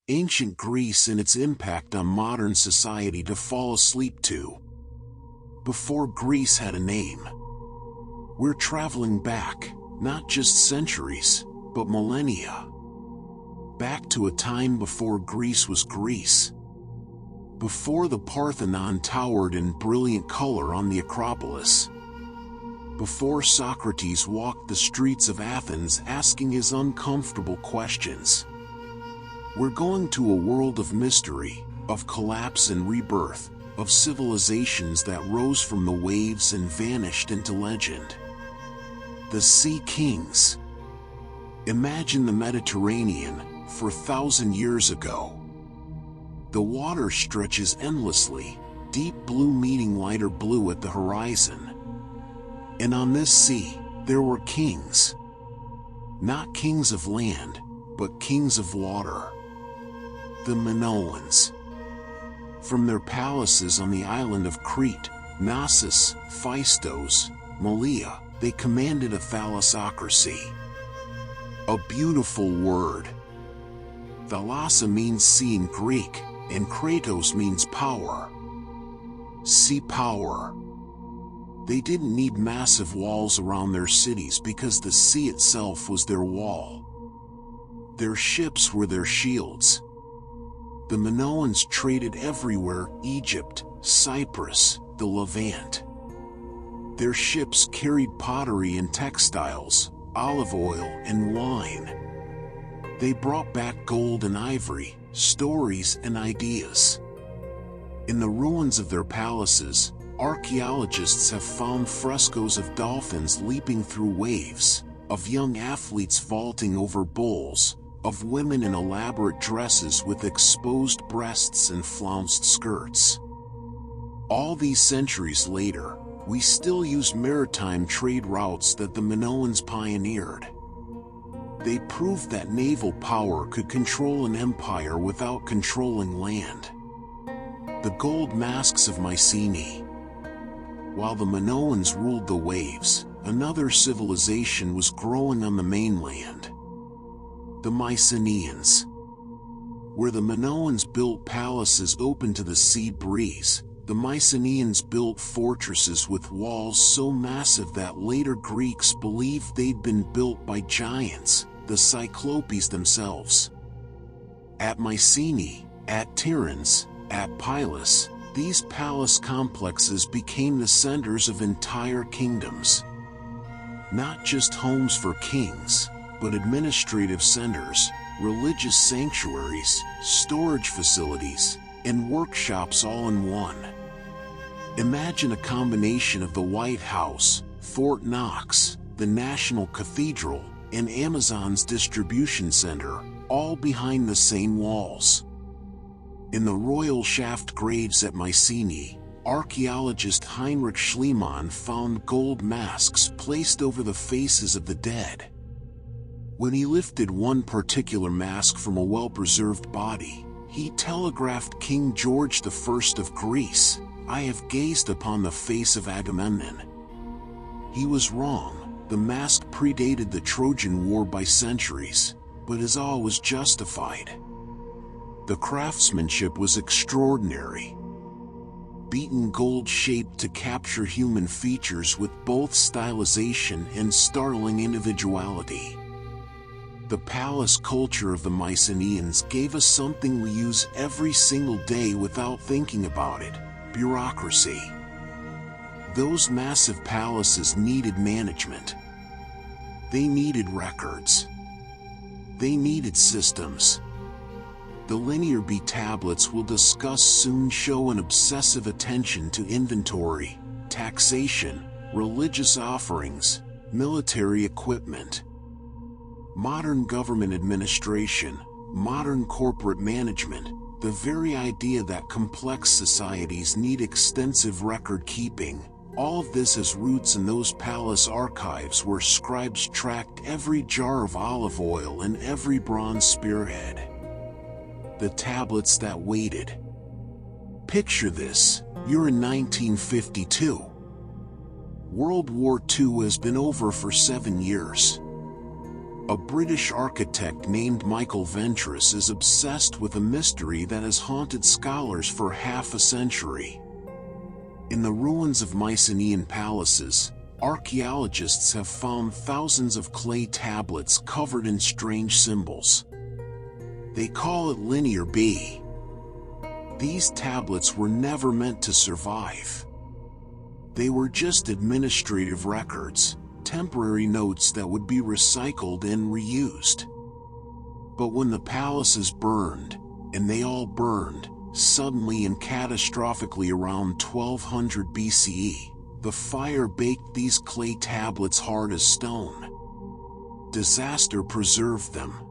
Ancient Greece and its impact on modern society to fall asleep to. Before Greece had a name. We're traveling back, not just centuries, but millennia. Back to a time before Greece was Greece. Before the Parthenon towered in brilliant color on the Acropolis. Before Socrates walked the streets of Athens asking his uncomfortable questions. We're going to a world of mystery, of collapse and rebirth, of civilizations that rose from the waves and vanished into legend. The Sea Kings. Imagine the Mediterranean, 4,000 years ago. The water stretches endlessly, deep blue meeting lighter blue at the horizon. And on this sea, there were kings. Not kings of land, but kings of water. The Minoans. From their palaces on the island of Crete, Knossos, Phaistos, Malea, they commanded a thalassocracy. A beautiful word. Thalassa means sea in Greek, and Kratos means power. Sea power. They didn't need massive walls around their cities because the sea itself was their wall. Their ships were their shields. The Minoans traded everywhere: Egypt, Cyprus, the Levant. Their ships carried pottery and textiles, olive oil and wine. They brought back gold and ivory, stories and ideas. In the ruins of their palaces, archaeologists have found frescoes of dolphins leaping through waves, of young athletes vaulting over bulls, of women in elaborate dresses with exposed breasts and flounced skirts. All these centuries later, we still use maritime trade routes that the Minoans pioneered. They proved that naval power could control an empire without controlling land. The gold masks of Mycenae. While the Minoans ruled the waves, another civilization was growing on the mainland. The Mycenaeans. Where the Minoans built palaces open to the sea breeze, the Mycenaeans built fortresses with walls so massive that later Greeks believed they'd been built by giants, the Cyclopes themselves. At Mycenae, at Tiryns, at Polis, these palace complexes became the centers of entire kingdoms. Not just homes for kings, but administrative centers, religious sanctuaries, storage facilities, and workshops all in one. Imagine a combination of the White House, Fort Knox, the National Cathedral, and Amazon's distribution center, all behind the same walls. In the royal shaft graves at Mycenae, archaeologist Heinrich Schliemann found gold masks placed over the faces of the dead. When he lifted one particular mask from a well-preserved body, he telegraphed King George I of Greece, "I have gazed upon the face of Agamemnon." He was wrong. The mask predated the Trojan War by centuries, but his awe was justified. The craftsmanship was extraordinary. Beaten gold shaped to capture human features with both stylization and startling individuality. The palace culture of the Mycenaeans gave us something we use every single day without thinking about it: bureaucracy. Those massive palaces needed management. They needed records. They needed systems. The Linear B tablets we'll discuss soon show an obsessive attention to inventory, taxation, religious offerings, military equipment. Modern government administration, modern corporate management, the very idea that complex societies need extensive record keeping, all of this has roots in those palace archives where scribes tracked every jar of olive oil and every bronze spearhead. The tablets that waited. Picture this: you're in 1952. World War II has been over for 7 years. A British architect named Michael Ventris is obsessed with a mystery that has haunted scholars for half a century. In the ruins of Mycenaean palaces, archaeologists have found thousands of clay tablets covered in strange symbols. They call it Linear B. These tablets were never meant to survive. They were just administrative records, temporary notes that would be recycled and reused. But when the palaces burned, and they all burned, suddenly and catastrophically around 1200 BCE, the fire baked these clay tablets hard as stone. Disaster preserved them.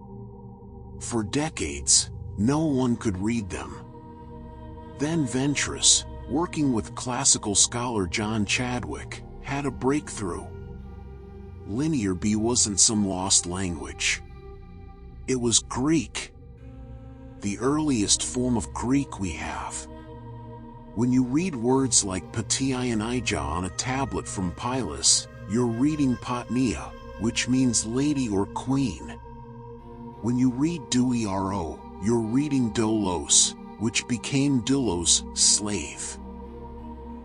For decades, no one could read them. Then Ventris, working with classical scholar John Chadwick, had a breakthrough. Linear B wasn't some lost language. It was Greek. The earliest form of Greek we have. When you read words like Patiionija on a tablet from Polis, you're reading Patnia, which means lady or queen. When you read Douiro, you're reading Doulos, which became doulos, slave.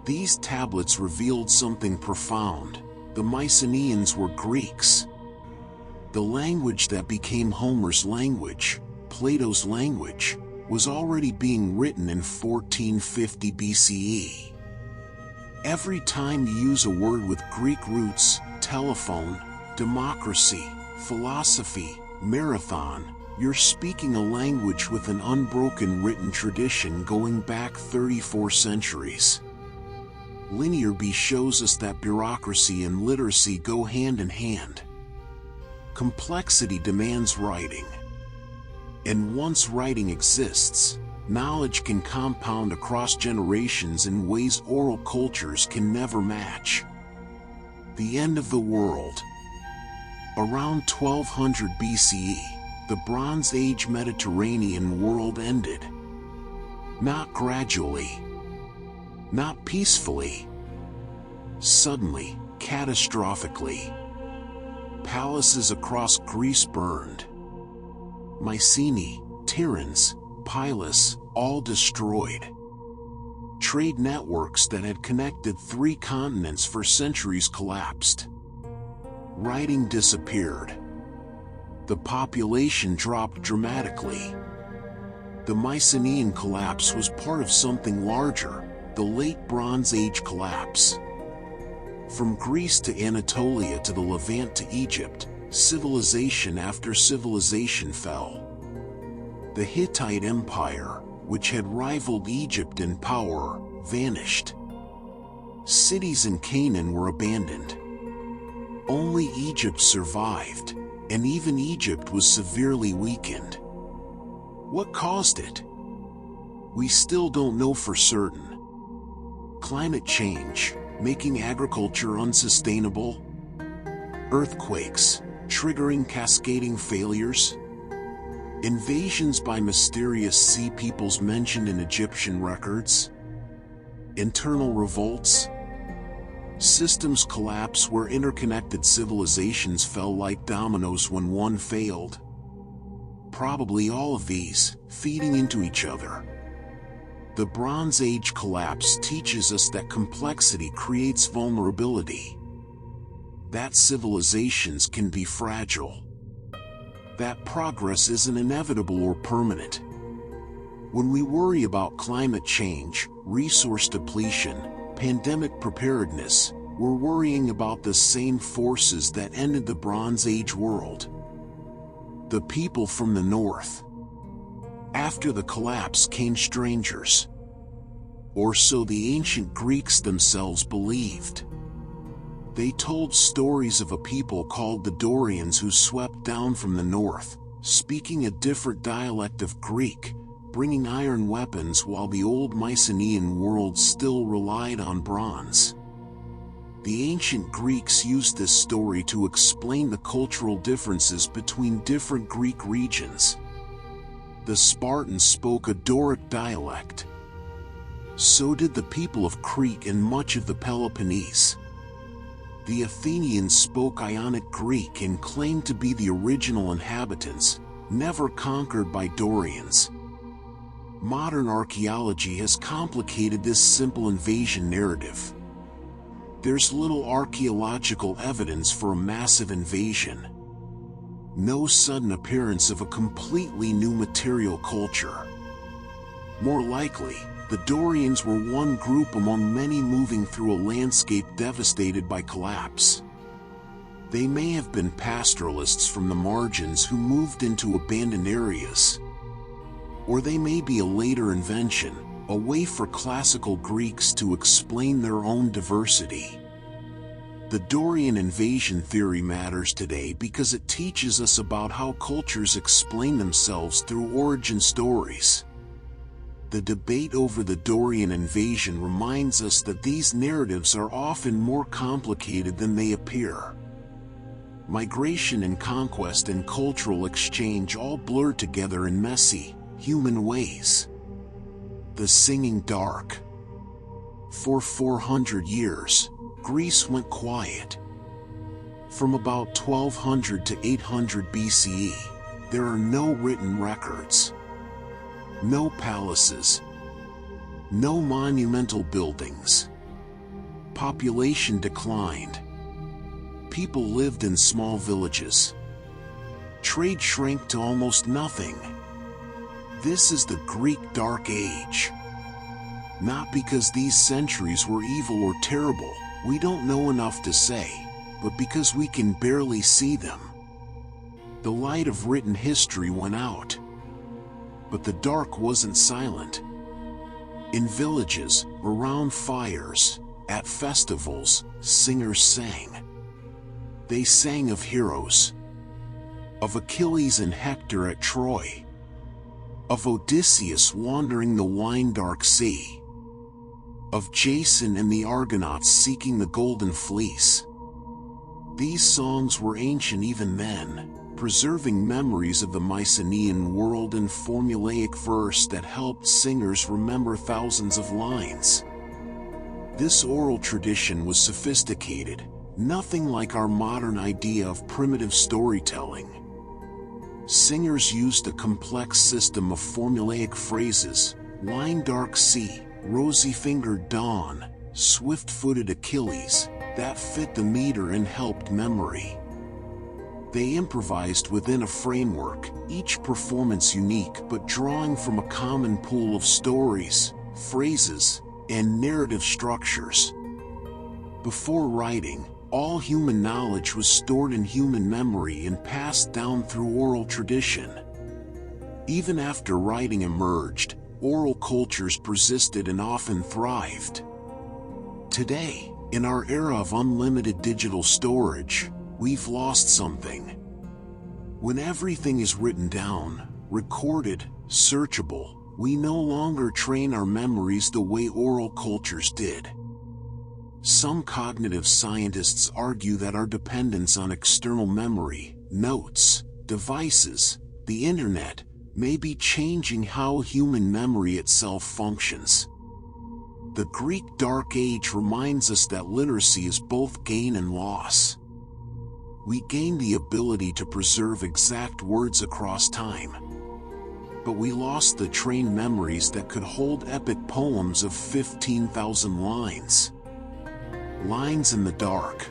These tablets revealed something profound. The Mycenaeans were Greeks. The language that became Homer's language, Plato's language, was already being written in 1450 BCE. Every time you use a word with Greek roots, telephone, democracy, philosophy, marathon, you're speaking a language with an unbroken written tradition going back 34 centuries. Linear B shows us that bureaucracy and literacy go hand in hand. Complexity demands writing. And once writing exists, knowledge can compound across generations in ways oral cultures can never match. The end of the world. Around 1200 BCE, the Bronze Age Mediterranean world ended. Not gradually. Not peacefully. Suddenly, catastrophically. Palaces across Greece burned. Mycenae, Tiryns, Polis, all destroyed. Trade networks that had connected 3 continents for centuries collapsed. Writing disappeared. The population dropped dramatically. The Mycenaean collapse was part of something larger, the Late Bronze Age collapse. From Greece to Anatolia to the Levant to Egypt, civilization after civilization fell. The Hittite Empire, which had rivaled Egypt in power, vanished. Cities in Canaan were abandoned. Only Egypt survived, and even Egypt was severely weakened. What caused it? We still don't know for certain. Climate change, making agriculture unsustainable. Earthquakes, triggering cascading failures. Invasions by mysterious sea peoples mentioned in Egyptian records. Internal revolts. Systems collapse where interconnected civilizations fell like dominoes when one failed. Probably all of these, feeding into each other. The Bronze Age collapse teaches us that complexity creates vulnerability. That civilizations can be fragile. That progress isn't inevitable or permanent. When we worry about climate change, resource depletion, pandemic preparedness, we're worrying about the same forces that ended the Bronze Age world. The people from the north. After the collapse came strangers. Or so the ancient Greeks themselves believed. They told stories of a people called the Dorians who swept down from the north, speaking a different dialect of Greek, bringing iron weapons while the old Mycenaean world still relied on bronze. The ancient Greeks used this story to explain the cultural differences between different Greek regions. The Spartans spoke a Doric dialect. So did the people of Crete and much of the Peloponnese. The Athenians spoke Ionic Greek and claimed to be the original inhabitants, never conquered by Dorians. Modern archaeology has complicated this simple invasion narrative. There's little archaeological evidence for a massive invasion. No sudden appearance of a completely new material culture. More likely, the Dorians were one group among many moving through a landscape devastated by collapse. They may have been pastoralists from the margins who moved into abandoned areas. Or they may be a later invention, a way for classical Greeks to explain their own diversity. The Dorian invasion theory matters today because it teaches us about how cultures explain themselves through origin stories. The debate over the Dorian invasion reminds us that these narratives are often more complicated than they appear. Migration and conquest and cultural exchange all blur together in messy, human ways. The Singing Dark. For 400 years, Greece went quiet. From about 1200 to 800 BCE, there are no written records. No palaces. No monumental buildings. Population declined. People lived in small villages. Trade shrank to almost nothing. This is the Greek Dark Age. Not because these centuries were evil or terrible, we don't know enough to say, but because we can barely see them. The light of written history went out. But the dark wasn't silent. In villages, around fires, at festivals, singers sang. They sang of heroes. Of Achilles and Hector at Troy. Of Odysseus wandering the wine-dark sea. Of Jason and the Argonauts seeking the golden fleece. These songs were ancient even then, preserving memories of the Mycenaean world and formulaic verse that helped singers remember thousands of lines. This oral tradition was sophisticated, nothing like our modern idea of primitive storytelling. Singers used a complex system of formulaic phrases, wine-dark sea, rosy-fingered dawn, swift-footed Achilles, that fit the meter and helped memory. They improvised within a framework, each performance unique but drawing from a common pool of stories, phrases, and narrative structures. Before writing, all human knowledge was stored in human memory and passed down through oral tradition. Even after writing emerged, oral cultures persisted and often thrived. Today, in our era of unlimited digital storage, we've lost something. When everything is written down, recorded, searchable, we no longer train our memories the way oral cultures did. Some cognitive scientists argue that our dependence on external memory, notes, devices, the internet, may be changing how human memory itself functions. The Greek Dark Age reminds us that literacy is both gain and loss. We gain the ability to preserve exact words across time. But we lost the trained memories that could hold epic poems of 15,000 lines. Lines in the dark.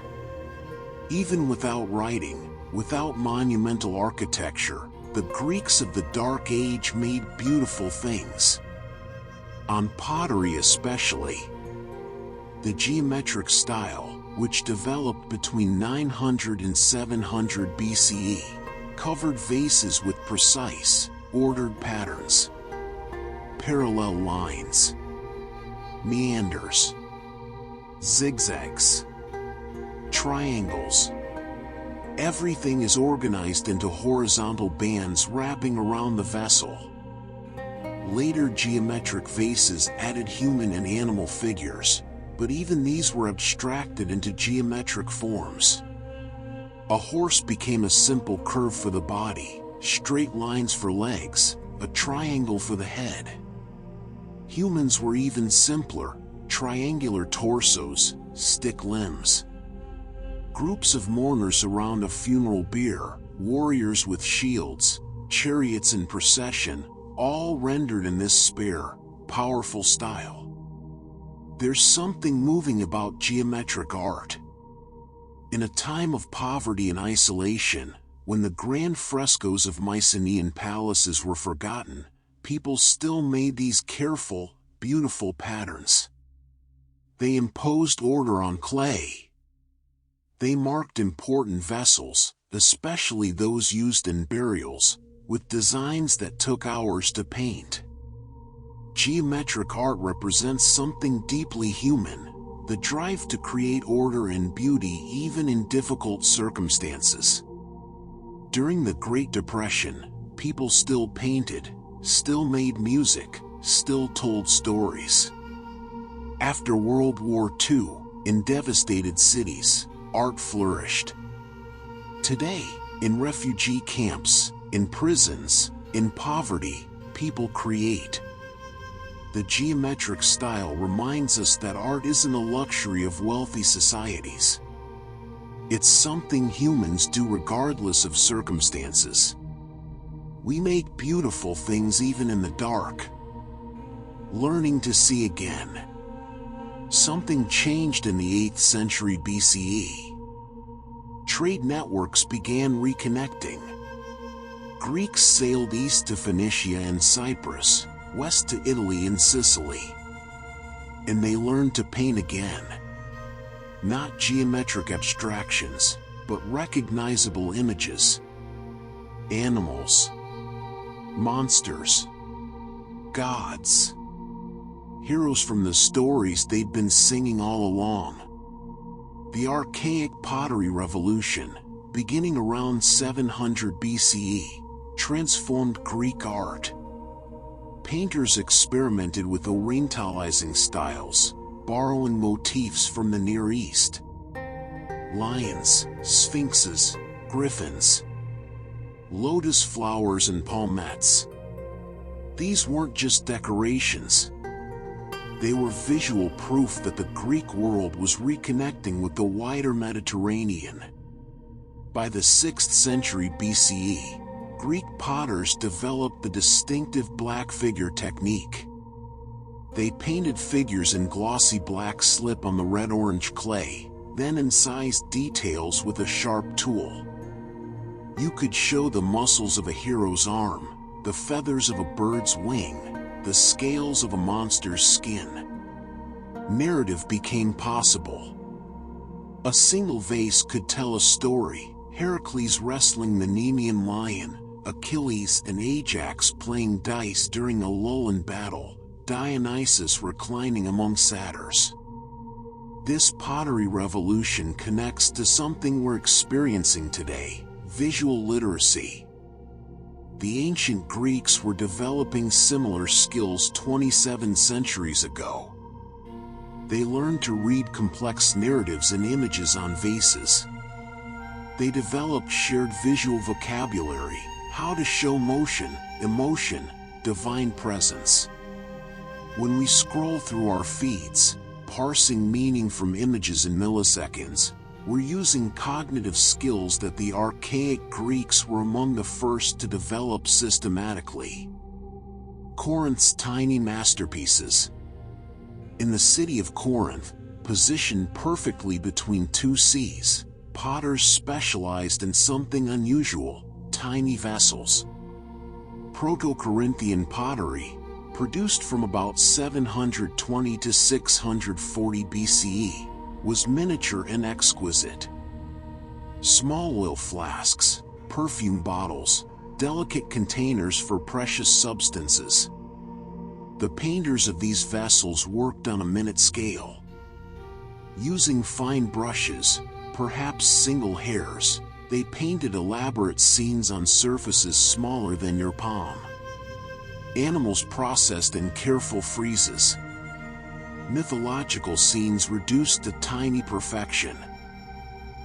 Even without writing, without monumental architecture, the Greeks of the Dark Age made beautiful things. On pottery especially. The geometric style, which developed between 900 and 700 BCE, covered vases with precise, ordered patterns. Parallel lines. Meanders. Zigzags. Triangles. Everything is organized into horizontal bands wrapping around the vessel. Later geometric vases added human and animal figures, but even these were abstracted into geometric forms. A horse became a simple curve for the body, straight lines for legs, a triangle for the head. Humans were even simpler, triangular torsos, stick limbs. Groups of mourners around a funeral bier, warriors with shields, chariots in procession, all rendered in this spare, powerful style. There's something moving about geometric art. In a time of poverty and isolation, when the grand frescoes of Mycenaean palaces were forgotten, people still made these careful, beautiful patterns. They imposed order on clay. They marked important vessels, especially those used in burials, with designs that took hours to paint. Geometric art represents something deeply human, the drive to create order and beauty even in difficult circumstances. During the Great Depression, people still painted, still made music, still told stories. After World War II, in devastated cities, art flourished. Today, in refugee camps, in prisons, in poverty, people create. The geometric style reminds us that art isn't a luxury of wealthy societies. It's something humans do regardless of circumstances. We make beautiful things even in the dark. Learning to see again. Something changed in the 8th century BCE. Trade networks began reconnecting. Greeks sailed east to Phoenicia and Cyprus, west to Italy and Sicily. And they learned to paint again. Not geometric abstractions, but recognizable images. Animals. Monsters. Gods. Heroes from the stories they'd been singing all along. The archaic pottery revolution, beginning around 700 BCE, transformed Greek art. Painters experimented with orientalizing styles, borrowing motifs from the Near East. Lions, sphinxes, griffins, lotus flowers and palmettes. These weren't just decorations. They were visual proof that the Greek world was reconnecting with the wider Mediterranean. By the 6th century BCE, Greek potters developed the distinctive black figure technique. They painted figures in glossy black slip on the red-orange clay, then incised details with a sharp tool. You could show the muscles of a hero's arm, the feathers of a bird's wing, the scales of a monster's skin. Narrative became possible. A single vase could tell a story, Heracles wrestling the Nemean lion, Achilles and Ajax playing dice during a lull in battle, Dionysus reclining among satyrs. This pottery revolution connects to something we're experiencing today: visual literacy. The ancient Greeks were developing similar skills 27 centuries ago. They learned to read complex narratives and images on vases. They developed shared visual vocabulary, how to show motion, emotion, divine presence. When we scroll through our feeds, parsing meaning from images in milliseconds, we're using cognitive skills that the archaic Greeks were among the first to develop systematically. Corinth's tiny masterpieces. In the city of Corinth, positioned perfectly between two seas, potters specialized in something unusual: tiny vessels. Proto-Corinthian pottery, produced from about 720 to 640 BCE, was miniature and exquisite. Small oil flasks, perfume bottles, delicate containers for precious substances. The painters of these vessels worked on a minute scale. Using fine brushes, perhaps single hairs, they painted elaborate scenes on surfaces smaller than your palm. Animals processed in careful freezes. Mythological scenes reduced to tiny perfection.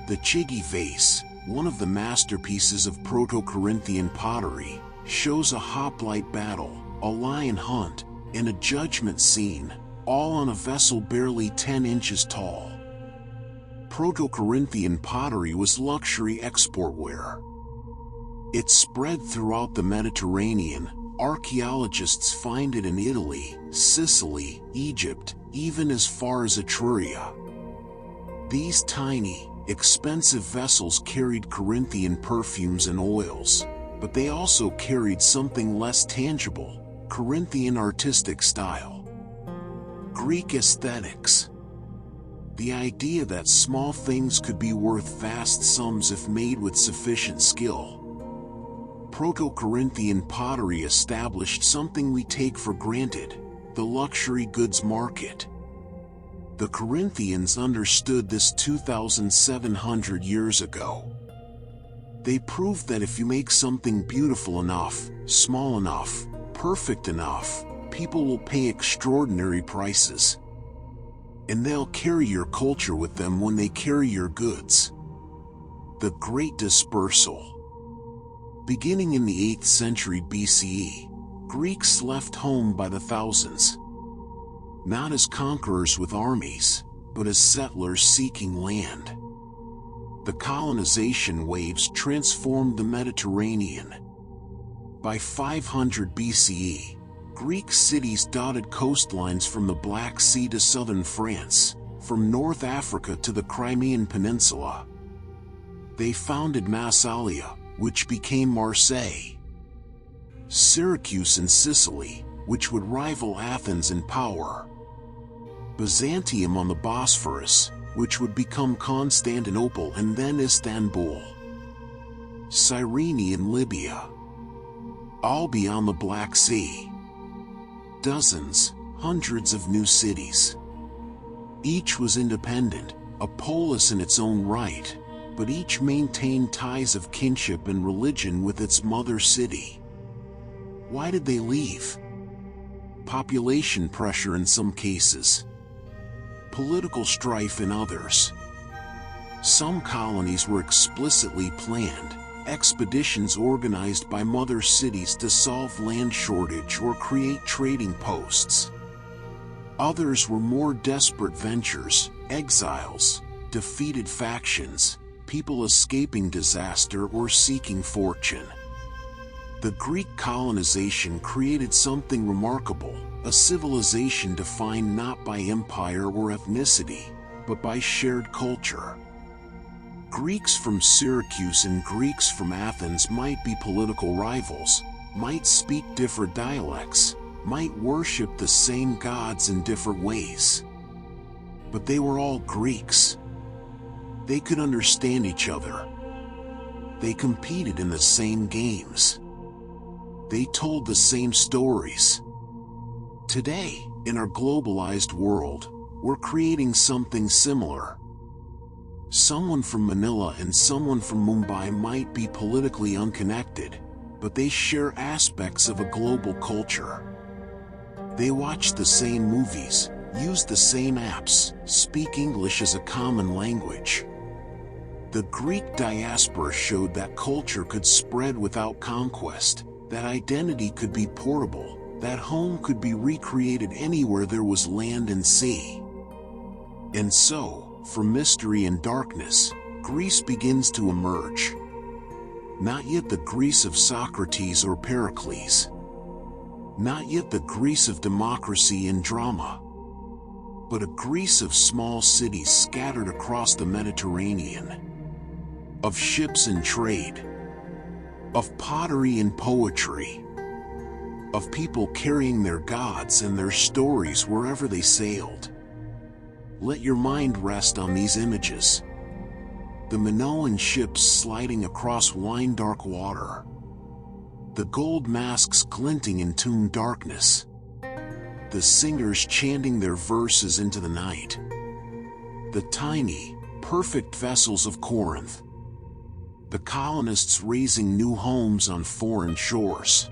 The Chigi vase, one of the masterpieces of Proto-Corinthian pottery, shows a hoplite battle, a lion hunt, and a judgment scene, all on a vessel barely 10 inches tall. Proto-Corinthian pottery was luxury exportware. It spread throughout the Mediterranean. Archaeologists find it in Italy, Sicily, Egypt, even as far as Etruria. These tiny, expensive vessels carried Corinthian perfumes and oils, but they also carried something less tangible: Corinthian artistic style. Greek aesthetics. The idea that small things could be worth vast sums if made with sufficient skill. Proto-Corinthian pottery established something we take for granted: the luxury goods market. The Corinthians understood this 2,700 years ago. They proved that if you make something beautiful enough, small enough, perfect enough, people will pay extraordinary prices. And they'll carry your culture with them when they carry your goods. The Great Dispersal. Beginning in the 8th century BCE, Greeks left home by the thousands. Not as conquerors with armies, but as settlers seeking land. The colonization waves transformed the Mediterranean. By 500 BCE, Greek cities dotted coastlines from the Black Sea to southern France, from North Africa to the Crimean Peninsula. They founded Massalia, which became Marseille. Syracuse in Sicily, which would rival Athens in power. Byzantium on the Bosphorus, which would become Constantinople and then Istanbul. Cyrene in Libya. All beyond the Black Sea. Dozens, hundreds of new cities. Each was independent, a polis in its own right, but each maintained ties of kinship and religion with its mother city. Why did they leave? Population pressure in some cases. Political strife in others. Some colonies were explicitly planned, expeditions organized by mother cities to solve land shortage or create trading posts. Others were more desperate ventures, exiles, defeated factions, people escaping disaster or seeking fortune. The Greek colonization created something remarkable, a civilization defined not by empire or ethnicity, but by shared culture. Greeks from Syracuse and Greeks from Athens might be political rivals, might speak different dialects, might worship the same gods in different ways. But they were all Greeks. They could understand each other. They competed in the same games. They told the same stories. Today, in our globalized world, we're creating something similar. Someone from Manila and someone from Mumbai might be politically unconnected, but they share aspects of a global culture. They watch the same movies, use the same apps, speak English as a common language. The Greek diaspora showed that culture could spread without conquest, that identity could be portable, that home could be recreated anywhere there was land and sea. And so, from mystery and darkness, Greece begins to emerge. Not yet the Greece of Socrates or Pericles. Not yet the Greece of democracy and drama. But a Greece of small cities scattered across the Mediterranean. Of ships and trade. Of pottery and poetry. Of people carrying their gods and their stories wherever they sailed. Let your mind rest on these images. The Minoan ships sliding across wine-dark water. The gold masks glinting in tomb darkness. The singers chanting their verses into the night. The tiny, perfect vessels of Corinth. The colonists raising new homes on foreign shores.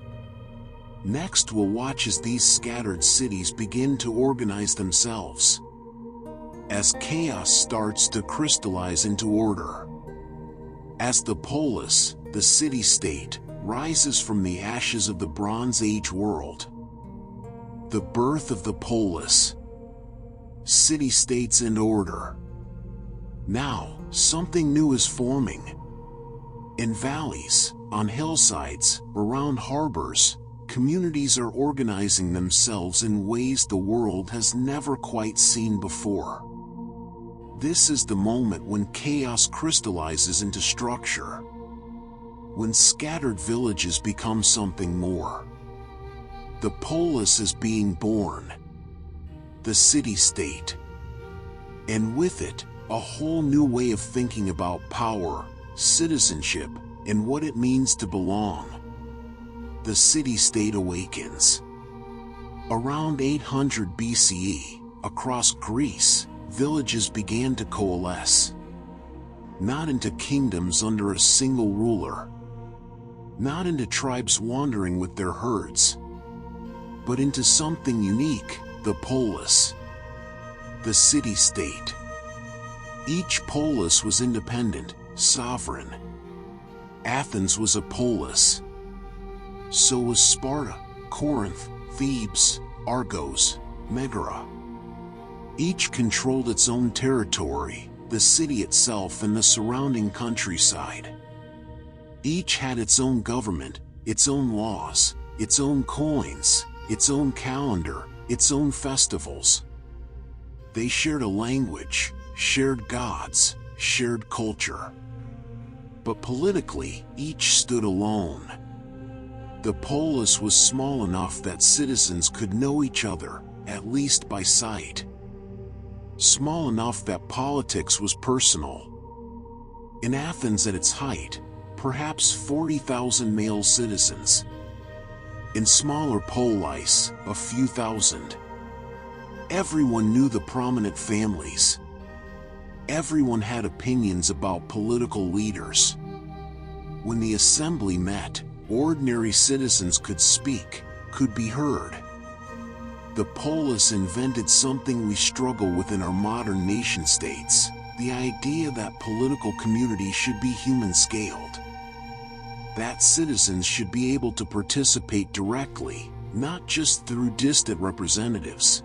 Next we'll watch as these scattered cities begin to organize themselves. As chaos starts to crystallize into order. As the polis, the city-state, rises from the ashes of the Bronze Age world. The birth of the polis. City-states and order. Now, something new is forming. In valleys, on hillsides, around harbors, communities are organizing themselves in ways the world has never quite seen before. This is the moment when chaos crystallizes into structure, when scattered villages become something more. The polis is being born, the city-state, and with it, a whole new way of thinking about power, citizenship, and what it means to belong. The city-state awakens. Around 800 BCE, across Greece, villages began to coalesce. Not into kingdoms under a single ruler, not into tribes wandering with their herds, but into something unique, the polis, the city-state. Each polis was independent, sovereign. Athens was a polis. So was Sparta, Corinth, Thebes, Argos, Megara. Each controlled its own territory, the city itself and the surrounding countryside. Each had its own government, its own laws, its own coins, its own calendar, its own festivals. They shared a language, shared gods, shared culture. But politically, each stood alone. The polis was small enough that citizens could know each other, at least by sight. Small enough that politics was personal. In Athens at its height, perhaps 40,000 male citizens. In smaller polis, a few thousand. Everyone knew the prominent families. Everyone had opinions about political leaders. When the assembly met, ordinary citizens could speak, could be heard. The polis invented something we struggle with in our modern nation-states, the idea that political community should be human-scaled. That citizens should be able to participate directly, not just through distant representatives.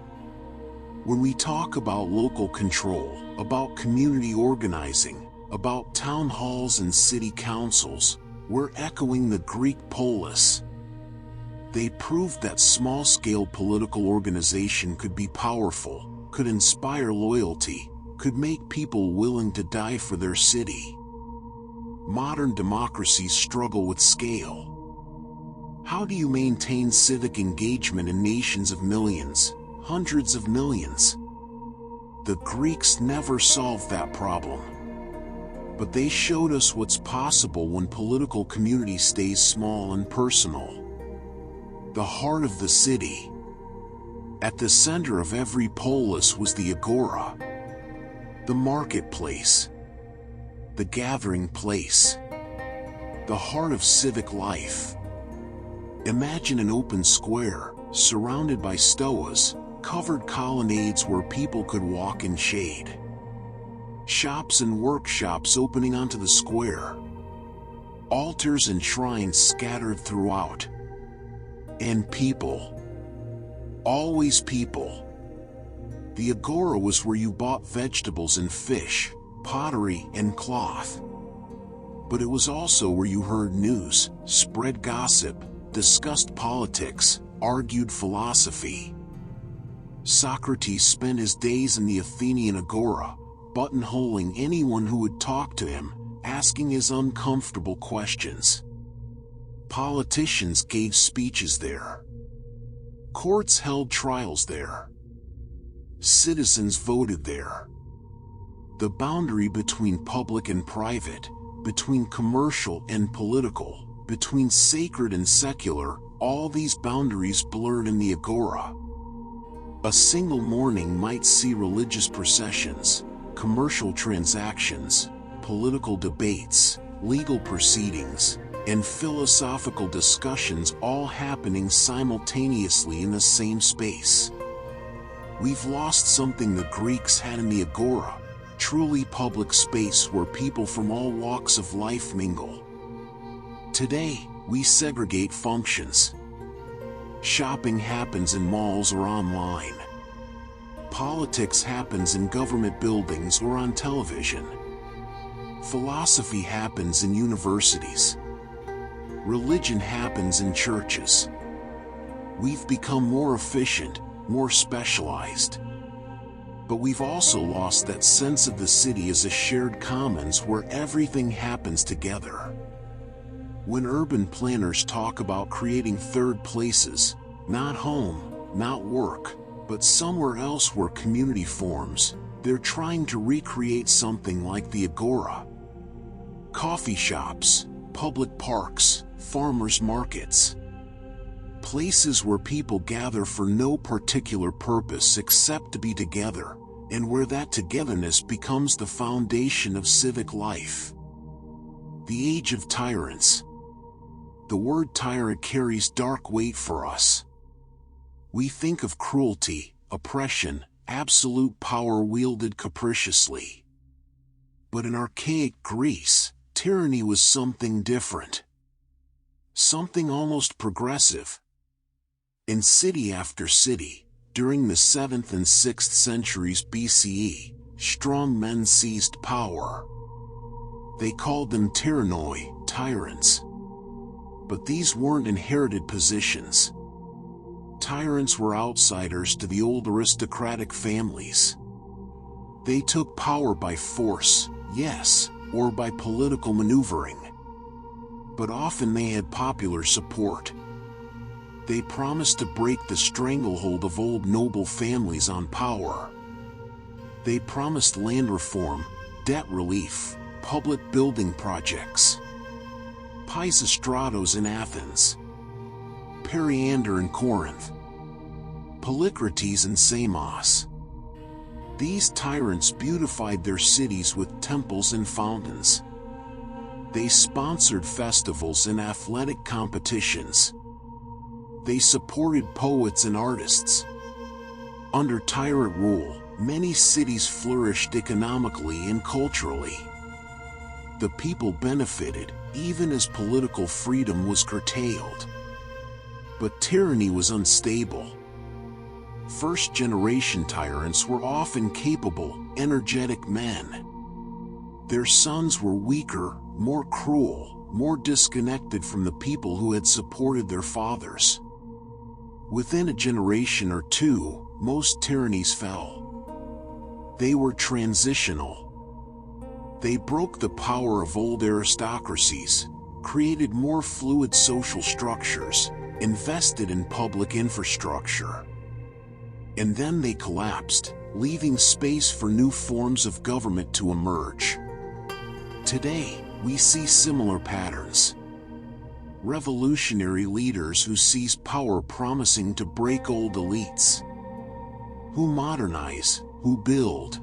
When we talk about local control, about community organizing, about town halls and city councils, we're echoing the Greek polis. They proved that small-scale political organization could be powerful, could inspire loyalty, could make people willing to die for their city. Modern democracies struggle with scale. How do you maintain civic engagement in nations of millions, hundreds of millions? The Greeks never solved that problem. But they showed us what's possible when political community stays small and personal. The heart of the city. At the center of every polis was the agora, the marketplace, the gathering place, the heart of civic life. Imagine an open square, surrounded by stoas, covered colonnades where people could walk in shade. Shops and workshops opening onto the square. Altars and shrines scattered throughout. And people. Always people. The agora was where you bought vegetables and fish, pottery and cloth. But it was also where you heard news, spread gossip, discussed politics, argued philosophy. Socrates spent his days in the Athenian agora, buttonholing anyone who would talk to him, asking his uncomfortable questions. Politicians gave speeches there. Courts held trials there. Citizens voted there. The boundary between public and private, between commercial and political, between sacred and secular, all these boundaries blurred in the agora. A single morning might see religious processions, commercial transactions, political debates, legal proceedings, and philosophical discussions all happening simultaneously in the same space. We've lost something the Greeks had in the agora, truly public space where people from all walks of life mingle. Today, we segregate functions. Shopping happens in malls or online. Politics happens in government buildings or on television. Philosophy happens in universities. Religion happens in churches. We've become more efficient, more specialized. But we've also lost that sense of the city as a shared commons where everything happens together. When urban planners talk about creating third places, not home, not work, but somewhere else where community forms, they're trying to recreate something like the agora. Coffee shops, public parks, farmers' markets. Places where people gather for no particular purpose except to be together, and where that togetherness becomes the foundation of civic life. The age of tyrants. The word tyrant carries dark weight for us. We think of cruelty, oppression, absolute power wielded capriciously. But in archaic Greece, tyranny was something different. Something almost progressive. In city after city, during the 7th and 6th centuries BCE, strong men seized power. They called them tyrannoi, tyrants. But these weren't inherited positions. Tyrants were outsiders to the old aristocratic families. They took power by force, yes, or by political maneuvering. But often they had popular support. They promised to break the stranglehold of old noble families on power. They promised land reform, debt relief, public building projects. Pisistratos in Athens, Periander in Corinth, Polycrates in Samos. These tyrants beautified their cities with temples and fountains. They sponsored festivals and athletic competitions. They supported poets and artists. Under tyrant rule, many cities flourished economically and culturally. The people benefited, even as political freedom was curtailed. But tyranny was unstable. First-generation tyrants were often capable, energetic men. Their sons were weaker, more cruel, more disconnected from the people who had supported their fathers. Within a generation or two, most tyrannies fell. They were transitional. They broke the power of old aristocracies, created more fluid social structures, invested in public infrastructure. And then they collapsed, leaving space for new forms of government to emerge. Today, we see similar patterns. Revolutionary leaders who seize power promising to break old elites. Who modernize, who build.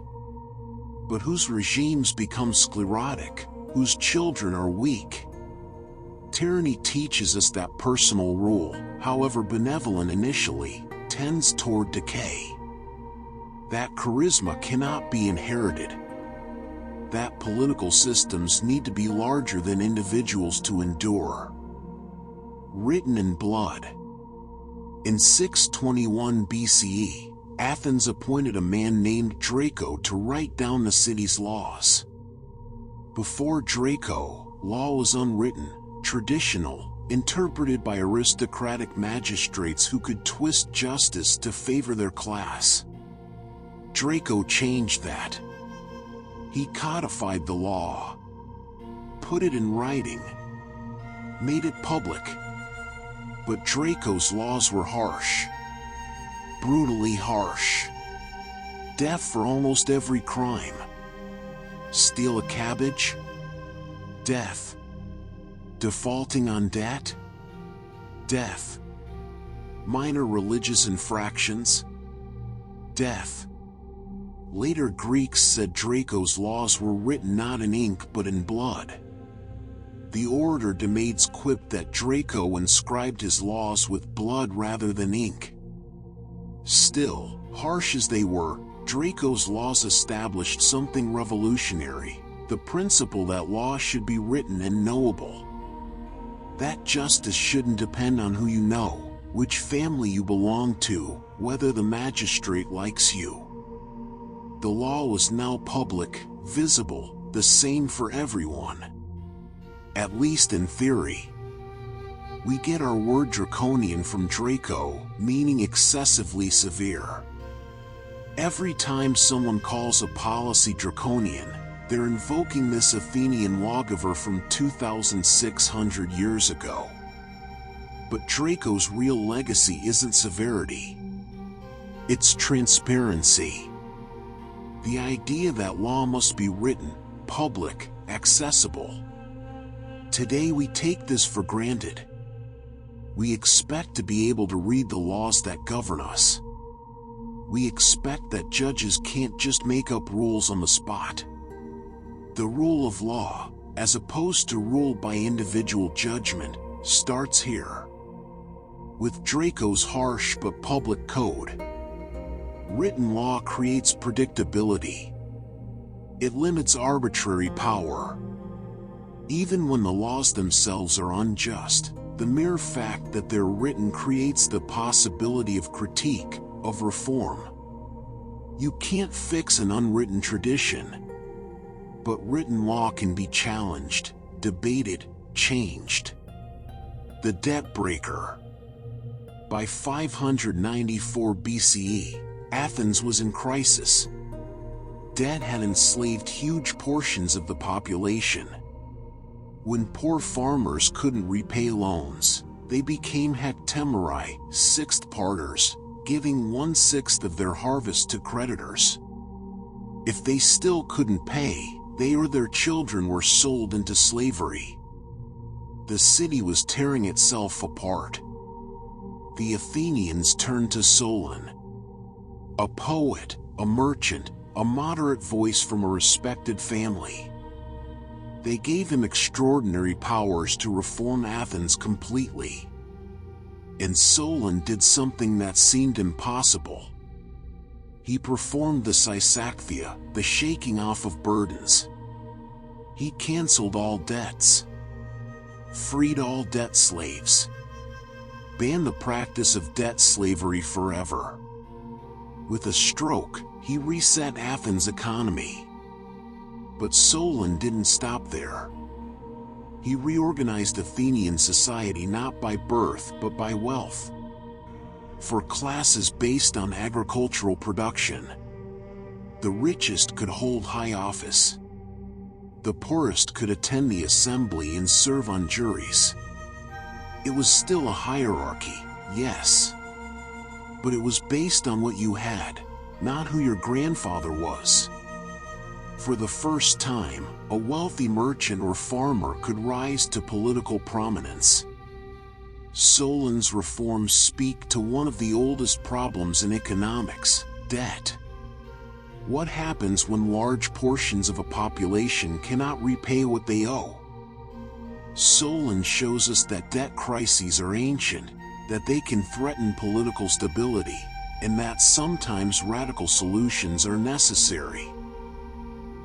But whose regimes become sclerotic, whose children are weak. Tyranny teaches us that personal rule, however benevolent initially, tends toward decay. That charisma cannot be inherited. That political systems need to be larger than individuals to endure. Written in blood. In 621 BCE, Athens appointed a man named Draco to write down the city's laws. Before Draco, law was unwritten, traditional, interpreted by aristocratic magistrates who could twist justice to favor their class. Draco changed that. He codified the law, put it in writing, made it public. But Draco's laws were harsh. Brutally harsh. Death for almost every crime. Steal a cabbage? Death. Defaulting on debt? Death. Minor religious infractions? Death. Later Greeks said Draco's laws were written not in ink but in blood. The orator Demades quipped that Draco inscribed his laws with blood rather than ink. Still, harsh as they were, Draco's laws established something revolutionary, the principle that law should be written and knowable. That justice shouldn't depend on who you know, which family you belong to, whether the magistrate likes you. The law was now public, visible, the same for everyone. At least in theory. We get our word draconian from Draco, meaning excessively severe. Every time someone calls a policy draconian, they're invoking this Athenian lawgiver from 2,600 years ago. But Draco's real legacy isn't severity. It's transparency. The idea that law must be written, public, accessible. Today we take this for granted. We expect to be able to read the laws that govern us. We expect that judges can't just make up rules on the spot. The rule of law, as opposed to rule by individual judgment, starts here. With Draco's harsh but public code. Written law creates predictability. It limits arbitrary power. Even when the laws themselves are unjust, the mere fact that they're written creates the possibility of critique, of reform. You can't fix an unwritten tradition. But written law can be challenged, debated, changed. The debt breaker. By 594 BCE, Athens was in crisis. Debt had enslaved huge portions of the population. When poor farmers couldn't repay loans, they became hectemeri, sixth parters, giving 1/6 of their harvest to creditors. If they still couldn't pay, they or their children were sold into slavery. The city was tearing itself apart. The Athenians turned to Solon. A poet, a merchant, a moderate voice from a respected family. They gave him extraordinary powers to reform Athens completely. And Solon did something that seemed impossible. He performed the Sysakthia, the shaking off of burdens. He canceled all debts, freed all debt slaves, banned the practice of debt slavery forever. With a stroke, he reset Athens' economy. But Solon didn't stop there. He reorganized Athenian society not by birth but by wealth. For classes based on agricultural production. The richest could hold high office. The poorest could attend the assembly and serve on juries. It was still a hierarchy, yes. But it was based on what you had, not who your grandfather was. For the first time, a wealthy merchant or farmer could rise to political prominence. Solon's reforms speak to one of the oldest problems in economics, debt. What happens when large portions of a population cannot repay what they owe? Solon shows us that debt crises are ancient, that they can threaten political stability, and that sometimes radical solutions are necessary.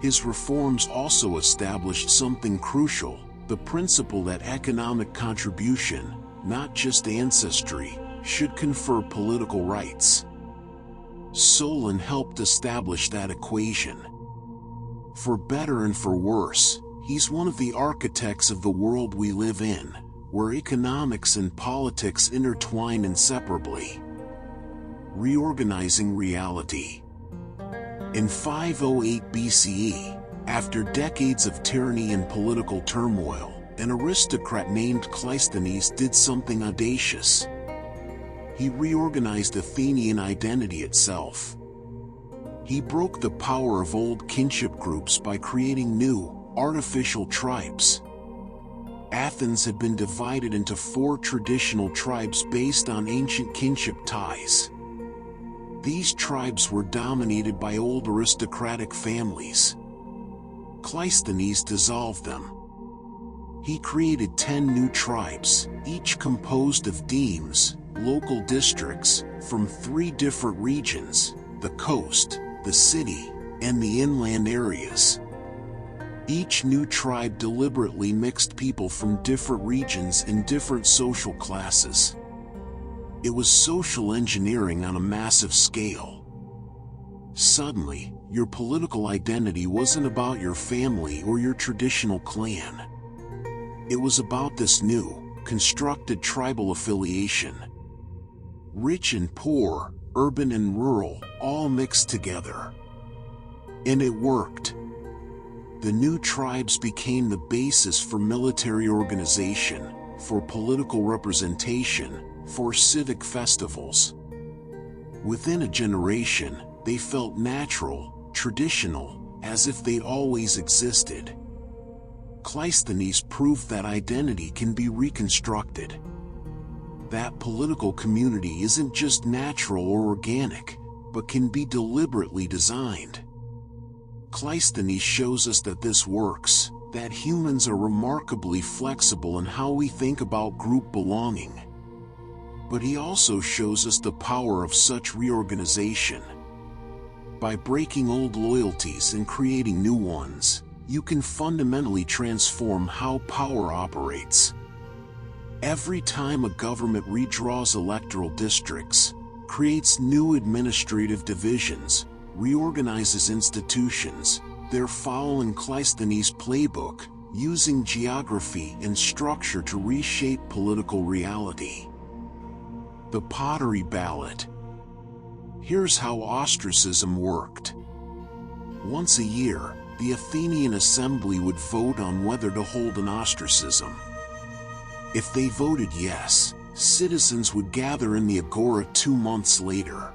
His reforms also established something crucial, the principle that economic contribution, not just ancestry, should confer political rights. Solon helped establish that equation. For better and for worse, he's one of the architects of the world we live in, where economics and politics intertwine inseparably. Reorganizing reality. In 508 BCE, after decades of tyranny and political turmoil, an aristocrat named Cleisthenes did something audacious. He reorganized Athenian identity itself. He broke the power of old kinship groups by creating new, artificial tribes. Athens had been divided into 4 traditional tribes based on ancient kinship ties. These tribes were dominated by old aristocratic families. Cleisthenes dissolved them. He created 10 new tribes, each composed of demes, local districts, from 3 different regions, the coast, the city, and the inland areas. Each new tribe deliberately mixed people from different regions and different social classes. It was social engineering on a massive scale. Suddenly, your political identity wasn't about your family or your traditional clan. It was about this new, constructed tribal affiliation. Rich and poor, urban and rural, all mixed together. And it worked. The new tribes became the basis for military organization, for political representation, for civic festivals. Within a generation, they felt natural, traditional, as if they'd always existed. Cleisthenes proved that identity can be reconstructed. That political community isn't just natural or organic, but can be deliberately designed. Cleisthenes shows us that this works, that humans are remarkably flexible in how we think about group belonging. But he also shows us the power of such reorganization. By breaking old loyalties and creating new ones, you can fundamentally transform how power operates. Every time a government redraws electoral districts, creates new administrative divisions, reorganizes institutions, they're following Cleisthenes' playbook, using geography and structure to reshape political reality. The pottery ballot. Here's how ostracism worked. Once a year, the Athenian assembly would vote on whether to hold an ostracism. If they voted yes, citizens would gather in the agora 2 months later.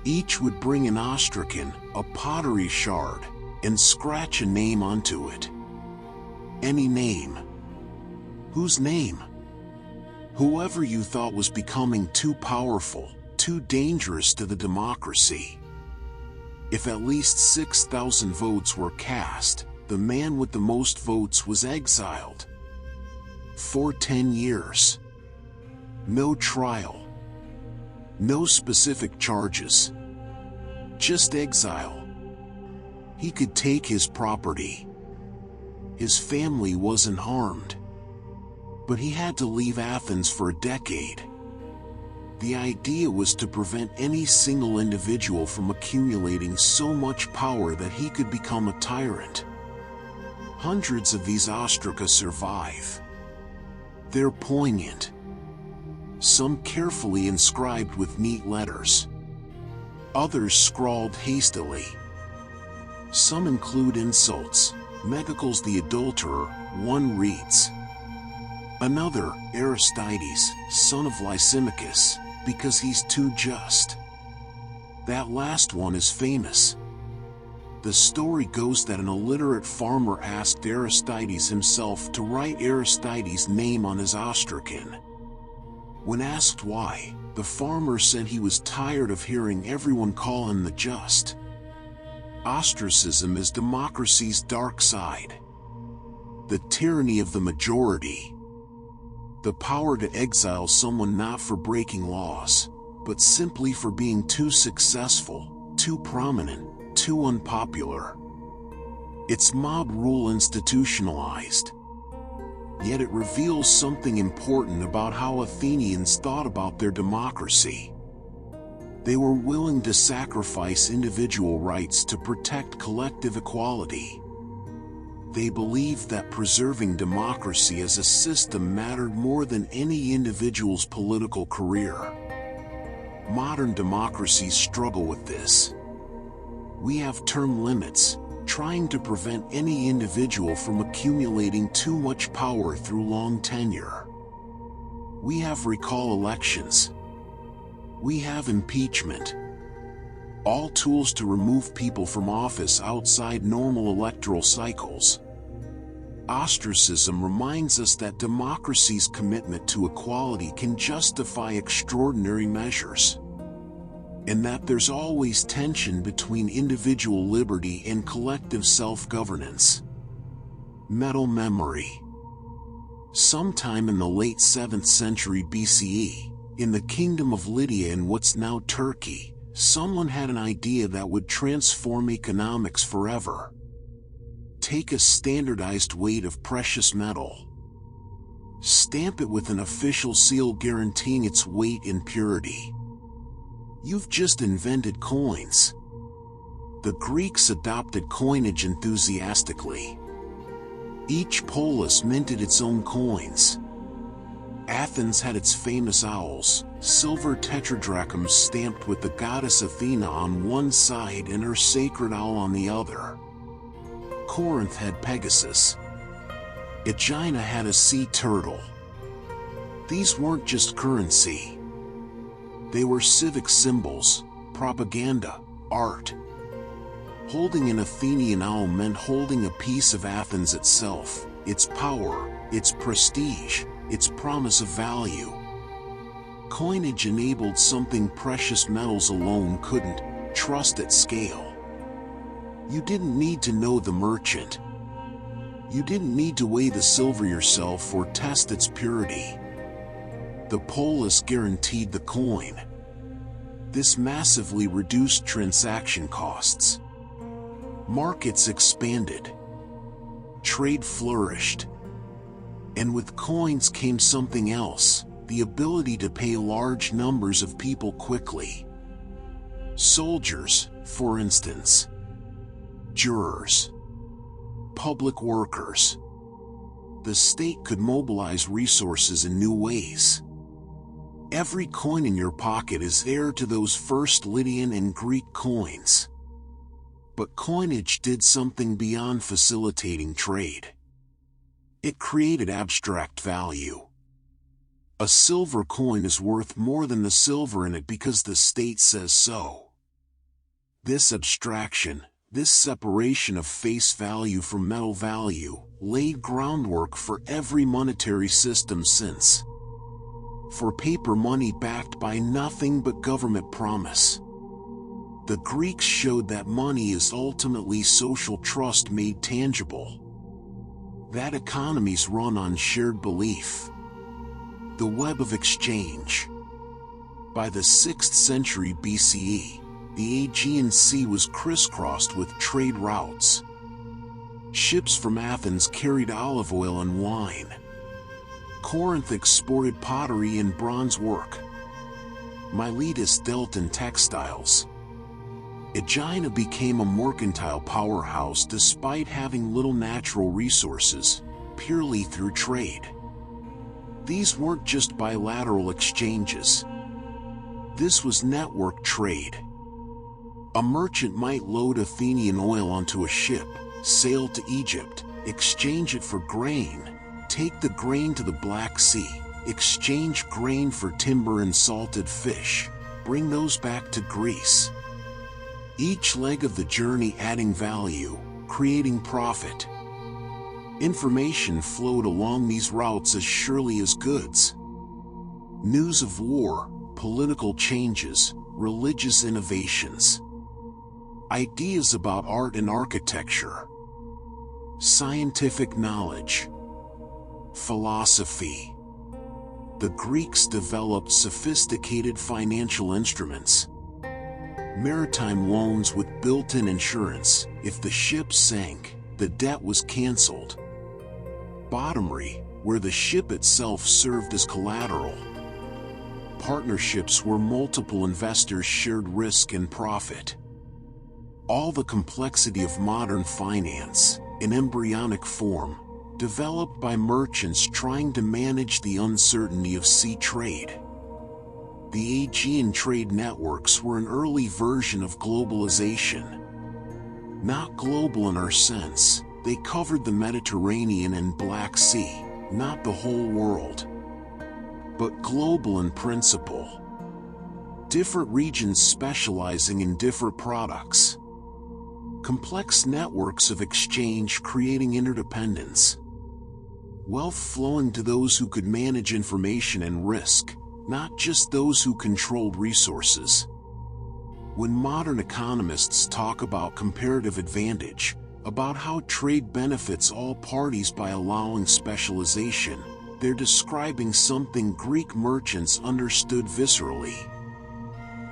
Each would bring an ostracon, a pottery shard, and scratch a name onto it. Any name. Whose name? Whoever you thought was becoming too powerful, too dangerous to the democracy. If at least 6,000 votes were cast, the man with the most votes was exiled. For 10 years. No trial. No specific charges. Just exile. He could take his property. His family wasn't harmed. But he had to leave Athens for a decade. The idea was to prevent any single individual from accumulating so much power that he could become a tyrant. Hundreds of these ostraca survive. They're poignant. Some carefully inscribed with neat letters. Others scrawled hastily. Some include insults. Megacles the adulterer, one reads. Another, Aristides, son of Lysimachus, because he's too just. That last one is famous. The story goes that an illiterate farmer asked Aristides himself to write Aristides' name on his ostracon. When asked why, the farmer said he was tired of hearing everyone call him the just. Ostracism is democracy's dark side. The tyranny of the majority. The power to exile someone not for breaking laws, but simply for being too successful, too prominent, too unpopular. It's mob rule institutionalized. Yet it reveals something important about how Athenians thought about their democracy. They were willing to sacrifice individual rights to protect collective equality. They believed that preserving democracy as a system mattered more than any individual's political career. Modern democracies struggle with this. We have term limits, trying to prevent any individual from accumulating too much power through long tenure. We have recall elections. We have impeachment. All tools to remove people from office outside normal electoral cycles. Ostracism reminds us that democracy's commitment to equality can justify extraordinary measures, and that there's always tension between individual liberty and collective self-governance. Metal memory. Sometime in the late 7th century BCE, in the kingdom of Lydia in what's now Turkey, someone had an idea that would transform economics forever. Take a standardized weight of precious metal. Stamp it with an official seal guaranteeing its weight and purity. You've just invented coins. The Greeks adopted coinage enthusiastically. Each polis minted its own coins. Athens had its famous owls, silver tetradrachms stamped with the goddess Athena on one side and her sacred owl on the other. Corinth had Pegasus. Aegina had a sea turtle. These weren't just currency. They were civic symbols, propaganda, art. Holding an Athenian owl meant holding a piece of Athens itself, its power, its prestige, its promise of value. Coinage enabled something precious metals alone couldn't: trust at scale. You didn't need to know the merchant. You didn't need to weigh the silver yourself or test its purity. The polis guaranteed the coin. This massively reduced transaction costs. Markets expanded. Trade flourished. And with coins came something else: the ability to pay large numbers of people quickly. Soldiers, for instance. Jurors. Public workers. The state could mobilize resources in new ways. Every coin in your pocket is heir to those first Lydian and Greek coins. But coinage did something beyond facilitating trade. It created abstract value. A silver coin is worth more than the silver in it because the state says so. This abstraction, this separation of face value from metal value, laid groundwork for every monetary system since. For paper money backed by nothing but government promise. The Greeks showed that money is ultimately social trust made tangible. That economies run on shared belief. The web of exchange. By the 6th century BCE, the Aegean Sea was crisscrossed with trade routes. Ships from Athens carried olive oil and wine. Corinth exported pottery and bronze work. Miletus dealt in textiles. Aegina became a mercantile powerhouse despite having little natural resources, purely through trade. These weren't just bilateral exchanges. This was network trade. A merchant might load Athenian oil onto a ship, sail to Egypt, exchange it for grain, take the grain to the Black Sea, exchange grain for timber and salted fish, bring those back to Greece. Each leg of the journey adding value, creating profit. Information flowed along these routes as surely as goods. News of war, political changes, religious innovations. Ideas about art and architecture. Scientific knowledge. Philosophy. The Greeks developed sophisticated financial instruments. Maritime loans with built-in insurance: if the ship sank, the debt was canceled. Bottomry, where the ship itself served as collateral. Partnerships where multiple investors shared risk and profit. All the complexity of modern finance, in embryonic form, developed by merchants trying to manage the uncertainty of sea trade. The Aegean trade networks were an early version of globalization. Not global in our sense, they covered the Mediterranean and Black Sea, not the whole world. But global in principle. Different regions specializing in different products. Complex networks of exchange creating interdependence. Wealth flowing to those who could manage information and risk, not just those who controlled resources. When modern economists talk about comparative advantage, about how trade benefits all parties by allowing specialization, they're describing something Greek merchants understood viscerally.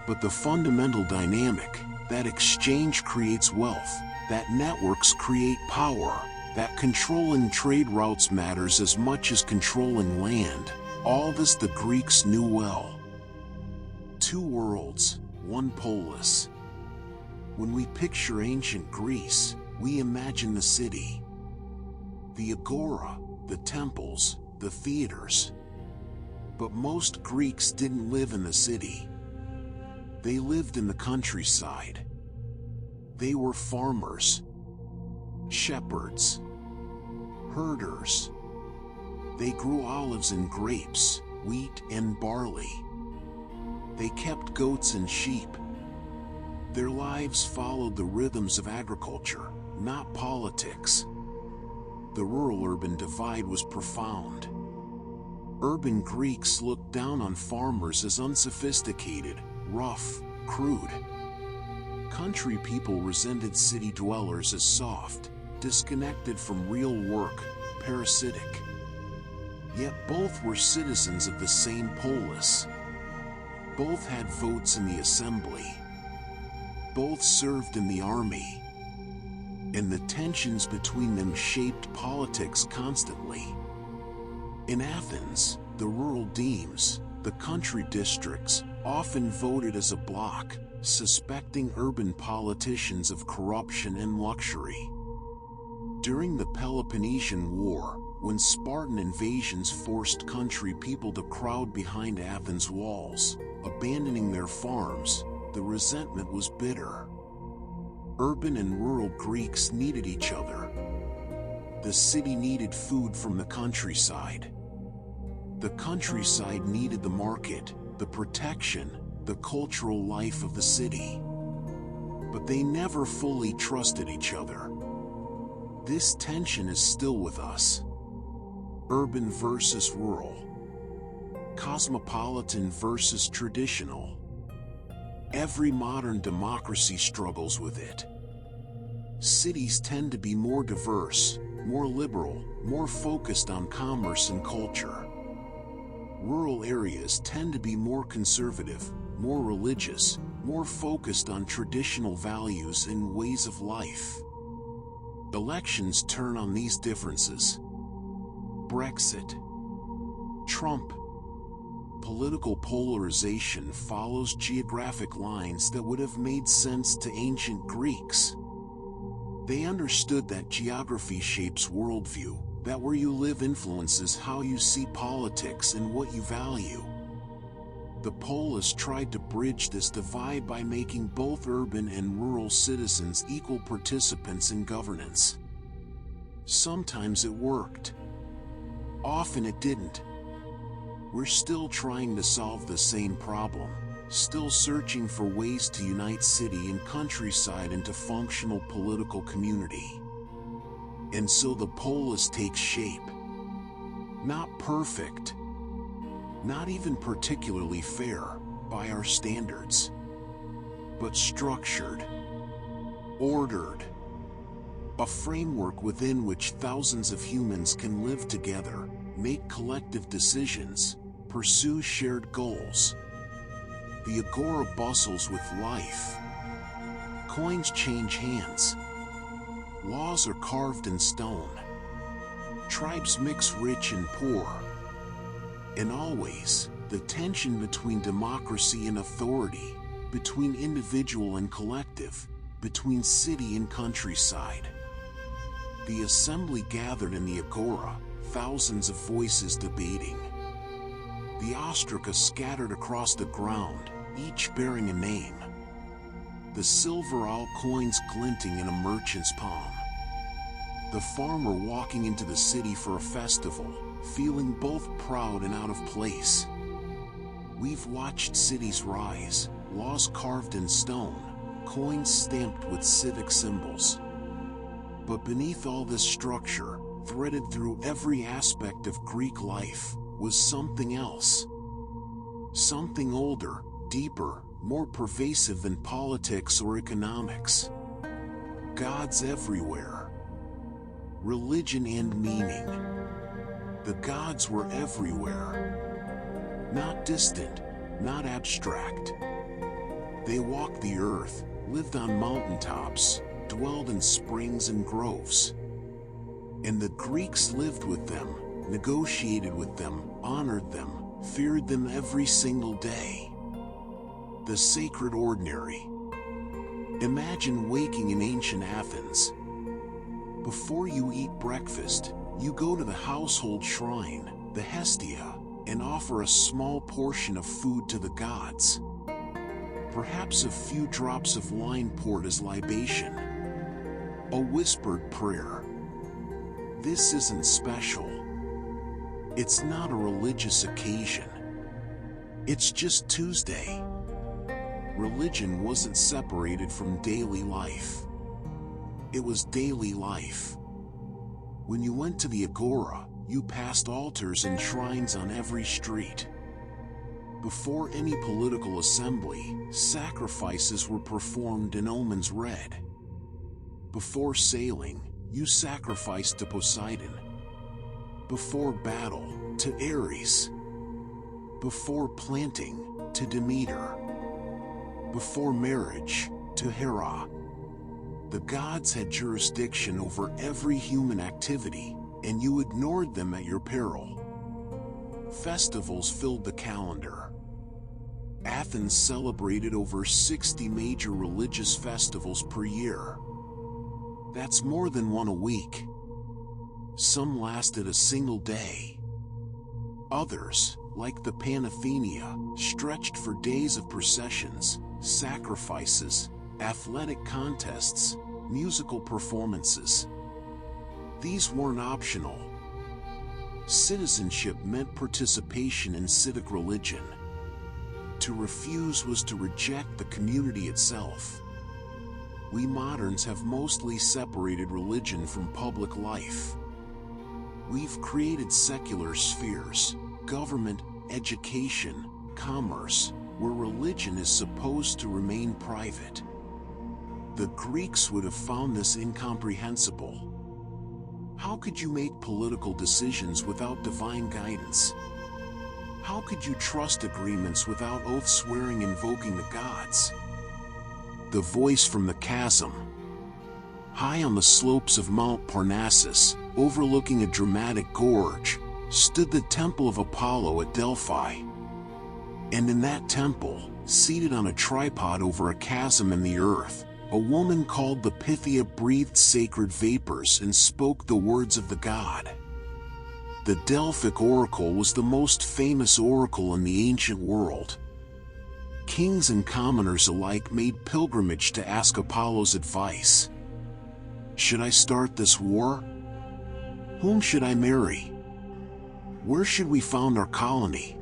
But the fundamental dynamic, that exchange creates wealth, that networks create power, that controlling trade routes matters as much as controlling land, all this the Greeks knew well. Two worlds, one polis. When we picture ancient Greece, we imagine the city, the agora, the temples, the theaters. But most Greeks didn't live in the city. They lived in the countryside. They were farmers, shepherds, herders. They grew olives and grapes, wheat and barley. They kept goats and sheep. Their lives followed the rhythms of agriculture, not politics. The rural-urban divide was profound. Urban Greeks looked down on farmers as unsophisticated, rough, crude. Country people resented city dwellers as soft, disconnected from real work, parasitic. Yet both were citizens of the same polis. Both had votes in the assembly. Both served in the army. And the tensions between them shaped politics constantly. In Athens, the rural demes, the country districts, often voted as a bloc, suspecting urban politicians of corruption and luxury. During the Peloponnesian War, when Spartan invasions forced country people to crowd behind Athens' walls, abandoning their farms, the resentment was bitter. Urban and rural Greeks needed each other. The city needed food from the countryside. The countryside needed the market, the protection, the cultural life of the city. But they never fully trusted each other. This tension is still with us. Urban versus rural. Cosmopolitan versus traditional. Every modern democracy struggles with it. Cities tend to be more diverse, more liberal, more focused on commerce and culture. Rural areas tend to be more conservative, more religious, more focused on traditional values and ways of life. Elections turn on these differences. Brexit. Trump. Political polarization follows geographic lines that would have made sense to ancient Greeks. They understood that geography shapes worldview, that where you live influences how you see politics and what you value. The Polis tried to bridge this divide by making both urban and rural citizens equal participants in governance. Sometimes it worked. Often it didn't. We're still trying to solve the same problem, still searching for ways to unite city and countryside into functional political community. And so the polis takes shape. Not perfect, not even particularly fair by our standards, but structured, ordered, a framework within which thousands of humans can live together, make collective decisions, pursue shared goals. The agora bustles with life. Coins change hands. Laws are carved in stone. Tribes mix rich and poor. And always, the tension between democracy and authority, between individual and collective, between city and countryside. The assembly gathered in the agora, thousands of voices debating. The ostraca scattered across the ground, each bearing a name. The silver owl coins glinting in a merchant's palm. The farmer walking into the city for a festival, feeling both proud and out of place. We've watched cities rise, laws carved in stone, coins stamped with civic symbols. But beneath all this structure, threaded through every aspect of Greek life, was something else. Something older, deeper, more pervasive than politics or economics. Gods everywhere. Religion and meaning. The gods were everywhere. Not distant, not abstract. They walked the earth, lived on mountaintops, dwelled in springs and groves. And the Greeks lived with them, negotiated with them, honored them, feared them every single day. The sacred ordinary. Imagine waking in ancient Athens. Before you eat breakfast, you go to the household shrine, the Hestia, and offer a small portion of food to the gods. Perhaps a few drops of wine poured as libation. A whispered prayer. This isn't special. It's not a religious occasion. It's just Tuesday. Religion wasn't separated from daily life. It was daily life. When you went to the agora, you passed altars and shrines on every street. Before any political assembly, sacrifices were performed and omens read. Before sailing, you sacrificed to Poseidon. Before battle, to Ares. Before planting, to Demeter. Before marriage, to Hera. The gods had jurisdiction over every human activity, and you ignored them at your peril. Festivals filled the calendar. Athens celebrated over 60 major religious festivals per year. That's more than one a week. Some lasted a single day. Others, like the Panathenea, stretched for days of processions, sacrifices, athletic contests, musical performances. These weren't optional. Citizenship meant participation in civic religion. To refuse was to reject the community itself. We moderns have mostly separated religion from public life. We've created secular spheres, government, education, commerce, where religion is supposed to remain private. The Greeks would have found this incomprehensible. How could you make political decisions without divine guidance? How could you trust agreements without oath swearing invoking the gods? The voice from the chasm. High on the slopes of Mount Parnassus, overlooking a dramatic gorge, stood the temple of Apollo at Delphi. And in that temple, seated on a tripod over a chasm in the earth, a woman called the Pythia breathed sacred vapors and spoke the words of the god. The Delphic oracle was the most famous oracle in the ancient world. Kings and commoners alike made pilgrimage to ask Apollo's advice. Should I start this war? Whom should I marry? Where should we found our colony?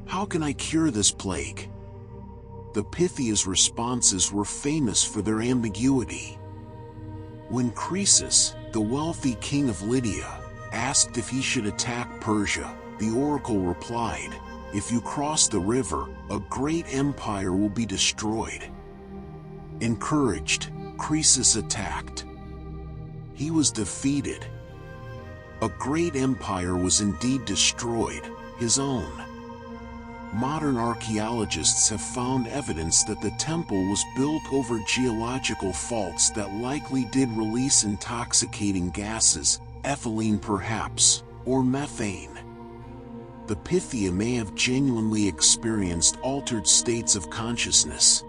How can I cure this plague? The Pythia's responses were famous for their ambiguity. When Croesus, the wealthy king of Lydia, asked if he should attack Persia, the oracle replied, "If you cross the river, a great empire will be destroyed." Encouraged, Croesus attacked. He was defeated. A great empire was indeed destroyed, his own. Modern archaeologists have found evidence that the temple was built over geological faults that likely did release intoxicating gases, ethylene perhaps, or methane. The Pythia may have genuinely experienced altered states of consciousness.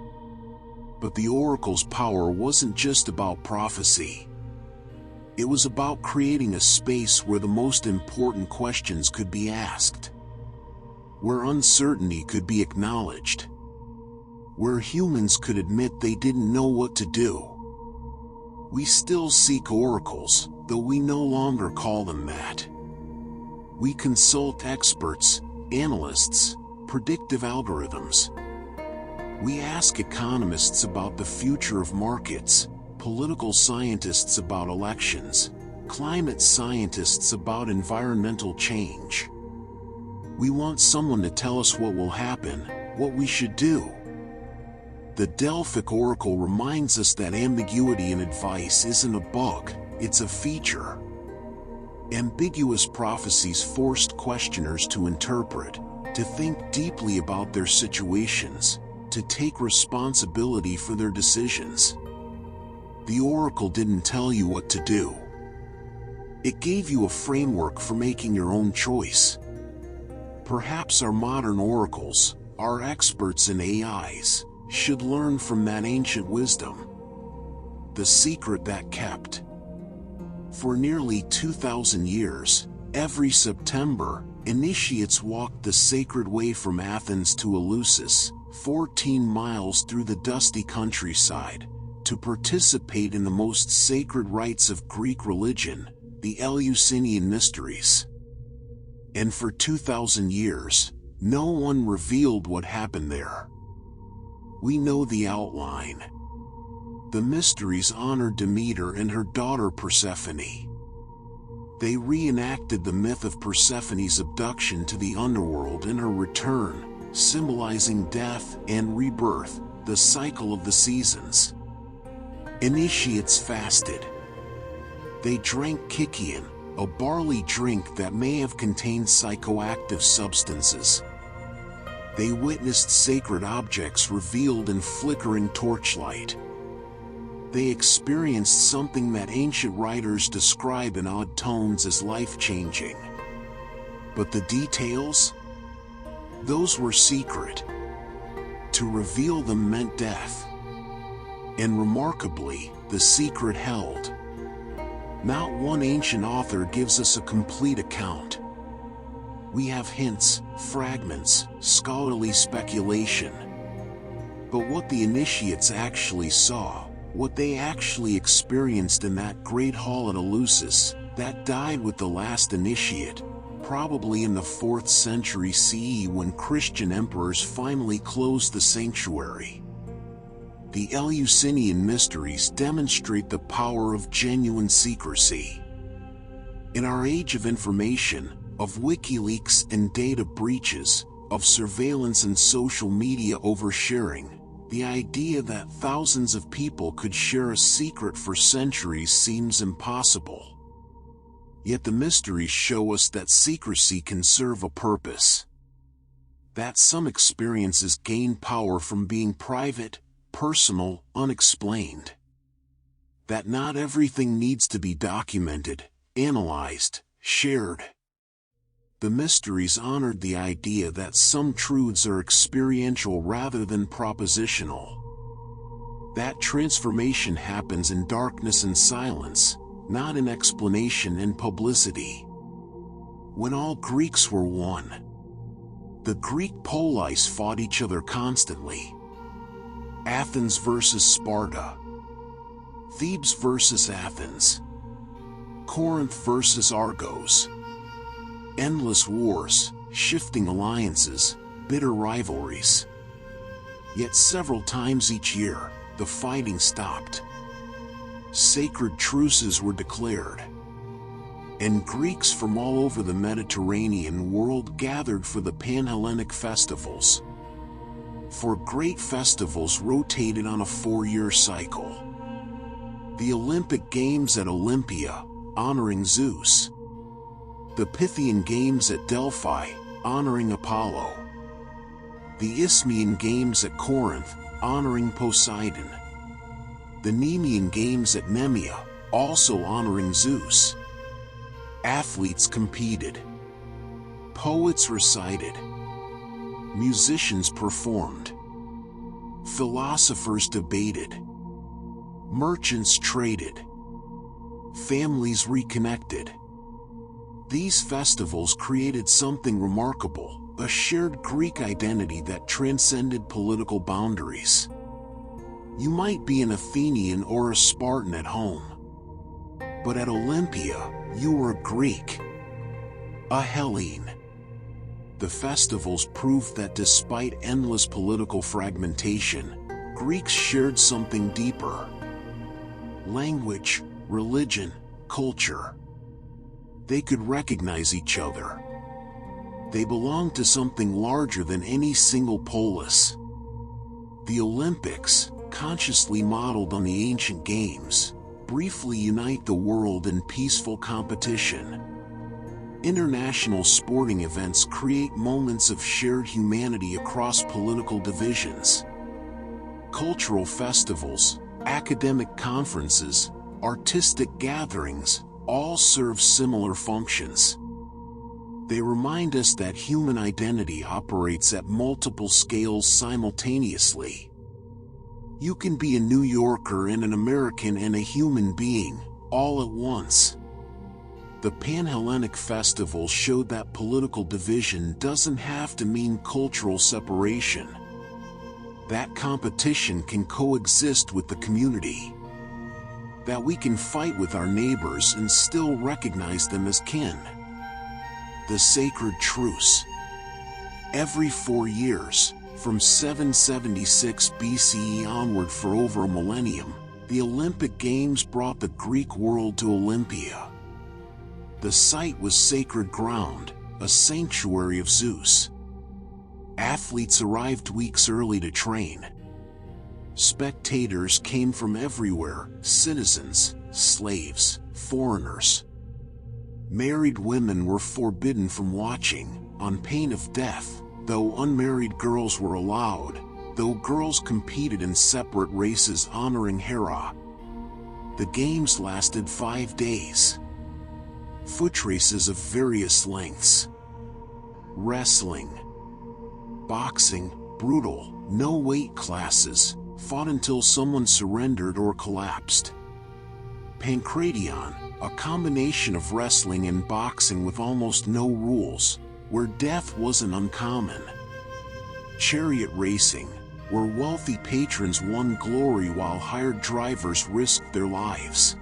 But the oracle's power wasn't just about prophecy. It was about creating a space where the most important questions could be asked. Where uncertainty could be acknowledged. Where humans could admit they didn't know what to do. We still seek oracles, though we no longer call them that. We consult experts, analysts, predictive algorithms. We ask economists about the future of markets, political scientists about elections, climate scientists about environmental change. We want someone to tell us what will happen, what we should do. The Delphic oracle reminds us that ambiguity in advice isn't a bug, it's a feature. Ambiguous prophecies forced questioners to interpret, to think deeply about their situations, to take responsibility for their decisions. The oracle didn't tell you what to do. It gave you a framework for making your own choice. Perhaps our modern oracles, our experts in AIs, should learn from that ancient wisdom. The secret that kept. For nearly 2,000 years, every September, initiates walked the sacred way from Athens to Eleusis, 14 miles through the dusty countryside, to participate in the most sacred rites of Greek religion, the Eleusinian mysteries. And for 2,000 years, no one revealed what happened there. We know the outline. The mysteries honored Demeter and her daughter Persephone. They reenacted the myth of Persephone's abduction to the underworld and her return, symbolizing death and rebirth, the cycle of the seasons. Initiates fasted. They drank kykeon, a barley drink that may have contained psychoactive substances. They witnessed sacred objects revealed in flickering torchlight. They experienced something that ancient writers describe in odd tones as life-changing. But the details? Those were secret. To reveal them meant death. And remarkably, the secret held. Not one ancient author gives us a complete account. We have hints, fragments, scholarly speculation. But what the initiates actually saw, what they actually experienced in that great hall at Eleusis, that died with the last initiate, probably in the 4th century CE when Christian emperors finally closed the sanctuary. The Eleusinian mysteries demonstrate the power of genuine secrecy. In our age of information, of WikiLeaks and data breaches, of surveillance and social media oversharing, the idea that thousands of people could share a secret for centuries seems impossible. Yet the mysteries show us that secrecy can serve a purpose. That some experiences gain power from being private, personal, unexplained. That not everything needs to be documented, analyzed, shared. The mysteries honored the idea that some truths are experiential rather than propositional. That transformation happens in darkness and silence, not in explanation and publicity. When all Greeks were one, the Greek Polis fought each other constantly. Athens versus Sparta. Thebes versus Athens. Corinth versus Argos. Endless wars, shifting alliances, bitter rivalries. Yet several times each year, the fighting stopped. Sacred truces were declared. And Greeks from all over the Mediterranean world gathered for the Pan-Hellenic festivals. For great festivals rotated on a 4-year cycle. The Olympic Games at Olympia, honoring Zeus. The Pythian Games at Delphi, honoring Apollo. The Isthmian Games at Corinth, honoring Poseidon. The Nemean Games at Nemea, also honoring Zeus. Athletes competed. Poets recited. Musicians performed. Philosophers debated. Merchants traded. Families reconnected. These festivals created something remarkable, a shared Greek identity that transcended political boundaries. You might be an Athenian or a Spartan at home. But at Olympia, you were a Greek. A Hellene. The festivals proved that despite endless political fragmentation, Greeks shared something deeper. Language, religion, culture. They could recognize each other. They belonged to something larger than any single polis. The Olympics, consciously modeled on the ancient games, briefly unite the world in peaceful competition. International sporting events create moments of shared humanity across political divisions. Cultural festivals, academic conferences, artistic gatherings, all serve similar functions. They remind us that human identity operates at multiple scales simultaneously. You can be a New Yorker and an American and a human being, all at once. The Pan-Hellenic Festival showed that political division doesn't have to mean cultural separation. That competition can coexist with the community. That we can fight with our neighbors and still recognize them as kin. The sacred truce. Every 4 years, from 776 BCE onward for over a millennium, the Olympic Games brought the Greek world to Olympia. The site was sacred ground, a sanctuary of Zeus. Athletes arrived weeks early to train. Spectators came from everywhere, citizens, slaves, foreigners. Married women were forbidden from watching, on pain of death, though unmarried girls were allowed, though girls competed in separate races honoring Hera. The games lasted 5 days. Foot races of various lengths. Wrestling. Boxing, brutal, no weight classes, fought until someone surrendered or collapsed. Pancration, a combination of wrestling and boxing with almost no rules, where death wasn't uncommon. Chariot racing, where wealthy patrons won glory while hired drivers risked their lives.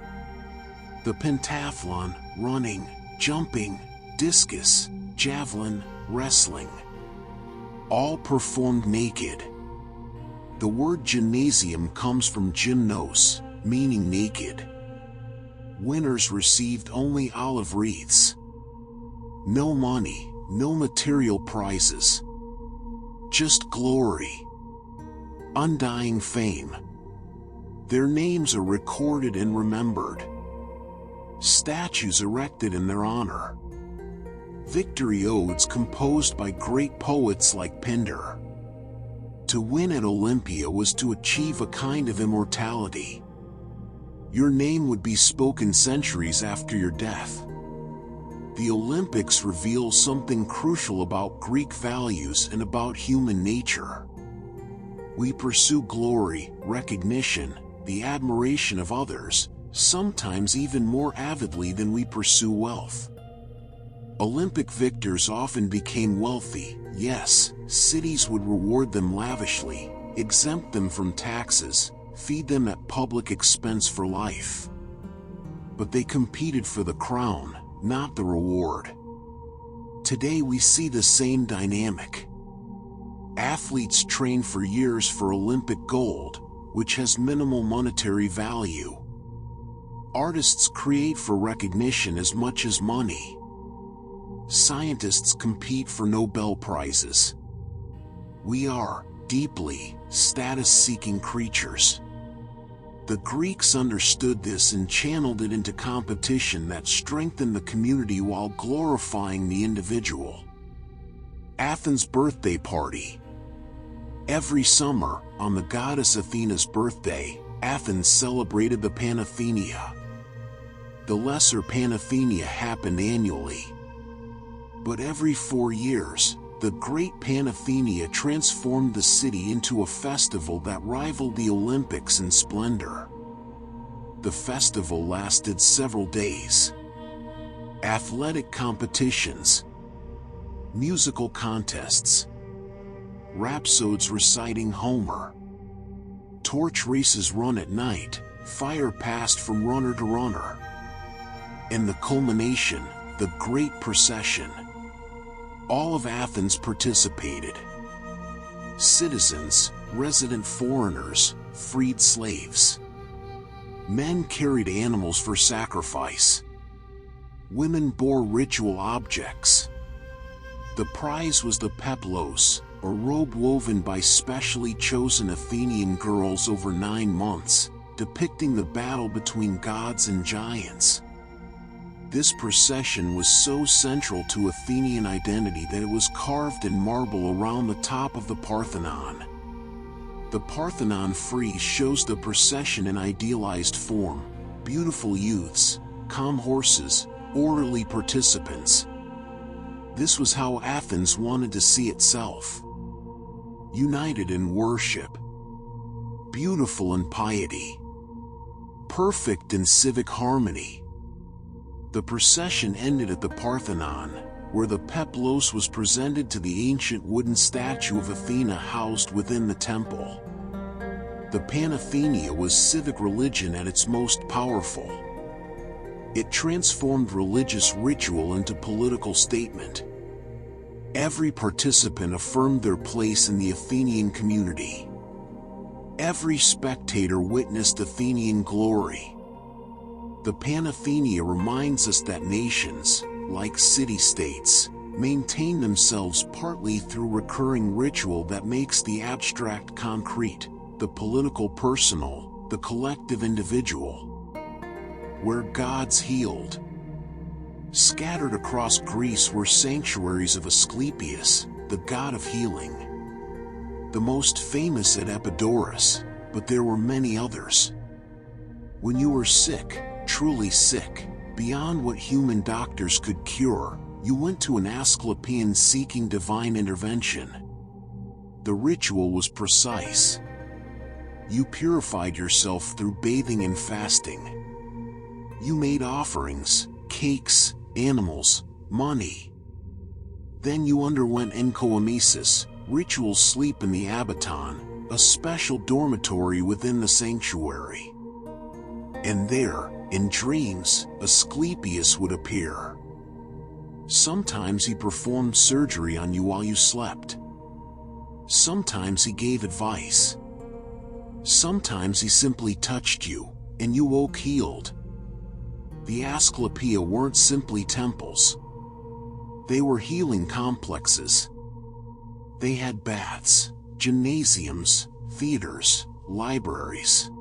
The pentathlon, running, jumping, discus, javelin, wrestling. All performed naked. The word gymnasium comes from gymnos, meaning naked. Winners received only olive wreaths. No money, no material prizes. Just glory. Undying fame. Their names are recorded and remembered. Statues erected in their honor. Victory odes composed by great poets like Pindar. To win at Olympia was to achieve a kind of immortality. Your name would be spoken centuries after your death. The Olympics reveal something crucial about Greek values and about human nature. We pursue glory, recognition, the admiration of others, sometimes even more avidly than we pursue wealth. Olympic victors often became wealthy. Yes, cities would reward them lavishly, exempt them from taxes, feed them at public expense for life. But they competed for the crown, not the reward. Today we see the same dynamic. Athletes train for years for Olympic gold, which has minimal monetary value. Artists create for recognition as much as money. Scientists compete for Nobel Prizes. We are, deeply, status-seeking creatures. The Greeks understood this and channeled it into competition that strengthened the community while glorifying the individual. Athens' birthday party. Every summer, on the goddess Athena's birthday, Athens celebrated the Panathenaea. The lesser Panathenaea happened annually. But every 4 years, the great Panathenaea transformed the city into a festival that rivaled the Olympics in splendor. The festival lasted several days. Athletic competitions, musical contests, rhapsodes reciting Homer, torch races run at night, fire passed from runner to runner, and the culmination, the great procession. All of Athens participated. Citizens, resident foreigners, freed slaves. Men carried animals for sacrifice. Women bore ritual objects. The prize was the peplos, a robe woven by specially chosen Athenian girls over 9 months, depicting the battle between gods and giants. This procession was so central to Athenian identity that it was carved in marble around the top of the Parthenon. The Parthenon frieze shows the procession in idealized form: beautiful youths, calm horses, orderly participants. This was how Athens wanted to see itself. United in worship. beautiful in piety, perfect in civic harmony. The procession ended at the Parthenon, where the peplos was presented to the ancient wooden statue of Athena housed within the temple. The Panathenea was civic religion at its most powerful. It transformed religious ritual into political statement. Every participant affirmed their place in the Athenian community. Every spectator witnessed Athenian glory. The Panathenea reminds us that nations, like city-states, maintain themselves partly through recurring ritual that makes the abstract concrete, the political personal, the collective individual. Where gods healed. Scattered across Greece were sanctuaries of Asclepius, the god of healing. The most famous at Epidaurus, but there were many others. When you were sick, truly sick, beyond what human doctors could cure, you went to an Asclepian seeking divine intervention. The ritual was precise. You purified yourself through bathing and fasting. You made offerings, cakes, animals, money. Then you underwent enkoemesis, ritual sleep in the abaton, a special dormitory within the sanctuary. And there, in dreams, Asclepius would appear. Sometimes he performed surgery on you while you slept. Sometimes he gave advice. Sometimes he simply touched you, and you woke healed. The Asclepia weren't simply temples. They were healing complexes. They had baths, gymnasiums, theaters, libraries.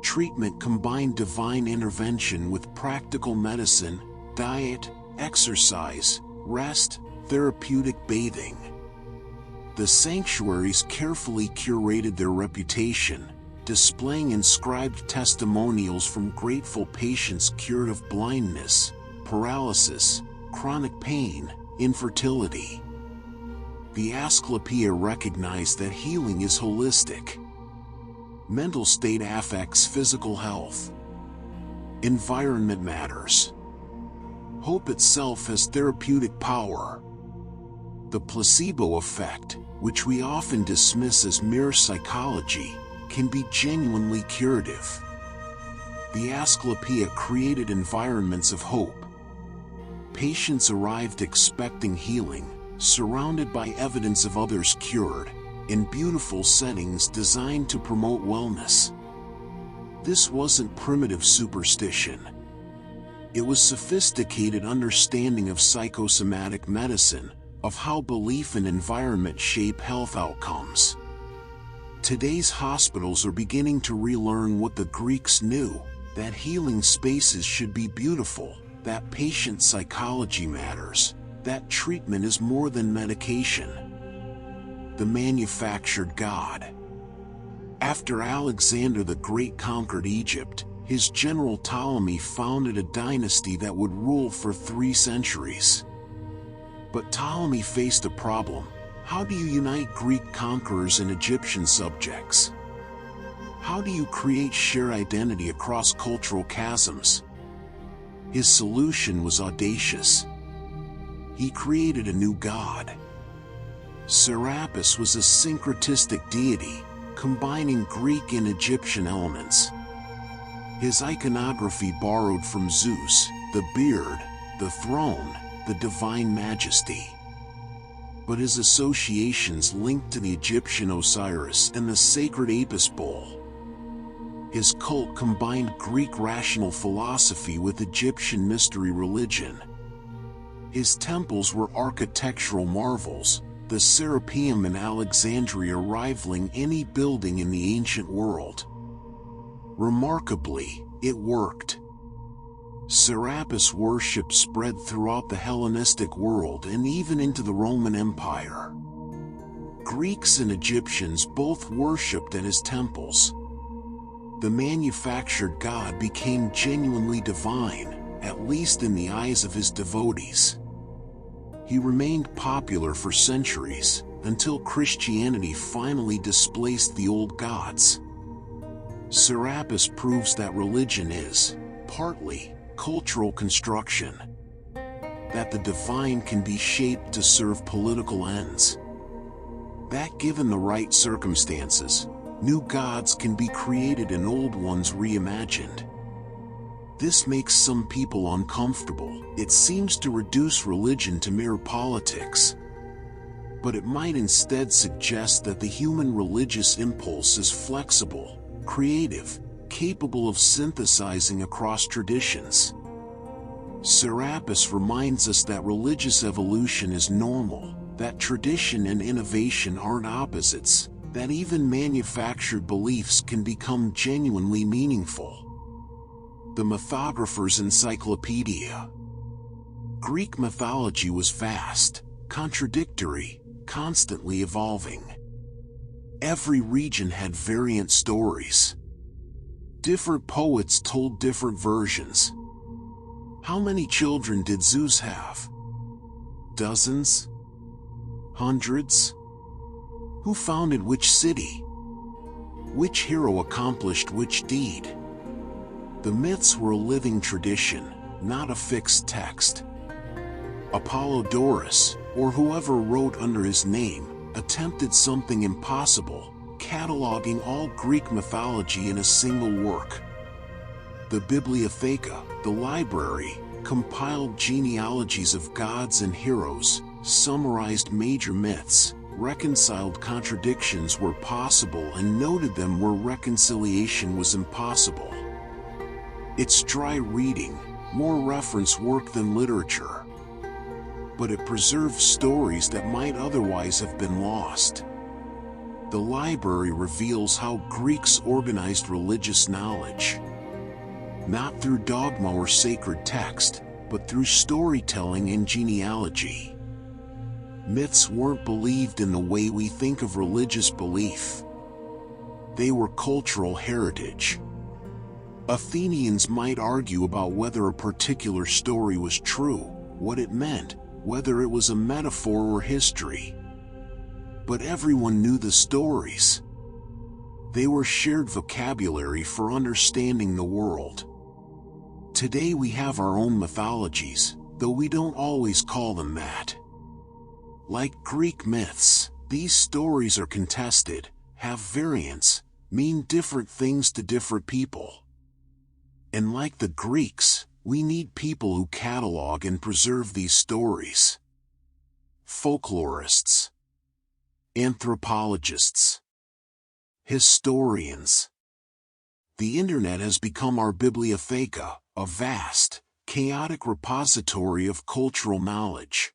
Treatment combined divine intervention with practical medicine, diet, exercise, rest, therapeutic bathing. The sanctuaries carefully curated their reputation, displaying inscribed testimonials from grateful patients cured of blindness, paralysis, chronic pain, infertility. The Asclepia recognized that healing is holistic. Mental state affects physical health. Environment matters. Hope itself has therapeutic power. The placebo effect, which we often dismiss as mere psychology, can be genuinely curative. The Asclepia created environments of hope. Patients arrived expecting healing, surrounded by evidence of others cured, in beautiful settings designed to promote wellness. This wasn't primitive superstition. It was sophisticated understanding of psychosomatic medicine, of how belief and environment shape health outcomes. Today's hospitals are beginning to relearn what the Greeks knew, that healing spaces should be beautiful, that patient psychology matters, that treatment is more than medication. The manufactured god. After Alexander the Great conquered Egypt, his general Ptolemy founded a dynasty that would rule for 3 centuries. But Ptolemy faced a problem. How do you unite Greek conquerors and Egyptian subjects? How do you create shared identity across cultural chasms? His solution was audacious. He created a new god. Serapis was a syncretistic deity, combining Greek and Egyptian elements. His iconography borrowed from Zeus, the beard, the throne, the divine majesty. But his associations linked to the Egyptian Osiris and the sacred Apis bull. His cult combined Greek rational philosophy with Egyptian mystery religion. His temples were architectural marvels, the Serapeum in Alexandria rivaling any building in the ancient world. Remarkably, it worked. Serapis worship spread throughout the Hellenistic world and even into the Roman Empire. Greeks and Egyptians both worshipped at his temples. The manufactured god became genuinely divine, at least in the eyes of his devotees. He remained popular for centuries, until Christianity finally displaced the old gods. Serapis proves that religion is, partly, cultural construction. That the divine can be shaped to serve political ends. That given the right circumstances, new gods can be created and old ones reimagined. This makes some people uncomfortable. It seems to reduce religion to mere politics. But it might instead suggest that the human religious impulse is flexible, creative, capable of synthesizing across traditions. Serapis reminds us that religious evolution is normal, that tradition and innovation aren't opposites, that even manufactured beliefs can become genuinely meaningful. The Mythographer's Encyclopedia. Greek mythology was vast, contradictory, constantly evolving. Every region had variant stories. Different poets told different versions. How many children did Zeus have? Dozens? Hundreds? Who founded which city? Which hero accomplished which deed? The myths were a living tradition, not a fixed text. Apollodorus, or whoever wrote under his name, attempted something impossible, cataloging all Greek mythology in a single work. The Bibliotheca, the library, compiled genealogies of gods and heroes, summarized major myths, reconciled contradictions where possible and noted them where reconciliation was impossible. It's dry reading, more reference work than literature. But it preserves stories that might otherwise have been lost. The library reveals how Greeks organized religious knowledge. Not through dogma or sacred text, but through storytelling and genealogy. Myths weren't believed in the way we think of religious belief. They were cultural heritage. Athenians might argue about whether a particular story was true, what it meant, whether it was a metaphor or history. But everyone knew the stories. They were shared vocabulary for understanding the world. Today we have our own mythologies, though we don't always call them that. Like Greek myths, these stories are contested, have variants, mean different things to different people. And like the Greeks, we need people who catalog and preserve these stories. Folklorists, anthropologists, historians. The internet has become our bibliotheca, a vast, chaotic repository of cultural knowledge.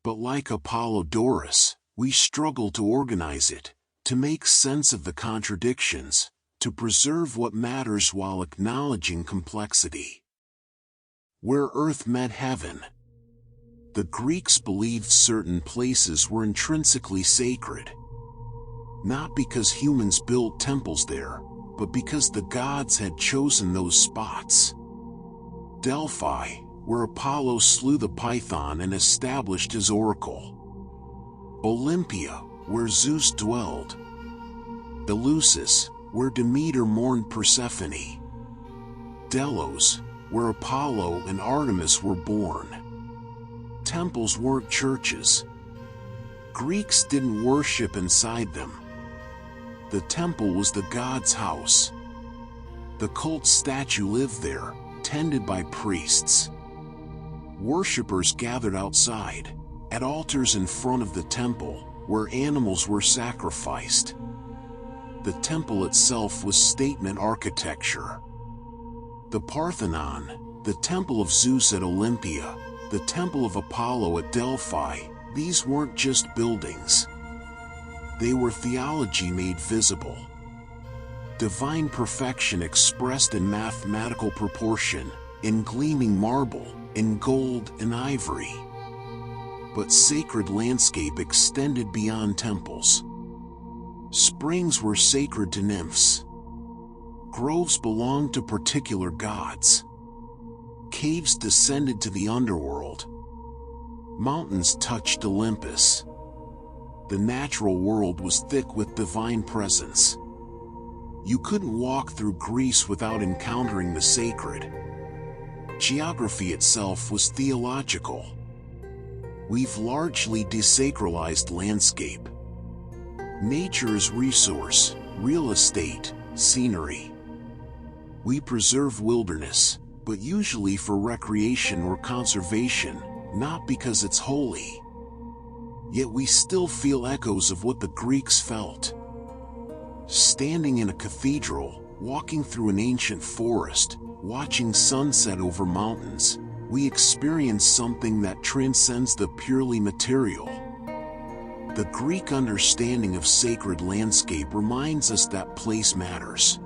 But like Apollodorus, we struggle to organize it, to make sense of the contradictions, to preserve what matters while acknowledging complexity. Where earth met heaven. The Greeks believed certain places were intrinsically sacred. Not because humans built temples there, but because the gods had chosen those spots. Delphi, where Apollo slew the python and established his oracle. Olympia, where Zeus dwelled. Eleusis, where Demeter mourned Persephone. Delos, where Apollo and Artemis were born. Temples weren't churches. Greeks didn't worship inside them. The temple was the god's house. The cult statue lived there, tended by priests. Worshippers gathered outside, at altars in front of the temple, where animals were sacrificed. The temple itself was statement architecture. The Parthenon, the temple of Zeus at Olympia, the temple of Apollo at Delphi, these weren't just buildings. They were theology made visible. Divine perfection expressed in mathematical proportion, in gleaming marble, in gold and ivory. But sacred landscape extended beyond temples. Springs were sacred to nymphs. Groves belonged to particular gods. Caves descended to the underworld. Mountains touched Olympus. The natural world was thick with divine presence. You couldn't walk through Greece without encountering the sacred. Geography itself was theological. We've largely desacralized landscape. Nature is resource, real estate, scenery. We preserve wilderness, but usually for recreation or conservation, not because it's holy. Yet we still feel echoes of what the Greeks felt. Standing in a cathedral, walking through an ancient forest, watching sunset over mountains, we experience something that transcends the purely material. The Greek understanding of sacred landscape reminds us that place matters.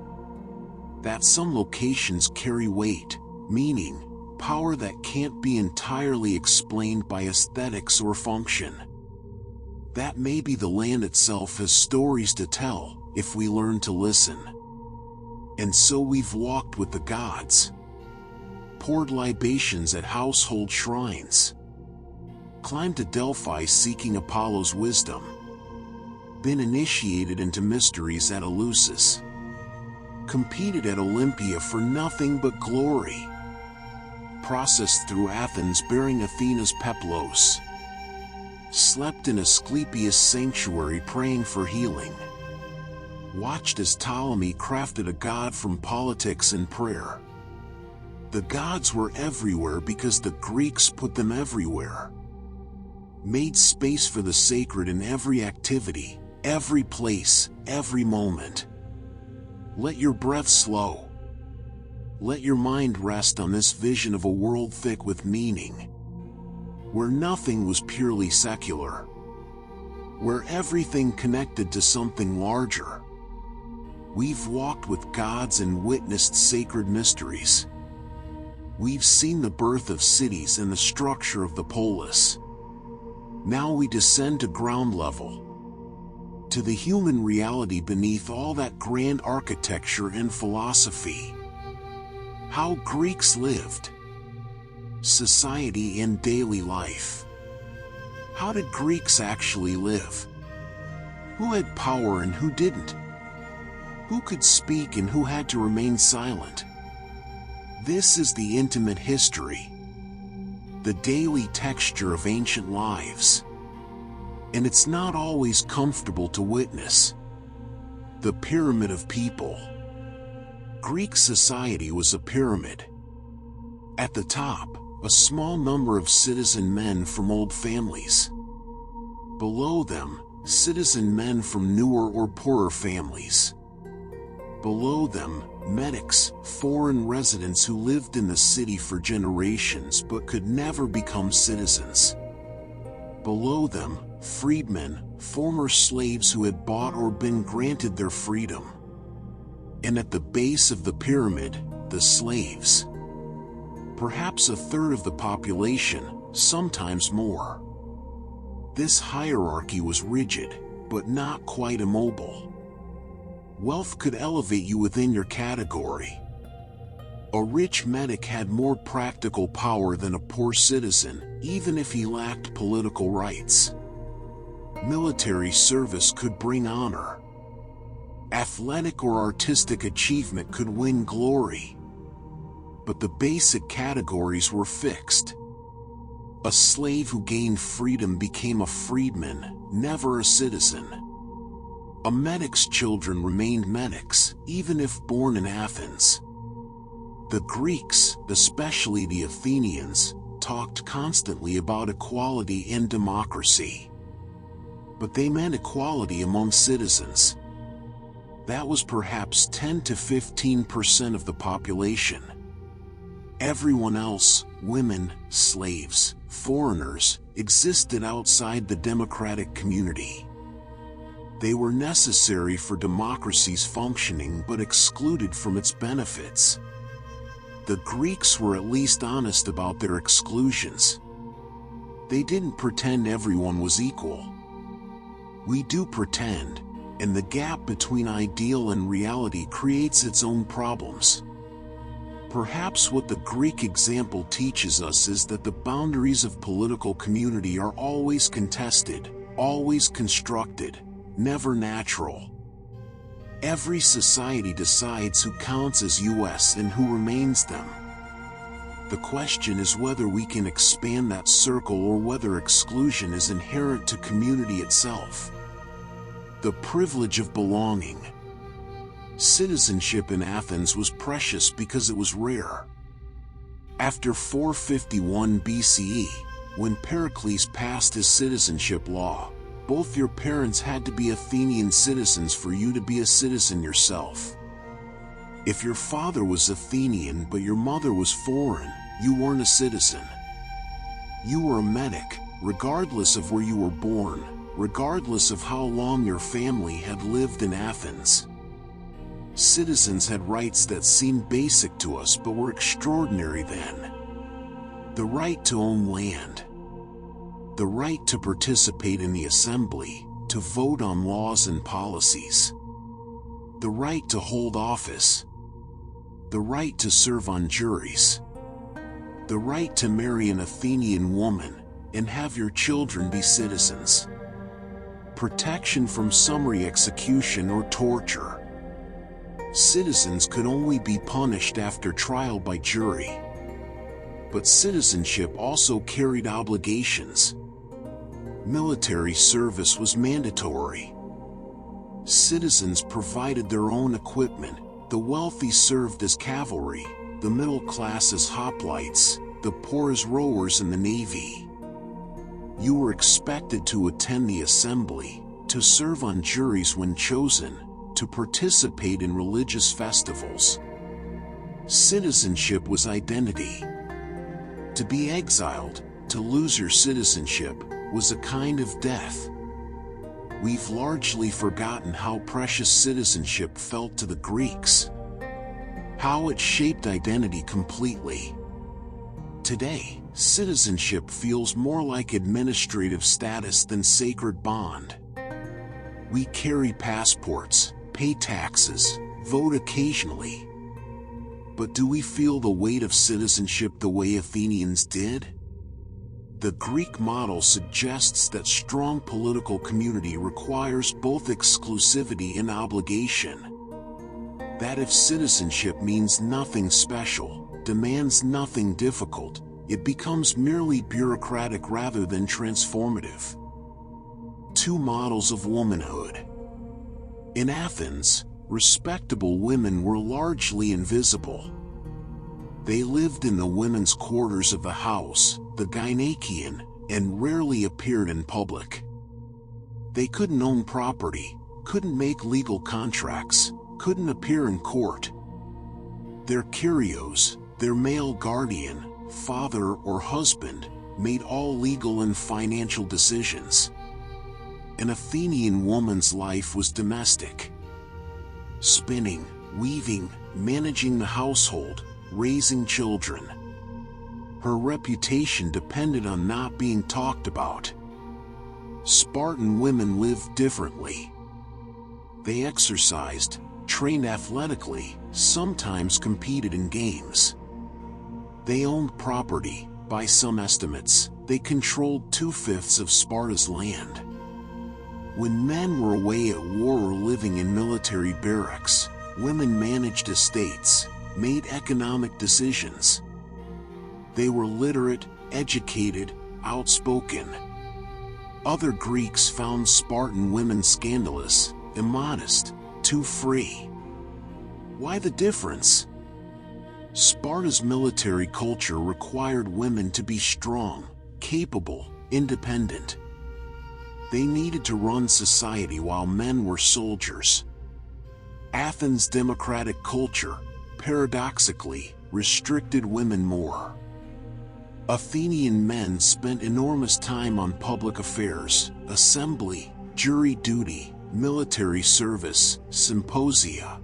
That some locations carry weight, meaning, power that can't be entirely explained by aesthetics or function. That maybe the land itself has stories to tell, if we learn to listen. And so we've walked with the gods, poured libations at household shrines, climbed to Delphi seeking Apollo's wisdom, been initiated into mysteries at Eleusis, competed at Olympia for nothing but glory, processed through Athens bearing Athena's peplos, slept in Asclepius' sanctuary praying for healing, watched as Ptolemy crafted a god from politics and prayer. The gods were everywhere because the Greeks put them everywhere. Made space for the sacred in every activity, every place, every moment. Let your breath slow. Let your mind rest on this vision of a world thick with meaning, where nothing was purely secular, where everything connected to something larger. We've walked with gods and witnessed sacred mysteries. We've seen the birth of cities and the structure of the polis. Now we descend to ground level, to the human reality beneath all that grand architecture and philosophy. How Greeks lived, society and daily life. How did Greeks actually live? Who had power and who didn't? Who could speak and who had to remain silent? This is the intimate history, the daily texture of ancient lives. And it's not always comfortable to witness. The pyramid of people. Greek society was a pyramid. At the top, a small number of citizen men from old families. Below them, citizen men from newer or poorer families. Below them, medics, foreign residents who lived in the city for generations but could never become citizens. Below them, freedmen, former slaves who had bought or been granted their freedom. And at the base of the pyramid, the slaves. Perhaps a third of the population, sometimes more. This hierarchy was rigid, but not quite immobile. Wealth could elevate you within your category. A rich medic had more practical power than a poor citizen, even if he lacked political rights. Military service could bring honor. Athletic or artistic achievement could win glory. But the basic categories were fixed. A slave who gained freedom became a freedman, never a citizen. A medic's children remained medics, even if born in Athens. The Greeks, especially the Athenians, talked constantly about equality and democracy. But they meant equality among citizens. That was perhaps 10 to 15% of the population. Everyone else, women, slaves, foreigners, existed outside the democratic community. They were necessary for democracy's functioning but excluded from its benefits. The Greeks were at least honest about their exclusions. They didn't pretend everyone was equal. We do pretend, and the gap between ideal and reality creates its own problems. Perhaps what the Greek example teaches us is that the boundaries of political community are always contested, always constructed, never natural. Every society decides who counts as US and who remains them. The question is whether we can expand that circle or whether exclusion is inherent to community itself. The privilege of belonging. Citizenship in Athens was precious because it was rare. After 451 BCE, when Pericles passed his citizenship law, both your parents had to be Athenian citizens for you to be a citizen yourself. If your father was Athenian but your mother was foreign, you weren't a citizen. You were a metic, regardless of where you were born, regardless of how long your family had lived in Athens. Citizens had rights that seemed basic to us but were extraordinary then. The right to own land. The right to participate in the assembly, to vote on laws and policies. The right to hold office. The right to serve on juries. The right to marry an Athenian woman and have your children be citizens. Protection from summary execution or torture. Citizens could only be punished after trial by jury. But citizenship also carried obligations. Military service was mandatory. Citizens provided their own equipment. The wealthy served as cavalry, the middle class as hoplites, the poor as rowers in the navy. You were expected to attend the assembly, to serve on juries when chosen, to participate in religious festivals. Citizenship was identity. To be exiled, to lose your citizenship, was a kind of death. We've largely forgotten how precious citizenship felt to the Greeks, how it shaped identity completely. Today, citizenship feels more like administrative status than sacred bond. We carry passports, pay taxes, vote occasionally. But do we feel the weight of citizenship the way Athenians did? The Greek model suggests that strong political community requires both exclusivity and obligation. That if citizenship means nothing special, demands nothing difficult, it becomes merely bureaucratic rather than transformative. Two models of womanhood. In Athens, respectable women were largely invisible. They lived in the women's quarters of the house, the gynaikeon, and rarely appeared in public. They couldn't own property, couldn't make legal contracts, couldn't appear in court. Their kyrios, their male guardian, father or husband, made all legal and financial decisions. An Athenian woman's life was domestic. Spinning, weaving, managing the household, raising children. Her reputation depended on not being talked about. Spartan women lived differently. They exercised, trained athletically, sometimes competed in games. They owned property. By some estimates, they controlled 2/5 of Sparta's land. When men were away at war or living in military barracks, women managed estates, made economic decisions. They were literate, educated, outspoken. Other Greeks found Spartan women scandalous, immodest, too free. Why the difference? Sparta's military culture required women to be strong, capable, independent. They needed to run society while men were soldiers. Athens' democratic culture, paradoxically, restricted women more. Athenian men spent enormous time on public affairs, assembly, jury duty, military service, symposia.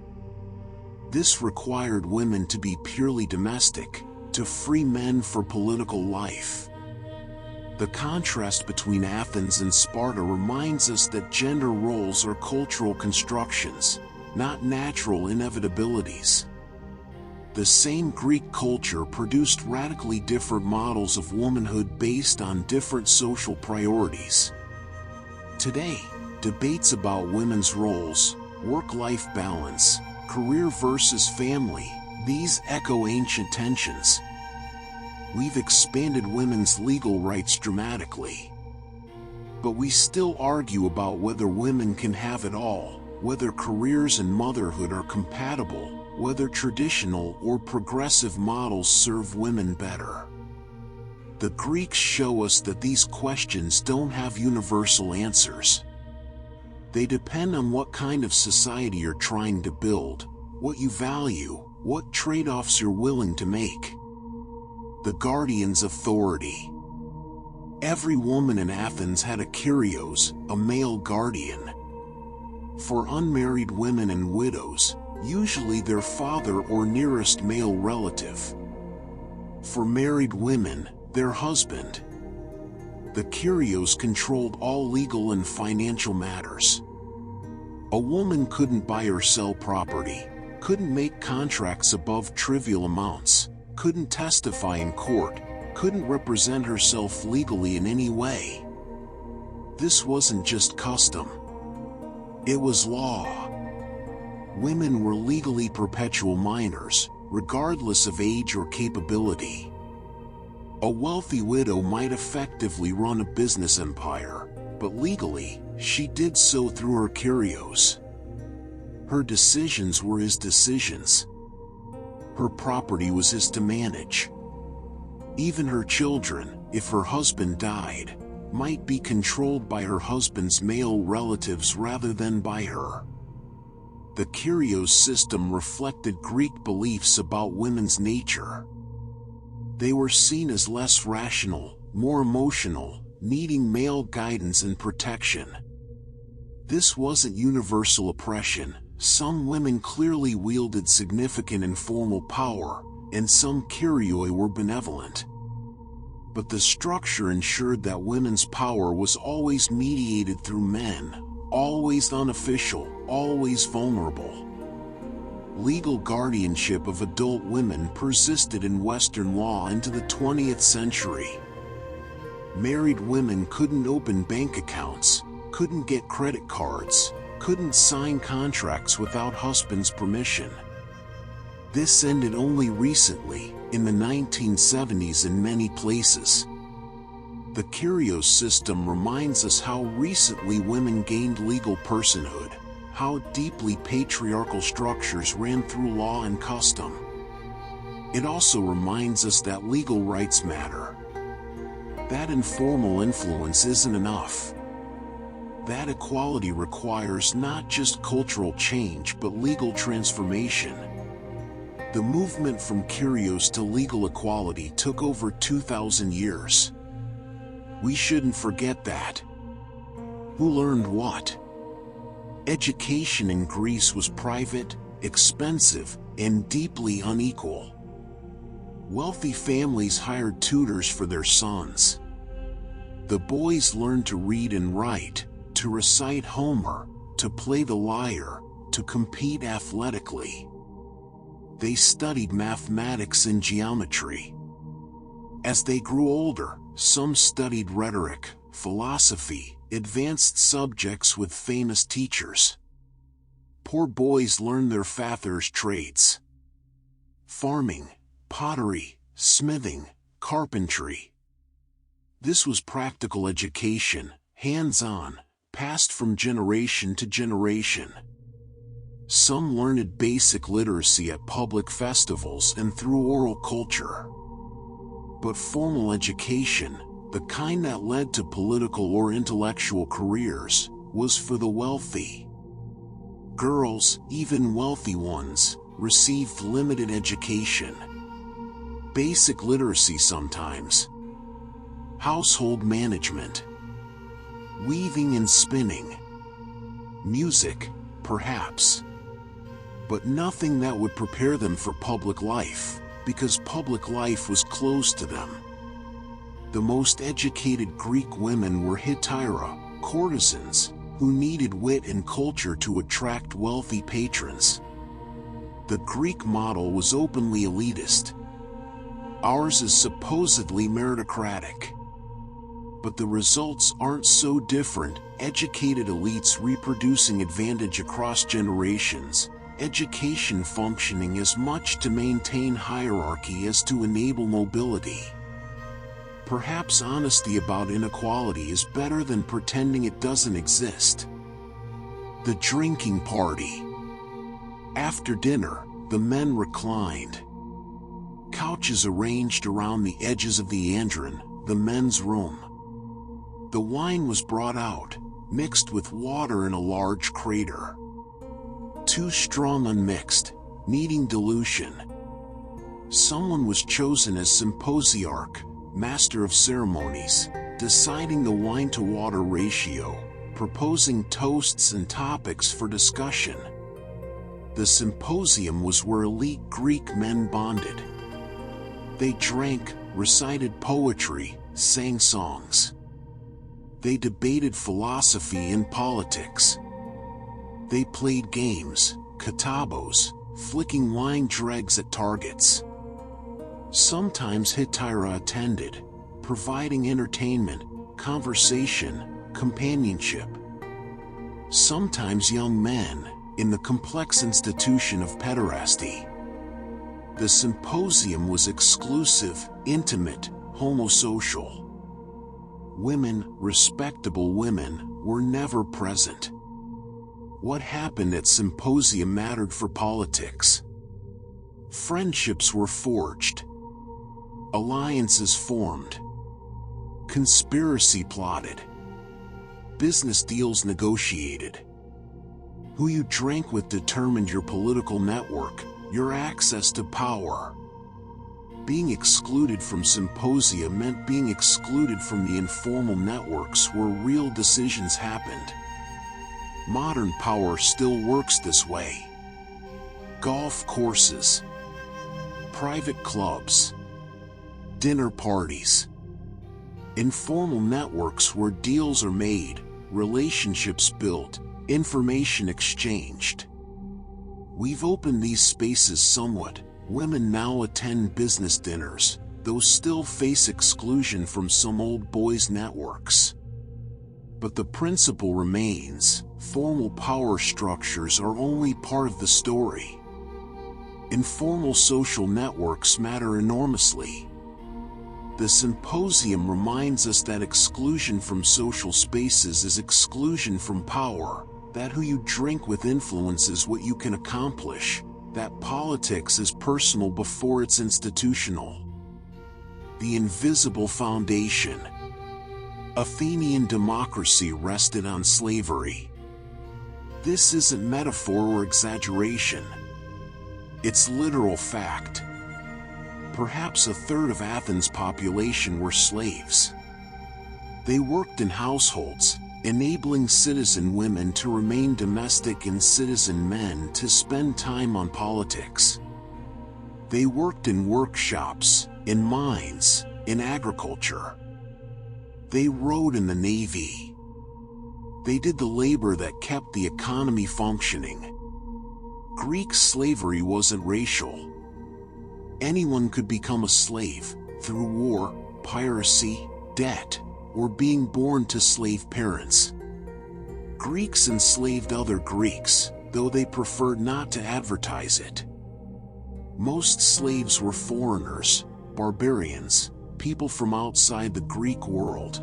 This required women to be purely domestic, to free men for political life. The contrast between Athens and Sparta reminds us that gender roles are cultural constructions, not natural inevitabilities. The same Greek culture produced radically different models of womanhood based on different social priorities. Today, debates about women's roles, work-life balance, career versus family, these echo ancient tensions. We've expanded women's legal rights dramatically. But we still argue about whether women can have it all, whether careers and motherhood are compatible, whether traditional or progressive models serve women better. The Greeks show us that these questions don't have universal answers. They depend on what kind of society you're trying to build, what you value, what trade-offs you're willing to make. The guardian's authority. Every woman in Athens had a kyrios, a male guardian. For unmarried women and widows, usually their father or nearest male relative. For married women, their husband. The kyrios controlled all legal and financial matters. A woman couldn't buy or sell property, couldn't make contracts above trivial amounts, couldn't testify in court, couldn't represent herself legally in any way. This wasn't just custom. It was law. Women were legally perpetual minors, regardless of age or capability. A wealthy widow might effectively run a business empire, but legally, she did so through her kyrios. Her decisions were his decisions. Her property was his to manage. Even her children, if her husband died, might be controlled by her husband's male relatives rather than by her. The kyrios system reflected Greek beliefs about women's nature. They were seen as less rational, more emotional, needing male guidance and protection. This wasn't universal oppression. Some women clearly wielded significant informal power, and some kyrioi were benevolent. But the structure ensured that women's power was always mediated through men, always unofficial, always vulnerable. Legal guardianship of adult women persisted in Western law into the 20th century. Married women couldn't open bank accounts, couldn't get credit cards, couldn't sign contracts without husband's permission. This ended only recently, in the 1970s in many places. The kyrios system reminds us how recently women gained legal personhood, how deeply patriarchal structures ran through law and custom. It also reminds us that legal rights matter. That informal influence isn't enough. That equality requires not just cultural change but legal transformation. The movement from kyrios to legal equality took over 2,000 years. We shouldn't forget that. Who learned what? Education in Greece was private, expensive, and deeply unequal. Wealthy families hired tutors for their sons. The boys learned to read and write, to recite Homer, to play the lyre, to compete athletically. They studied mathematics and geometry. As they grew older, some studied rhetoric, philosophy, advanced subjects with famous teachers. Poor boys learned their father's trades. Farming, pottery, smithing, carpentry. This was practical education, hands-on, passed from generation to generation. Some learned basic literacy at public festivals and through oral culture. But formal education, the kind that led to political or intellectual careers, was for the wealthy. Girls, even wealthy ones, received limited education. Basic literacy sometimes. Household management. Weaving and spinning. Music, perhaps. But nothing that would prepare them for public life, because public life was closed to them. The most educated Greek women were hetaira, courtesans, who needed wit and culture to attract wealthy patrons. The Greek model was openly elitist. Ours is supposedly meritocratic. But the results aren't so different. Educated elites reproducing advantage across generations, education functioning as much to maintain hierarchy as to enable mobility. Perhaps honesty about inequality is better than pretending it doesn't exist. The drinking party. After dinner, the men reclined. Couches arranged around the edges of the andron, the men's room. The wine was brought out, mixed with water in a large crater. Too strong unmixed, needing dilution. Someone was chosen as symposiarch, master of ceremonies, deciding the wine-to-water ratio, proposing toasts and topics for discussion. The symposium was where elite Greek men bonded. They drank, recited poetry, sang songs. They debated philosophy and politics. They played games, katabos, flicking wine dregs at targets. Sometimes Hetaira attended, providing entertainment, conversation, companionship. Sometimes young men, in the complex institution of pederasty. The symposium was exclusive, intimate, homosocial. Women, respectable women, were never present. What happened at symposium mattered for politics. Friendships were forged. Alliances formed. Conspiracy plotted. Business deals negotiated. Who you drank with determined your political network, your access to power. Being excluded from symposia meant being excluded from the informal networks where real decisions happened. Modern power still works this way. Golf courses, private clubs, dinner parties. Informal networks where deals are made, relationships built, information exchanged. We've opened these spaces somewhat. Women now attend business dinners, though still face exclusion from some old boys' networks. But the principle remains: formal power structures are only part of the story. Informal social networks matter enormously. The symposium reminds us that exclusion from social spaces is exclusion from power, that who you drink with influences what you can accomplish, that politics is personal before it's institutional. The invisible foundation. Athenian democracy rested on slavery. This isn't metaphor or exaggeration. It's literal fact. Perhaps a third of Athens' population were slaves. They worked in households, enabling citizen women to remain domestic and citizen men to spend time on politics. They worked in workshops, in mines, in agriculture. They rowed in the navy. They did the labor that kept the economy functioning. Greek slavery wasn't racial. Anyone could become a slave, through war, piracy, debt, or being born to slave parents. Greeks enslaved other Greeks, though they preferred not to advertise it. Most slaves were foreigners, barbarians, people from outside the Greek world.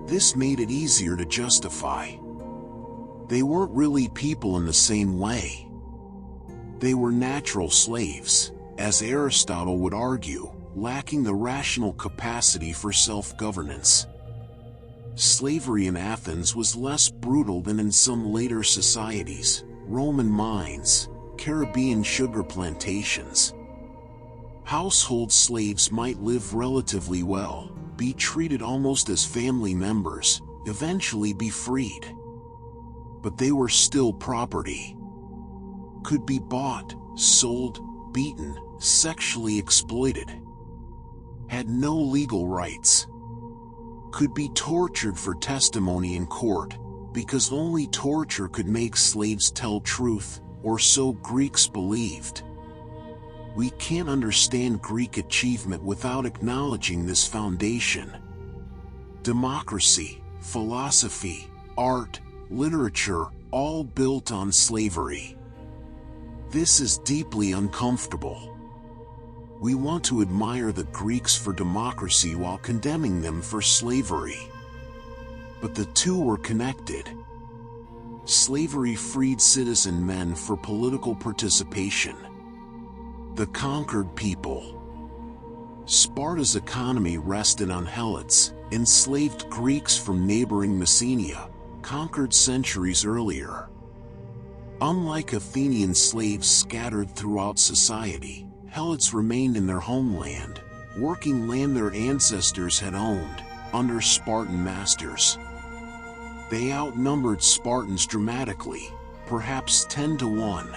This made it easier to justify. They weren't really people in the same way. They were natural slaves, as Aristotle would argue, lacking the rational capacity for self-governance. Slavery in Athens was less brutal than in some later societies, Roman mines, Caribbean sugar plantations. Household slaves might live relatively well, be treated almost as family members, eventually be freed. But they were still property. Could be bought, sold, beaten, sexually exploited. Had no legal rights. Could be tortured for testimony in court, because only torture could make slaves tell truth, or so Greeks believed. We can't understand Greek achievement without acknowledging this foundation. Democracy, philosophy, art, literature, all built on slavery. This is deeply uncomfortable. We want to admire the Greeks for democracy while condemning them for slavery. But the two were connected. Slavery freed citizen men for political participation. The conquered people. Sparta's economy rested on Helots, enslaved Greeks from neighboring Messenia, conquered centuries earlier. Unlike Athenian slaves scattered throughout society, Helots remained in their homeland, working land their ancestors had owned, under Spartan masters. They outnumbered Spartans dramatically, perhaps 10 to 1.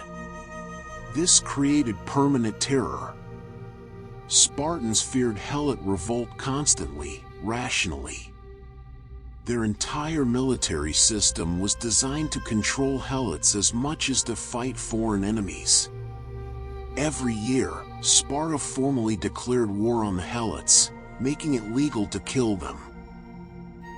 This created permanent terror. Spartans feared Helot revolt constantly, rationally. Their entire military system was designed to control Helots as much as to fight foreign enemies. Every year, Sparta formally declared war on the Helots, making it legal to kill them.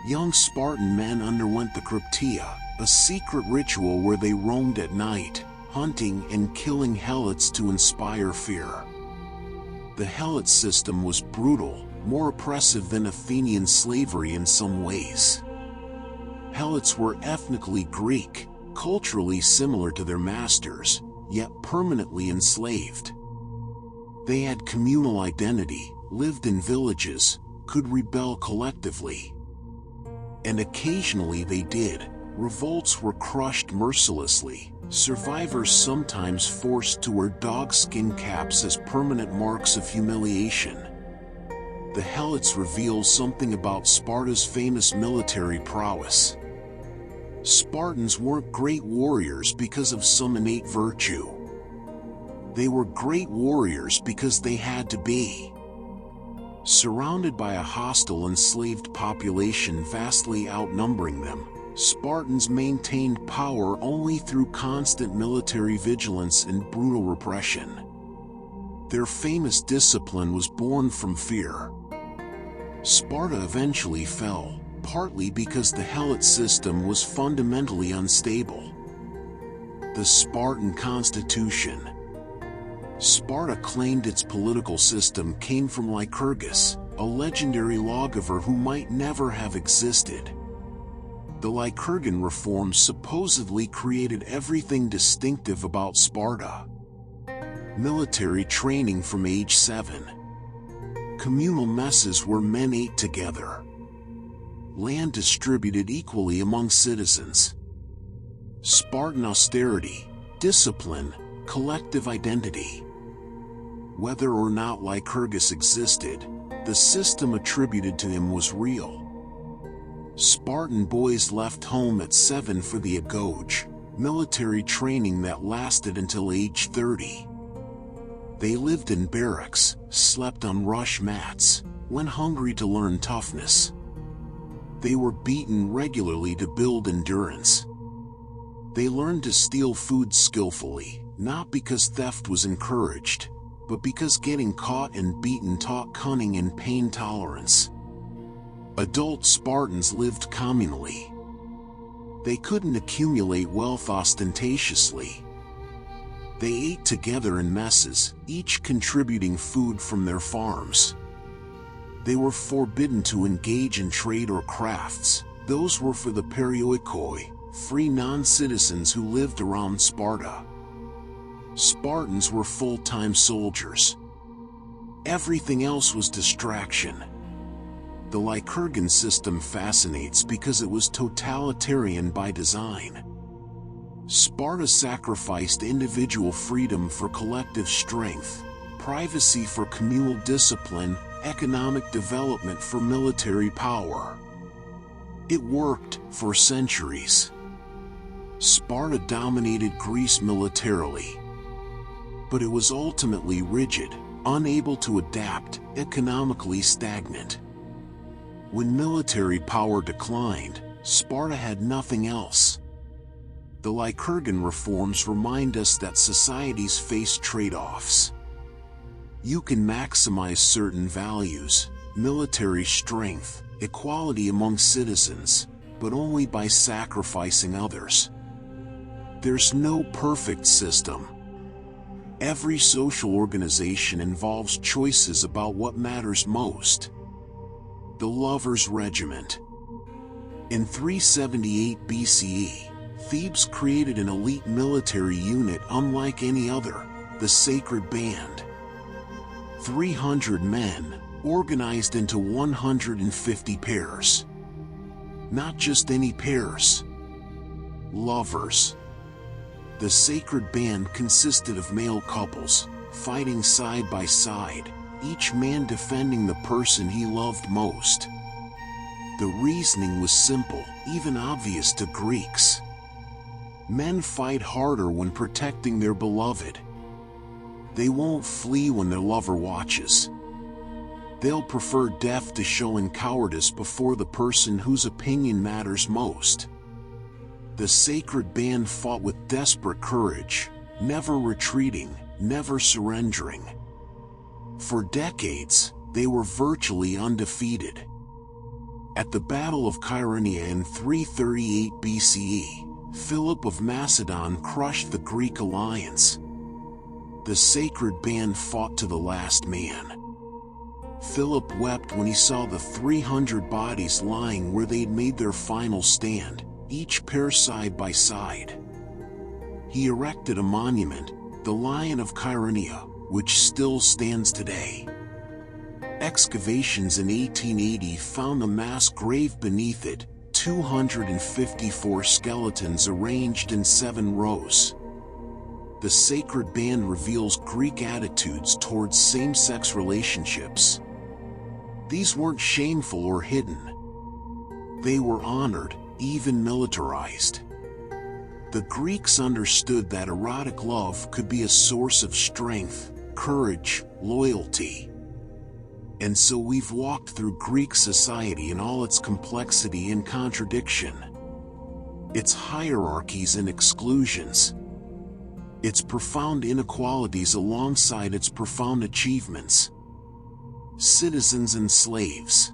Young Spartan men underwent the Krypteia, a secret ritual where they roamed at night, hunting and killing Helots to inspire fear. The Helot system was brutal, more oppressive than Athenian slavery in some ways. Helots were ethnically Greek, culturally similar to their masters, yet permanently enslaved. They had communal identity, lived in villages, could rebel collectively. And occasionally they did. Revolts were crushed mercilessly, survivors sometimes forced to wear dogskin caps as permanent marks of humiliation. The Helots reveal something about Sparta's famous military prowess. Spartans weren't great warriors because of some innate virtue. They were great warriors because they had to be. Surrounded by a hostile enslaved population vastly outnumbering them, Spartans maintained power only through constant military vigilance and brutal repression. Their famous discipline was born from fear. Sparta eventually fell, partly because the Helot system was fundamentally unstable. The Spartan Constitution. Sparta claimed its political system came from Lycurgus, a legendary lawgiver who might never have existed. The Lycurgan reforms supposedly created everything distinctive about Sparta. Military training from age 7. Communal messes where men ate together. Land distributed equally among citizens. Spartan austerity, discipline, collective identity. Whether or not Lycurgus existed, the system attributed to him was real. Spartan boys left home at 7 for the agoge, military training that lasted until age 30. They lived in barracks, slept on rush mats, went hungry to learn toughness. They were beaten regularly to build endurance. They learned to steal food skillfully, not because theft was encouraged, but because getting caught and beaten taught cunning and pain tolerance. Adult Spartans lived communally. They couldn't accumulate wealth ostentatiously. They ate together in messes, each contributing food from their farms. They were forbidden to engage in trade or crafts. Those were for the perioikoi, free non-citizens who lived around Sparta. Spartans were full-time soldiers. Everything else was distraction. The Lycurgan system fascinates because it was totalitarian by design. Sparta sacrificed individual freedom for collective strength, privacy for communal discipline, economic development for military power. It worked for centuries. Sparta dominated Greece militarily. But it was ultimately rigid, unable to adapt, economically stagnant. When military power declined, Sparta had nothing else. The Lycurgan reforms remind us that societies face trade-offs. You can maximize certain values, military strength, equality among citizens, but only by sacrificing others. There's no perfect system. Every social organization involves choices about what matters most. The Lovers' Regiment. In 378 BCE, Thebes created an elite military unit unlike any other, the Sacred Band. 300 men, organized into 150 pairs. Not just any pairs. Lovers. The Sacred Band consisted of male couples, fighting side by side, each man defending the person he loved most. The reasoning was simple, even obvious to Greeks. Men fight harder when protecting their beloved. They won't flee when their lover watches. They'll prefer death to showing cowardice before the person whose opinion matters most. The Sacred Band fought with desperate courage, never retreating, never surrendering. For decades, they were virtually undefeated. At the Battle of Chaeronea in 338 BCE, Philip of Macedon crushed the Greek alliance. The Sacred Band fought to the last man. Philip wept when he saw the 300 bodies lying where they'd made their final stand, each pair side by side. He erected a monument, the Lion of Chaeronea, which still stands today. Excavations in 1880 found a mass grave beneath it, 254 skeletons arranged in 7 rows. The Sacred Band reveals Greek attitudes towards same-sex relationships. These weren't shameful or hidden. They were honored, even militarized. The Greeks understood that erotic love could be a source of strength, courage, loyalty. And so we've walked through Greek society in all its complexity and contradiction. Its hierarchies and exclusions. Its profound inequalities alongside its profound achievements. Citizens and slaves.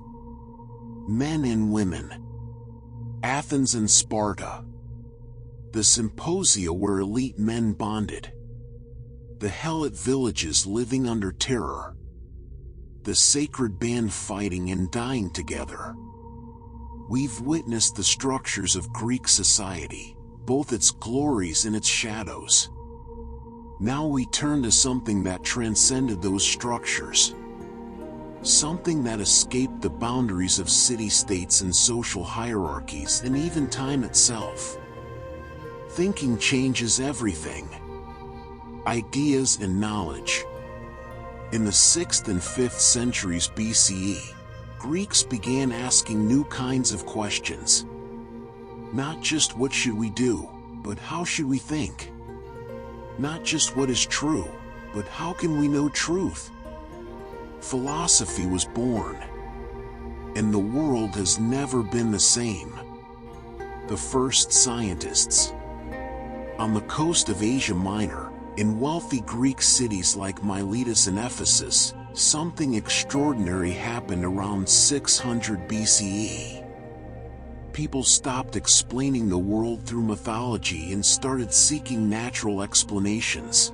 Men and women. Athens and Sparta. The symposia where elite men bonded. The Helot villages living under terror. The Sacred Band fighting and dying together. We've witnessed the structures of Greek society, both its glories and its shadows. Now we turn to something that transcended those structures. Something that escaped the boundaries of city-states and social hierarchies and even time itself. Thinking changes everything. Ideas and knowledge. In the 6th and 5th centuries BCE, Greeks began asking new kinds of questions. Not just what should we do, but how should we think? Not just what is true, but how can we know truth? Philosophy was born. And the world has never been the same. The first scientists. On the coast of Asia Minor, in wealthy Greek cities like Miletus and Ephesus, something extraordinary happened around 600 BCE. People stopped explaining the world through mythology and started seeking natural explanations.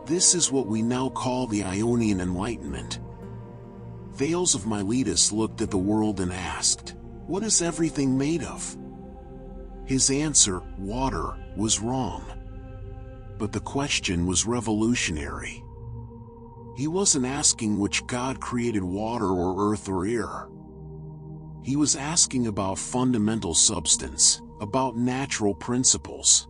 This is what we now call the Ionian Enlightenment. Thales of Miletus looked at the world and asked, "What is everything made of?" His answer, water, was wrong. But the question was revolutionary. He wasn't asking which god created water or earth or air. He was asking about fundamental substance, about natural principles.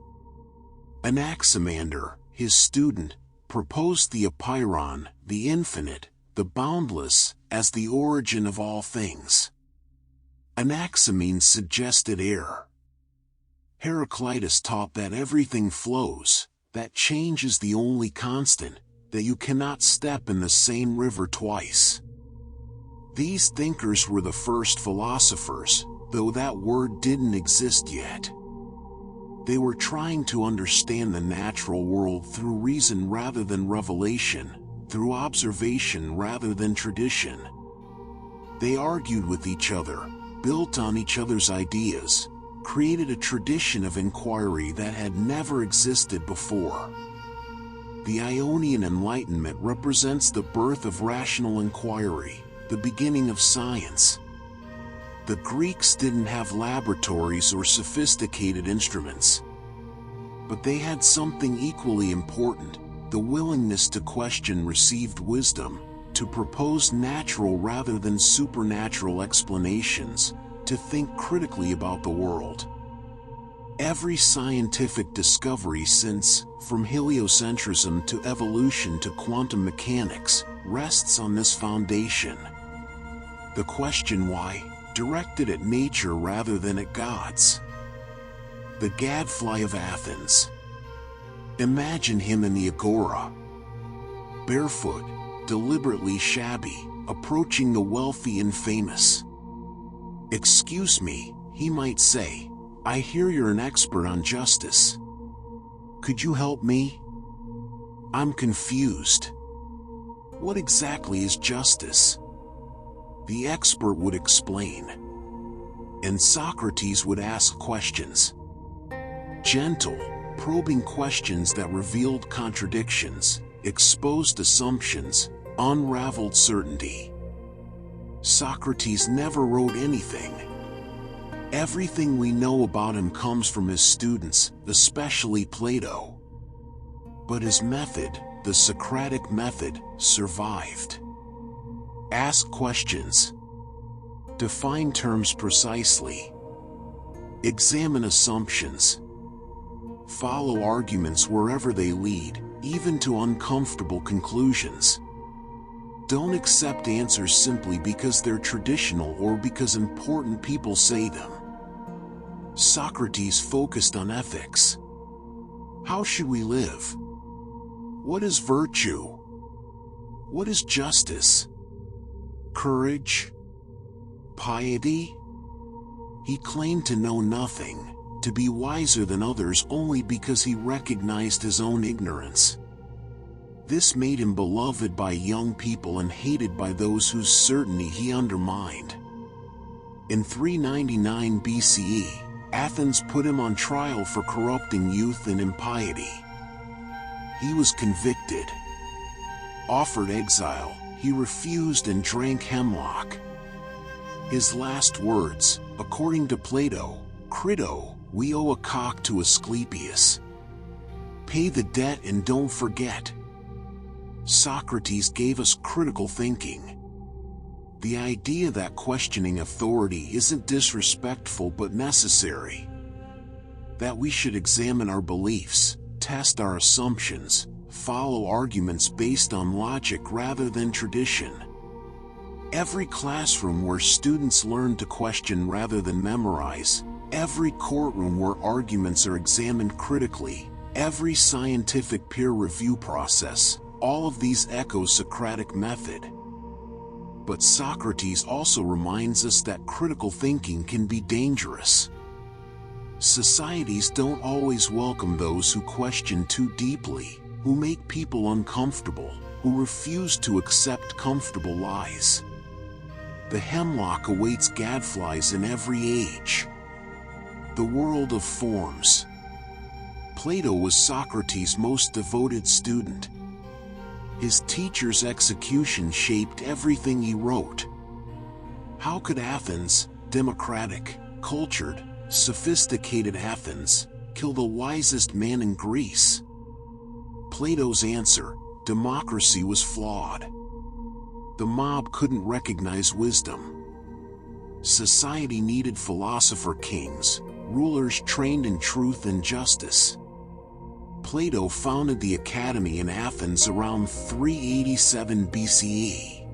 Anaximander, his student, proposed the apeiron, the infinite, the boundless, as the origin of all things. Anaximenes suggested air. Heraclitus taught that everything flows, that change is the only constant, that you cannot step in the same river twice. These thinkers were the first philosophers, though that word didn't exist yet. They were trying to understand the natural world through reason rather than revelation, through observation rather than tradition. They argued with each other, built on each other's ideas, created a tradition of inquiry that had never existed before. The Ionian Enlightenment represents the birth of rational inquiry, the beginning of science. The Greeks didn't have laboratories or sophisticated instruments. But they had something equally important, the willingness to question received wisdom, to propose natural rather than supernatural explanations, to think critically about the world. Every scientific discovery since, from heliocentrism to evolution to quantum mechanics, rests on this foundation. The question why, directed at nature rather than at gods. The gadfly of Athens. Imagine him in the agora. Barefoot, deliberately shabby, approaching the wealthy and famous. "Excuse me," he might say, "I hear you're an expert on justice. Could you help me? I'm confused. What exactly is justice?" The expert would explain. And Socrates would ask questions. Gentle, probing questions that revealed contradictions, exposed assumptions, unraveled certainty. Socrates never wrote anything. Everything we know about him comes from his students, especially Plato. But his method, the Socratic method, survived. Ask questions. Define terms precisely. Examine assumptions. Follow arguments wherever they lead, even to uncomfortable conclusions. Don't accept answers simply because they're traditional or because important people say them. Socrates focused on ethics. How should we live? What is virtue? What is justice? Courage? Piety? He claimed to know nothing, to be wiser than others only because he recognized his own ignorance. This made him beloved by young people and hated by those whose certainty he undermined. In 399 BCE, Athens put him on trial for corrupting youth and impiety. He was convicted. Offered exile, he refused and drank hemlock. His last words, according to Plato, "Crito, we owe a cock to Asclepius. Pay the debt and don't forget." Socrates gave us critical thinking. The idea that questioning authority isn't disrespectful but necessary. That we should examine our beliefs, test our assumptions, follow arguments based on logic rather than tradition. Every classroom where students learn to question rather than memorize, every courtroom where arguments are examined critically, every scientific peer review process, all of these echo Socratic method. But Socrates also reminds us that critical thinking can be dangerous. Societies don't always welcome those who question too deeply, who make people uncomfortable, who refuse to accept comfortable lies. The hemlock awaits gadflies in every age. The world of forms. Plato was Socrates' most devoted student. His teacher's execution shaped everything he wrote. How could Athens, democratic, cultured, sophisticated Athens, kill the wisest man in Greece? Plato's answer, democracy was flawed. The mob couldn't recognize wisdom. Society needed philosopher kings, rulers trained in truth and justice. Plato founded the Academy in Athens around 387 BCE.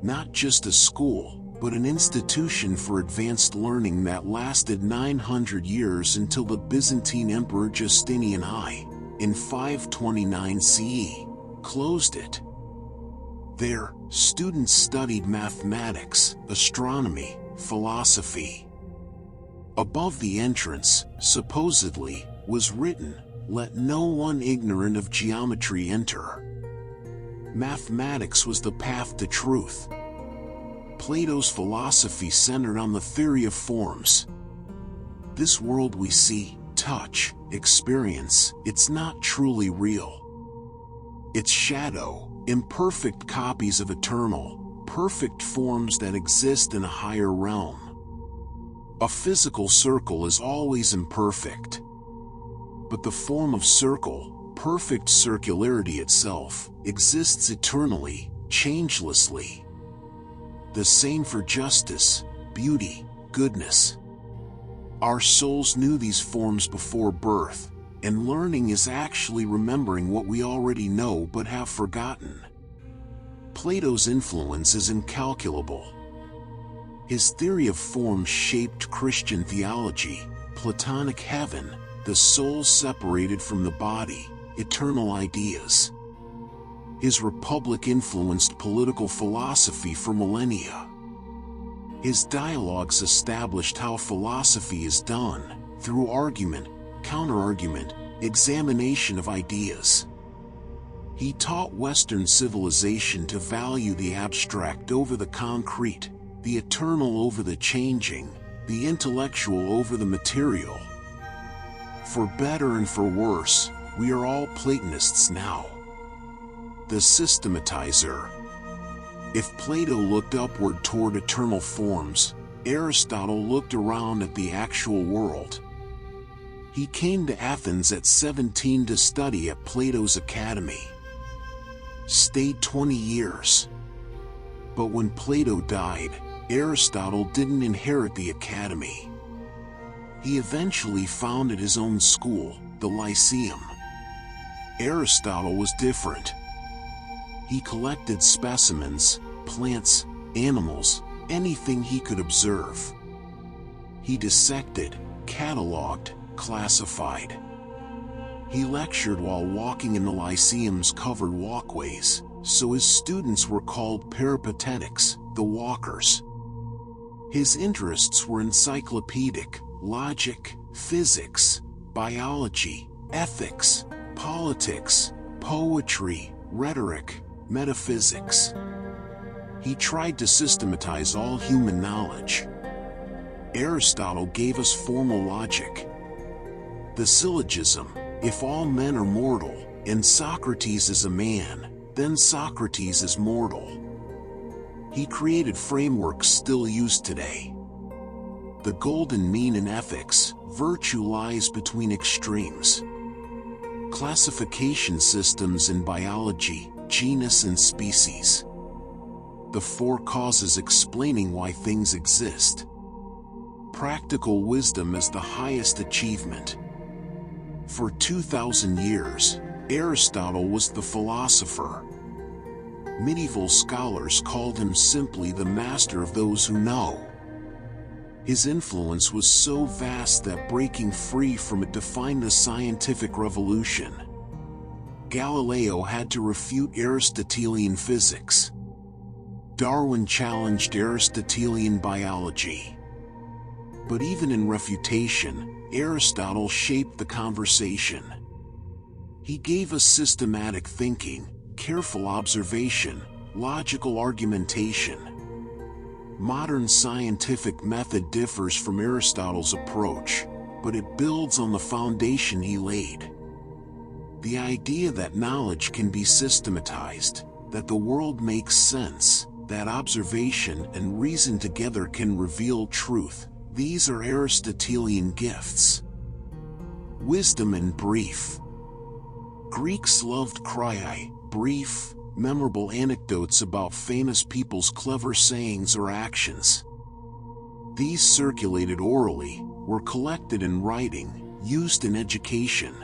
Not just a school, but an institution for advanced learning that lasted 900 years until the Byzantine Emperor Justinian I, in 529 CE, closed it. There, students studied mathematics, astronomy, philosophy. Above the entrance, supposedly, was written, "Let no one ignorant of geometry enter." Mathematics was the path to truth. Plato's philosophy centered on the theory of forms. This world we see, touch, experience, it's not truly real. It's shadow, imperfect copies of eternal, perfect forms that exist in a higher realm. A physical circle is always imperfect. But the form of circle, perfect circularity itself, exists eternally, changelessly. The same for justice, beauty, goodness. Our souls knew these forms before birth, and learning is actually remembering what we already know but have forgotten. Plato's influence is incalculable. His theory of forms shaped Christian theology, Platonic heaven, the soul separated from the body, eternal ideas. His Republic influenced political philosophy for millennia. His dialogues established how philosophy is done, through argument, counter-argument, examination of ideas. He taught Western civilization to value the abstract over the concrete, the eternal over the changing, the intellectual over the material. For better and for worse, we are all Platonists now. The systematizer. If Plato looked upward toward eternal forms, Aristotle looked around at the actual world. He came to Athens at 17 to study at Plato's academy. Stayed 20 years. But when Plato died, Aristotle didn't inherit the academy. He eventually founded his own school, the Lyceum. Aristotle was different. He collected specimens, plants, animals, anything he could observe. He dissected, cataloged, classified. He lectured while walking in the Lyceum's covered walkways, so his students were called peripatetics, the walkers. His interests were encyclopedic, logic, physics, biology, ethics, politics, poetry, rhetoric, metaphysics. He tried to systematize all human knowledge. Aristotle gave us formal logic. The syllogism, if all men are mortal, and Socrates is a man, then Socrates is mortal. He created frameworks still used today. The golden mean in ethics, virtue lies between extremes. Classification systems in biology, genus and species. The four causes explaining why things exist. Practical wisdom is the highest achievement. For 2,000 years, Aristotle was the philosopher. Medieval scholars called him simply the master of those who know. His influence was so vast that breaking free from it defined the scientific revolution. Galileo had to refute Aristotelian physics. Darwin challenged Aristotelian biology. But even in refutation, Aristotle shaped the conversation. He gave us systematic thinking, careful observation, logical argumentation. Modern scientific method differs from Aristotle's approach, but it builds on the foundation he laid. The idea that knowledge can be systematized, that the world makes sense, that observation and reason together can reveal truth, these are Aristotelian gifts. Wisdom in brief. Greeks loved chryai, brief, memorable anecdotes about famous people's clever sayings or actions. These circulated orally, were collected in writing, used in education.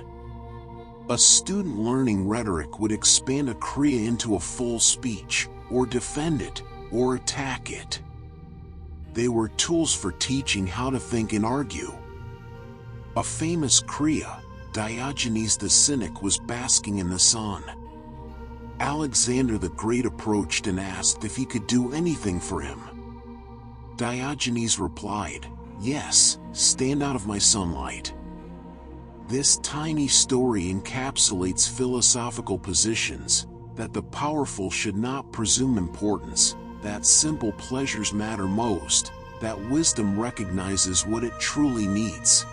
A student learning rhetoric would expand a kriya into a full speech, or defend it, or attack it. They were tools for teaching how to think and argue. A famous kriya, Diogenes the Cynic, was basking in the sun. Alexander the Great approached and asked if he could do anything for him. Diogenes replied, "Yes, stand out of my sunlight." This tiny story encapsulates philosophical positions, that the powerful should not presume importance, that simple pleasures matter most, that wisdom recognizes what it truly needs.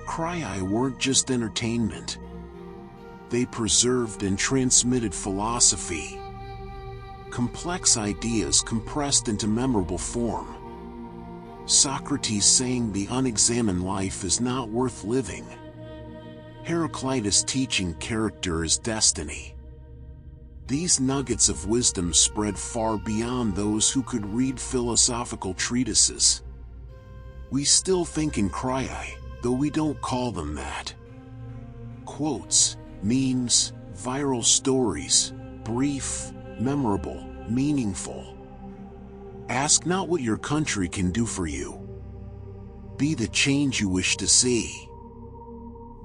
Crei weren't just entertainment. They preserved and transmitted philosophy. Complex ideas compressed into memorable form. Socrates saying the unexamined life is not worth living. Heraclitus teaching character is destiny. These nuggets of wisdom spread far beyond those who could read philosophical treatises. We still think in Crei, though we don't call them that. Quotes, memes, viral stories, brief, memorable, meaningful. Ask not what your country can do for you. Be the change you wish to see.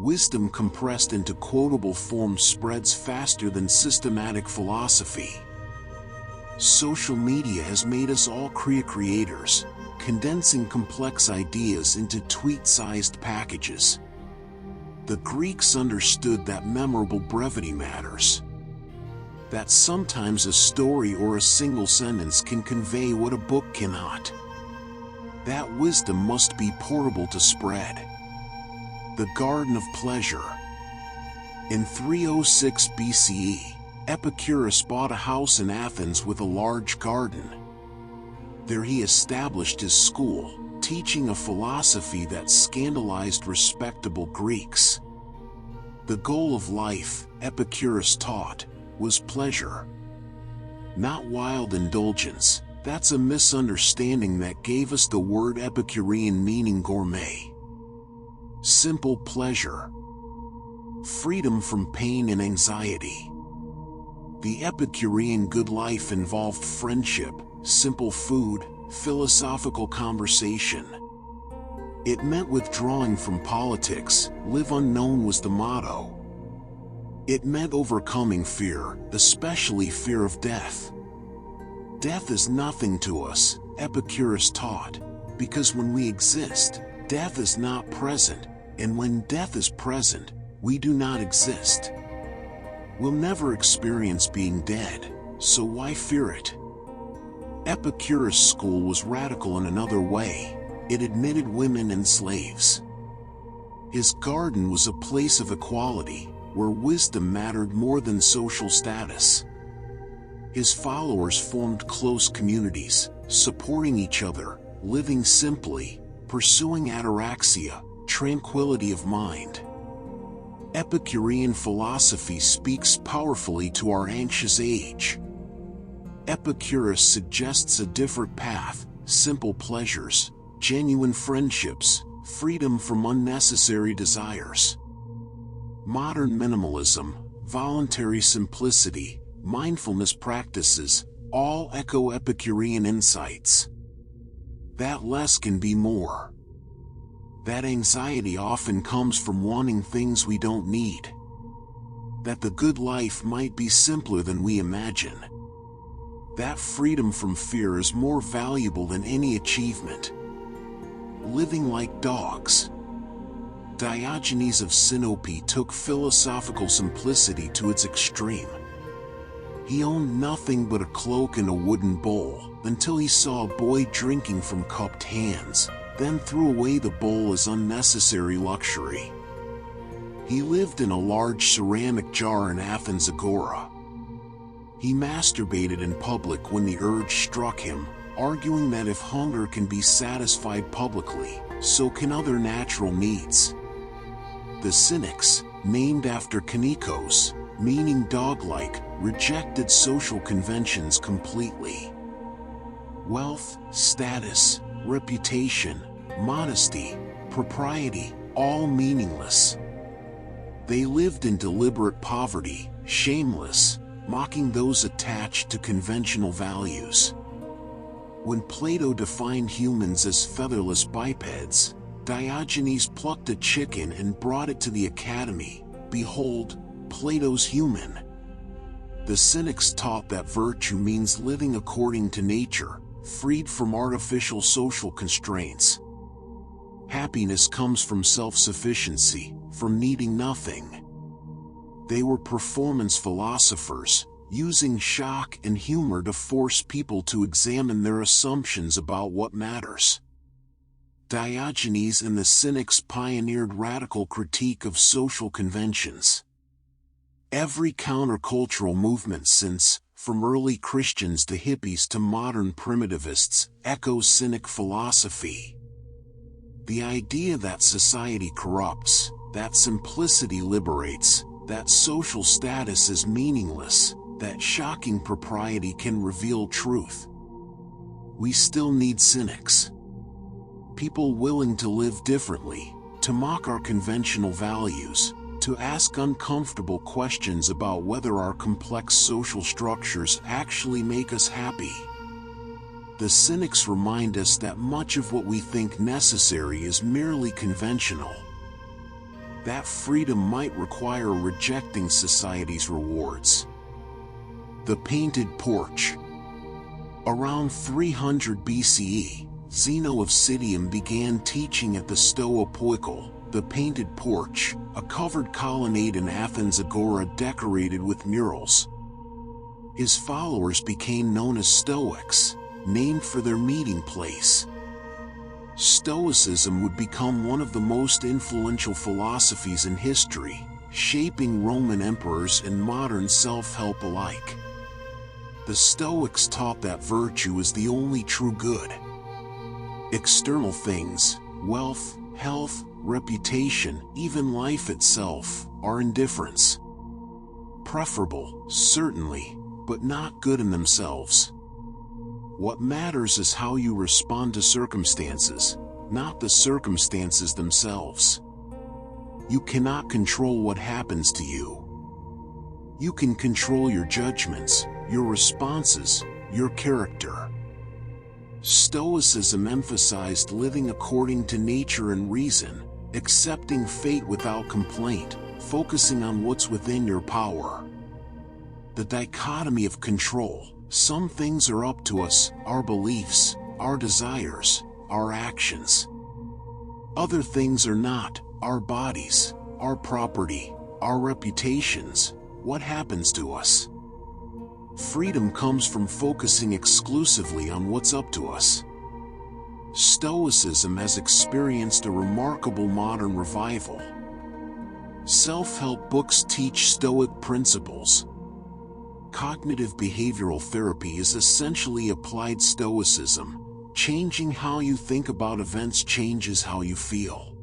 Wisdom compressed into quotable form spreads faster than systematic philosophy. Social media has made us all creators, condensing complex ideas into tweet-sized packages. The Greeks understood that memorable brevity matters. That sometimes a story or a single sentence can convey what a book cannot. That wisdom must be portable to spread. The Garden of Pleasure. In 306 BCE, Epicurus bought a house in Athens with a large garden. There he established his school, teaching a philosophy that scandalized respectable Greeks. The goal of life, Epicurus taught, was pleasure. Not wild indulgence. That's a misunderstanding that gave us the word Epicurean meaning gourmet. Simple pleasure. Freedom from pain and anxiety. The Epicurean good life involved friendship, simple food, philosophical conversation. It meant withdrawing from politics. Live unknown was the motto. It meant overcoming fear, especially fear of death. Death is nothing to us, Epicurus taught, because when we exist, death is not present, and when death is present, we do not exist. We'll never experience being dead, so why fear it? Epicurus' school was radical in another way. It admitted women and slaves. His garden was a place of equality, where wisdom mattered more than social status. His followers formed close communities, supporting each other, living simply, pursuing ataraxia, tranquility of mind. Epicurean philosophy speaks powerfully to our anxious age. Epicurus suggests a different path: simple pleasures, genuine friendships, freedom from unnecessary desires. Modern minimalism, voluntary simplicity, mindfulness practices, all echo Epicurean insights. That less can be more. That anxiety often comes from wanting things we don't need. That the good life might be simpler than we imagine. That freedom from fear is more valuable than any achievement. Living like dogs. Diogenes of Sinope took philosophical simplicity to its extreme. He owned nothing but a cloak and a wooden bowl, until he saw a boy drinking from cupped hands, then threw away the bowl as unnecessary luxury. He lived in a large ceramic jar in Athens' Agora. He masturbated in public when the urge struck him, arguing that if hunger can be satisfied publicly, so can other natural needs. The Cynics, named after Kynikos, meaning dog-like, rejected social conventions completely. Wealth, status, reputation, modesty, propriety, all meaningless. They lived in deliberate poverty, shameless, mocking those attached to conventional values. When Plato defined humans as featherless bipeds, Diogenes plucked a chicken and brought it to the academy. Behold, Plato's human. The Cynics taught that virtue means living according to nature, freed from artificial social constraints. Happiness comes from self-sufficiency, from needing nothing. They were performance philosophers, using shock and humor to force people to examine their assumptions about what matters. Diogenes and the Cynics pioneered radical critique of social conventions. Every countercultural movement since, from early Christians to hippies to modern primitivists, echoes Cynic philosophy. The idea that society corrupts, that simplicity liberates, that social status is meaningless, that shocking propriety can reveal truth. We still need cynics. People willing to live differently, to mock our conventional values, to ask uncomfortable questions about whether our complex social structures actually make us happy. The cynics remind us that much of what we think necessary is merely conventional. That freedom might require rejecting society's rewards. The painted porch. Around 300 BCE, Zeno of Citium began teaching at the Stoa Poikile, the painted porch, a covered colonnade in Athens' agora decorated with murals. His followers became known as Stoics, named for their meeting place. Stoicism would become one of the most influential philosophies in history, shaping Roman emperors and modern self-help alike. The Stoics taught that virtue is the only true good. External things, wealth, health, reputation, even life itself, are indifferents. Preferable, certainly, but not good in themselves. What matters is how you respond to circumstances, not the circumstances themselves. You cannot control what happens to you. You can control your judgments, your responses, your character. Stoicism emphasized living according to nature and reason, accepting fate without complaint, focusing on what's within your power. The dichotomy of control: some things are up to us, our beliefs, our desires, our actions. Other things are not, our bodies, our property, our reputations, what happens to us. Freedom comes from focusing exclusively on what's up to us. Stoicism has experienced a remarkable modern revival. Self-help books teach Stoic principles. Cognitive behavioral therapy is essentially applied Stoicism. Changing how you think about events changes how you feel.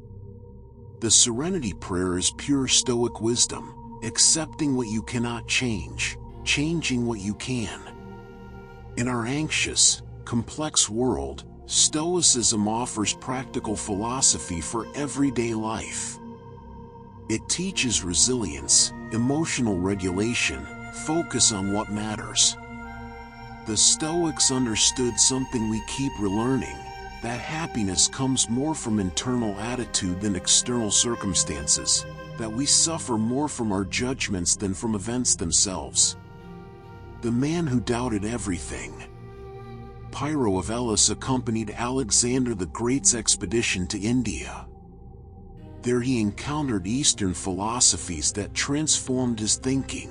The Serenity Prayer is pure Stoic wisdom, accepting what you cannot change, changing what you can. In our anxious, complex world, Stoicism offers practical philosophy for everyday life. It teaches resilience, emotional regulation, focus on what matters. The Stoics understood something we keep relearning, that happiness comes more from internal attitude than external circumstances, that we suffer more from our judgments than from events themselves. The man who doubted everything. Pyrrho of Elis accompanied Alexander the Great's expedition to India. There he encountered Eastern philosophies that transformed his thinking.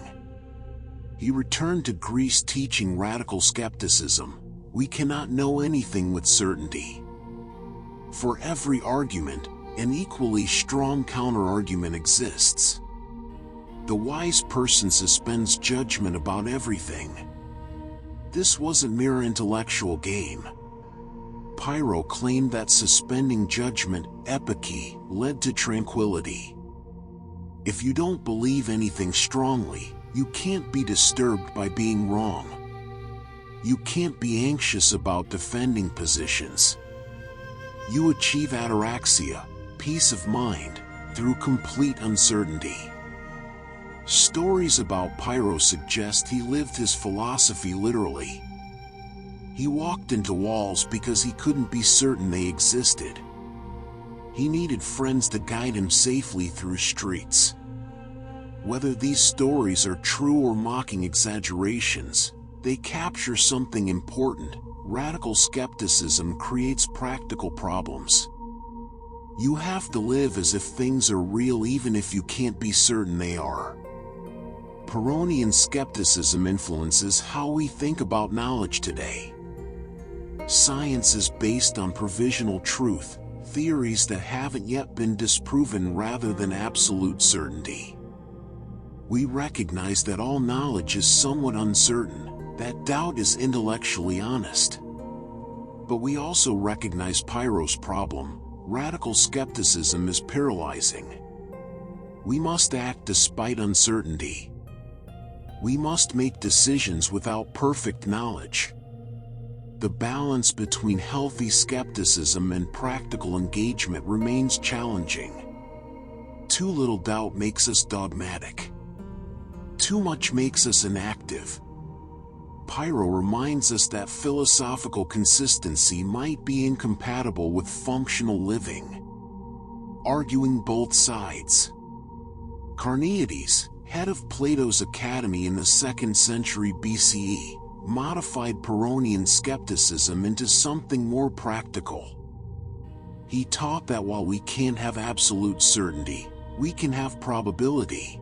He returned to Greece teaching radical skepticism. We cannot know anything with certainty. For every argument, an equally strong counter-argument exists. The wise person suspends judgment about everything. This wasn't mere intellectual game. Pyrrho claimed that suspending judgment, epike, led to tranquility. If you don't believe anything strongly, you can't be disturbed by being wrong. You can't be anxious about defending positions. You achieve ataraxia, peace of mind, through complete uncertainty. Stories about Pyrrho suggest he lived his philosophy literally. He walked into walls because he couldn't be certain they existed. He needed friends to guide him safely through streets. Whether these stories are true or mocking exaggerations, they capture something important. Radical skepticism creates practical problems. You have to live as if things are real even if you can't be certain they are. Pyrrhonian skepticism influences how we think about knowledge today. Science is based on provisional truth, theories that haven't yet been disproven rather than absolute certainty. We recognize that all knowledge is somewhat uncertain, that doubt is intellectually honest. But we also recognize Pyrrho's problem: radical skepticism is paralyzing. We must act despite uncertainty. We must make decisions without perfect knowledge. The balance between healthy skepticism and practical engagement remains challenging. Too little doubt makes us dogmatic. Too much makes us inactive. Pyrrho reminds us that philosophical consistency might be incompatible with functional living. Arguing both sides. Carneades, head of Plato's Academy in the 2nd century BCE, modified Pyrrhonian skepticism into something more practical. He taught that while we can't have absolute certainty, we can have probability.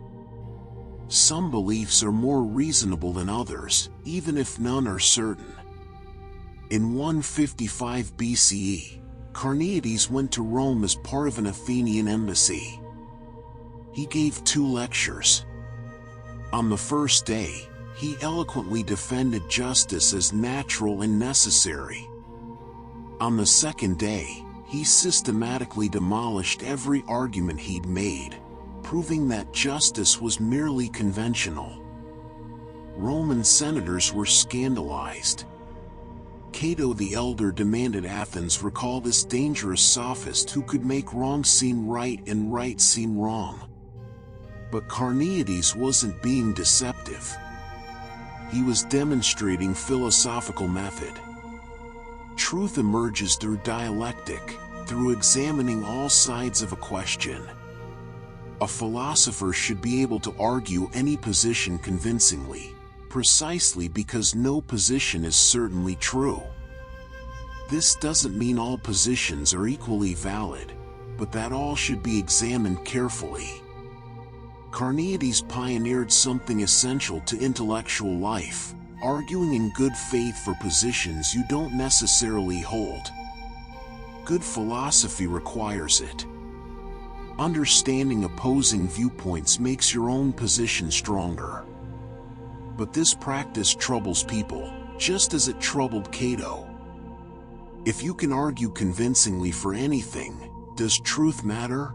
Some beliefs are more reasonable than others, even if none are certain. In 155 BCE, Carneades went to Rome as part of an Athenian embassy. He gave 2 lectures. On the first day, he eloquently defended justice as natural and necessary. On the second day, he systematically demolished every argument he'd made, proving that justice was merely conventional. Roman senators were scandalized. Cato the Elder demanded Athens recall this dangerous sophist who could make wrong seem right and right seem wrong. But Carneades wasn't being deceptive. He was demonstrating philosophical method. Truth emerges through dialectic, through examining all sides of a question. A philosopher should be able to argue any position convincingly, precisely because no position is certainly true. This doesn't mean all positions are equally valid, but that all should be examined carefully. Carneades pioneered something essential to intellectual life: arguing in good faith for positions you don't necessarily hold. Good philosophy requires it. Understanding opposing viewpoints makes your own position stronger. But this practice troubles people, just as it troubled Cato. If you can argue convincingly for anything, does truth matter?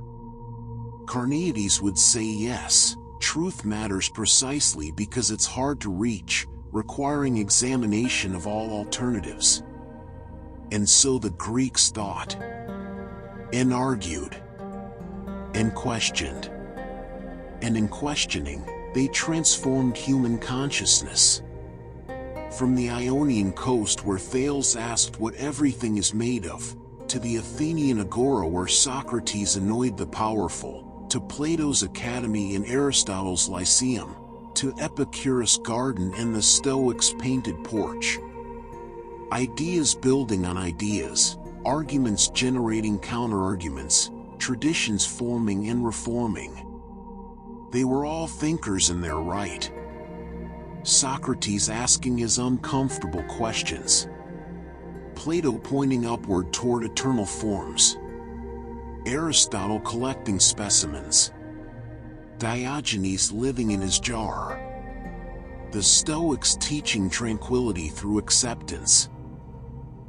Carneades would say yes, truth matters precisely because it's hard to reach, requiring examination of all alternatives. And so the Greeks thought, and argued, and questioned. And in questioning, they transformed human consciousness. From the Ionian coast where Thales asked what everything is made of, to the Athenian agora where Socrates annoyed the powerful, to Plato's Academy and Aristotle's Lyceum, to Epicurus' garden and the Stoics' painted porch. Ideas building on ideas, arguments generating counter-arguments, traditions forming and reforming. They were all thinkers in their right. Socrates asking his uncomfortable questions. Plato pointing upward toward eternal forms. Aristotle collecting specimens. Diogenes living in his jar. The Stoics teaching tranquility through acceptance.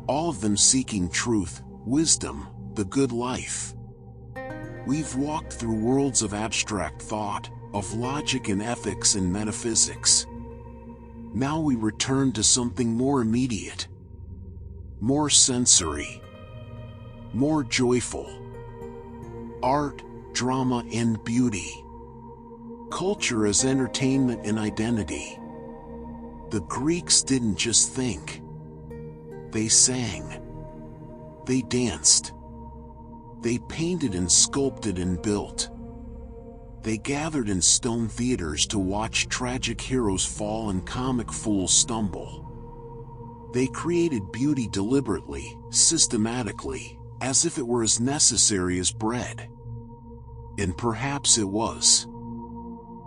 All of them seeking truth, wisdom, the good life. We've walked through worlds of abstract thought, of logic and ethics and metaphysics. Now we return to something more immediate, more sensory, more joyful. Art, drama, and beauty. Culture as entertainment and identity. The Greeks didn't just think. They sang. They danced. They painted and sculpted and built. They gathered in stone theaters to watch tragic heroes fall and comic fools stumble. They created beauty deliberately, systematically, as if it were as necessary as bread. And perhaps it was.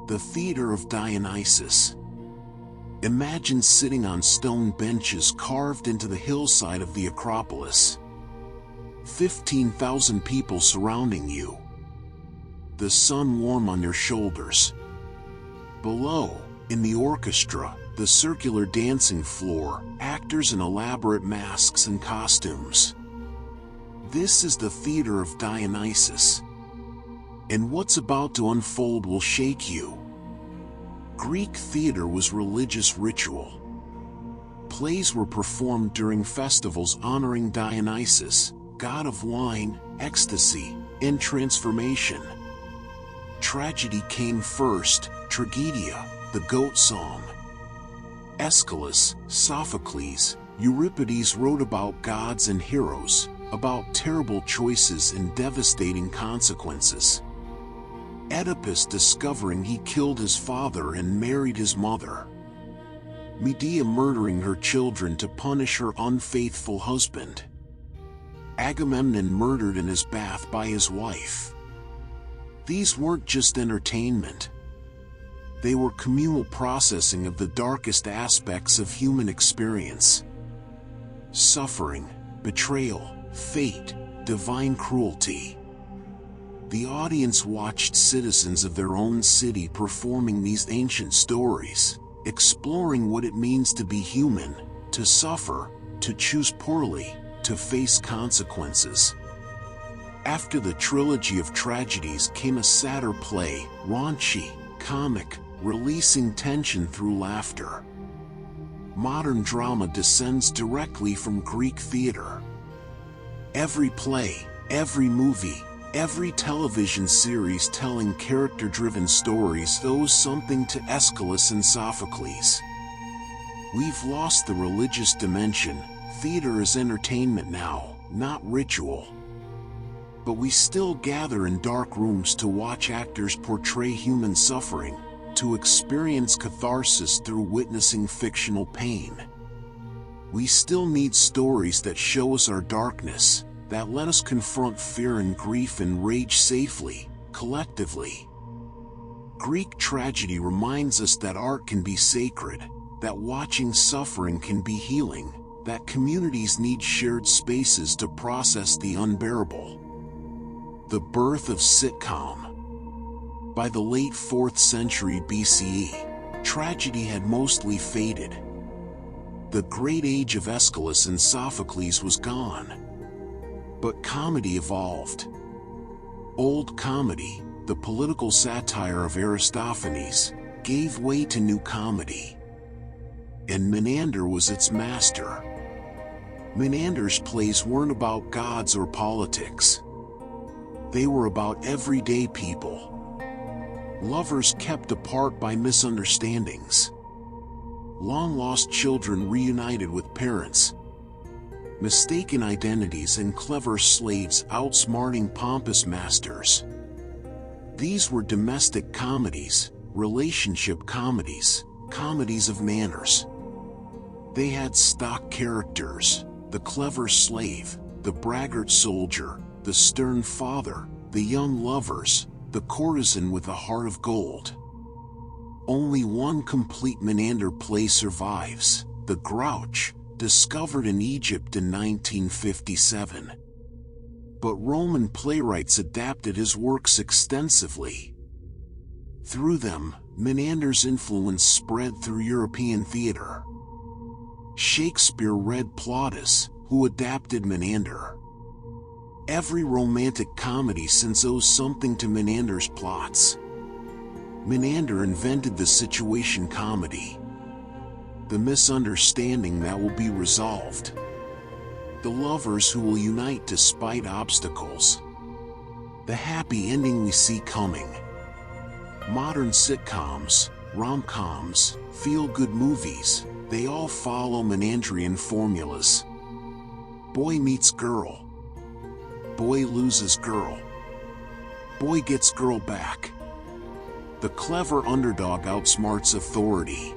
The theater of Dionysus. Imagine sitting on stone benches carved into the hillside of the Acropolis. 15,000 people surrounding you. The sun warm on your shoulders. Below, in the orchestra, the circular dancing floor, actors in elaborate masks and costumes. This is the theater of Dionysus. And what's about to unfold will shake you. Greek theater was religious ritual. Plays were performed during festivals honoring Dionysus, god of wine, ecstasy, and transformation. Tragedy came first, Tragedia, the goat song. Aeschylus, Sophocles, Euripides wrote about gods and heroes, about terrible choices and devastating consequences. Oedipus discovering he killed his father and married his mother. Medea murdering her children to punish her unfaithful husband. Agamemnon murdered in his bath by his wife. These weren't just entertainment. They were communal processing of the darkest aspects of human experience. Suffering, betrayal, fate, divine cruelty. The audience watched citizens of their own city performing these ancient stories, exploring what it means to be human, to suffer, to choose poorly, to face consequences. After the trilogy of tragedies came a sadder play, raunchy, comic, releasing tension through laughter. Modern drama descends directly from Greek theater. Every play, every movie, every television series telling character-driven stories owes something to Aeschylus and Sophocles. We've lost the religious dimension. Theater is entertainment now, not ritual. But we still gather in dark rooms to watch actors portray human suffering, to experience catharsis through witnessing fictional pain. We still need stories that show us our darkness, that let us confront fear and grief and rage safely, collectively. Greek tragedy reminds us that art can be sacred, that watching suffering can be healing, that communities need shared spaces to process the unbearable. The birth of sitcom. By the late 4th century BCE, tragedy had mostly faded. The great age of Aeschylus and Sophocles was gone. But comedy evolved. Old comedy, the political satire of Aristophanes, gave way to new comedy. And Menander was its master. Menander's plays weren't about gods or politics. They were about everyday people. Lovers kept apart by misunderstandings. Long-lost children reunited with parents. Mistaken identities and clever slaves outsmarting pompous masters. These were domestic comedies, relationship comedies, comedies of manners. They had stock characters, the clever slave, the braggart soldier, the stern father, the young lovers, the courtesan with a heart of gold. Only one complete Menander play survives, The Grouch, discovered in Egypt in 1957. But Roman playwrights adapted his works extensively. Through them, Menander's influence spread through European theater. Shakespeare read Plautus, who adapted Menander. Every romantic comedy since owes something to Menander's plots. Menander invented the situation comedy. The misunderstanding that will be resolved. The lovers who will unite despite obstacles. The happy ending we see coming. Modern sitcoms, rom-coms, feel-good movies, they all follow Menanderian formulas. Boy meets girl. Boy loses girl. Boy gets girl back. The clever underdog outsmarts authority.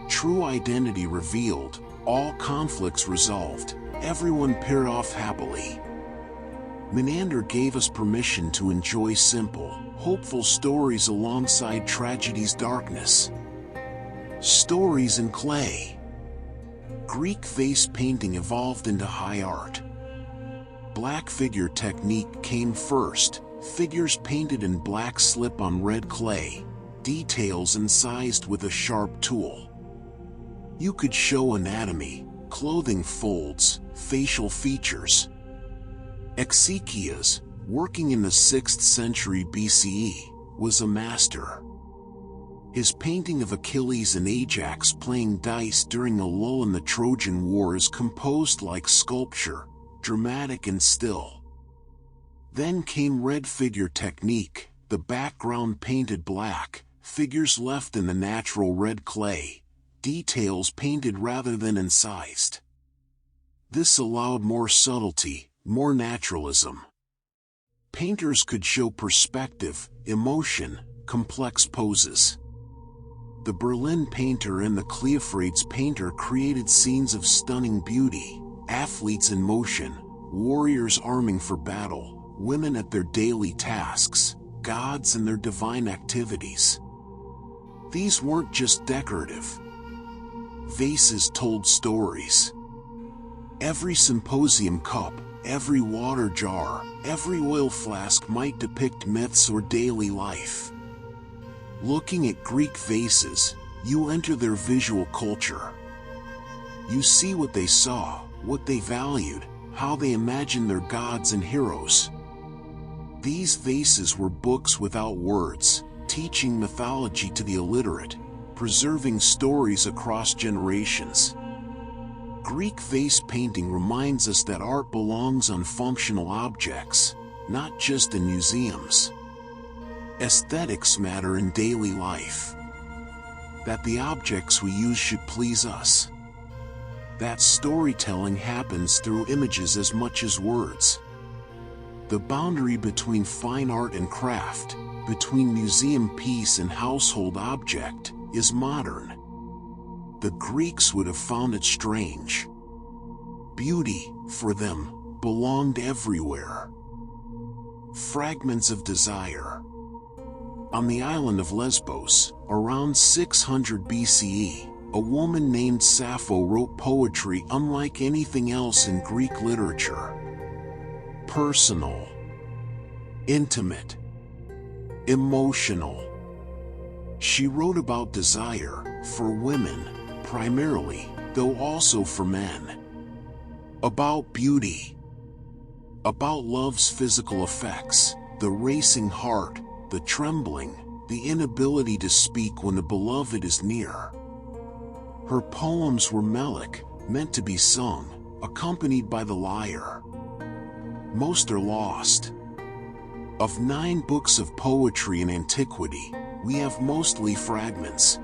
True identity revealed, all conflicts resolved, everyone paired off happily. Menander gave us permission to enjoy simple, hopeful stories alongside tragedy's darkness. Stories in clay. Greek vase painting evolved into high art. Black figure technique came first, figures painted in black slip on red clay, details incised with a sharp tool. You could show anatomy, clothing folds, facial features. Exekias, working in the 6th century BCE, was a master. His painting of Achilles and Ajax playing dice during a lull in the Trojan War is composed like sculpture, dramatic and still. Then came red figure technique, the background painted black, figures left in the natural red clay, details painted rather than incised. This allowed more subtlety, more naturalism. Painters could show perspective, emotion, complex poses. The Berlin painter and the Cleophrades painter created scenes of stunning beauty, athletes in motion, warriors arming for battle, women at their daily tasks, gods and their divine activities. These weren't just decorative. Vases told stories. Every symposium cup, every water jar, every oil flask might depict myths or daily life. Looking at Greek vases, you enter their visual culture. You see what they saw, what they valued, how they imagined their gods and heroes. These vases were books without words, teaching mythology to the illiterate, preserving stories across generations. Greek vase painting reminds us that art belongs on functional objects, not just in museums. Aesthetics matter in daily life. That the objects we use should please us. That storytelling happens through images as much as words. The boundary between fine art and craft, between museum piece and household object, is modern. The Greeks would have found it strange. Beauty, for them, belonged everywhere. Fragments of desire. On the island of Lesbos, around 600 BCE, a woman named Sappho wrote poetry unlike anything else in Greek literature. Personal, intimate, emotional. She wrote about desire, for women, primarily, though also for men. About beauty. About love's physical effects, the racing heart, the trembling, the inability to speak when the beloved is near. Her poems were melic, meant to be sung, accompanied by the lyre. Most are lost. Of 9 books of poetry in antiquity, we have mostly fragments.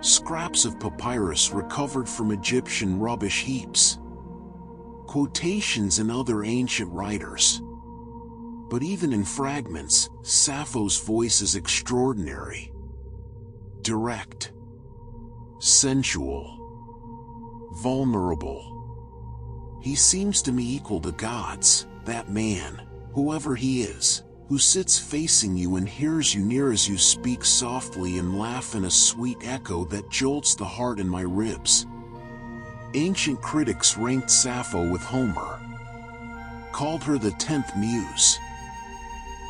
Scraps of papyrus recovered from Egyptian rubbish heaps. Quotations in other ancient writers. But even in fragments, Sappho's voice is extraordinary. Direct. Sensual. Vulnerable. He seems to me equal to gods, that man, whoever he is, who sits facing you and hears you near as you speak softly and laugh in a sweet echo that jolts the heart in my ribs. Ancient critics ranked Sappho with Homer, called her the 10th muse.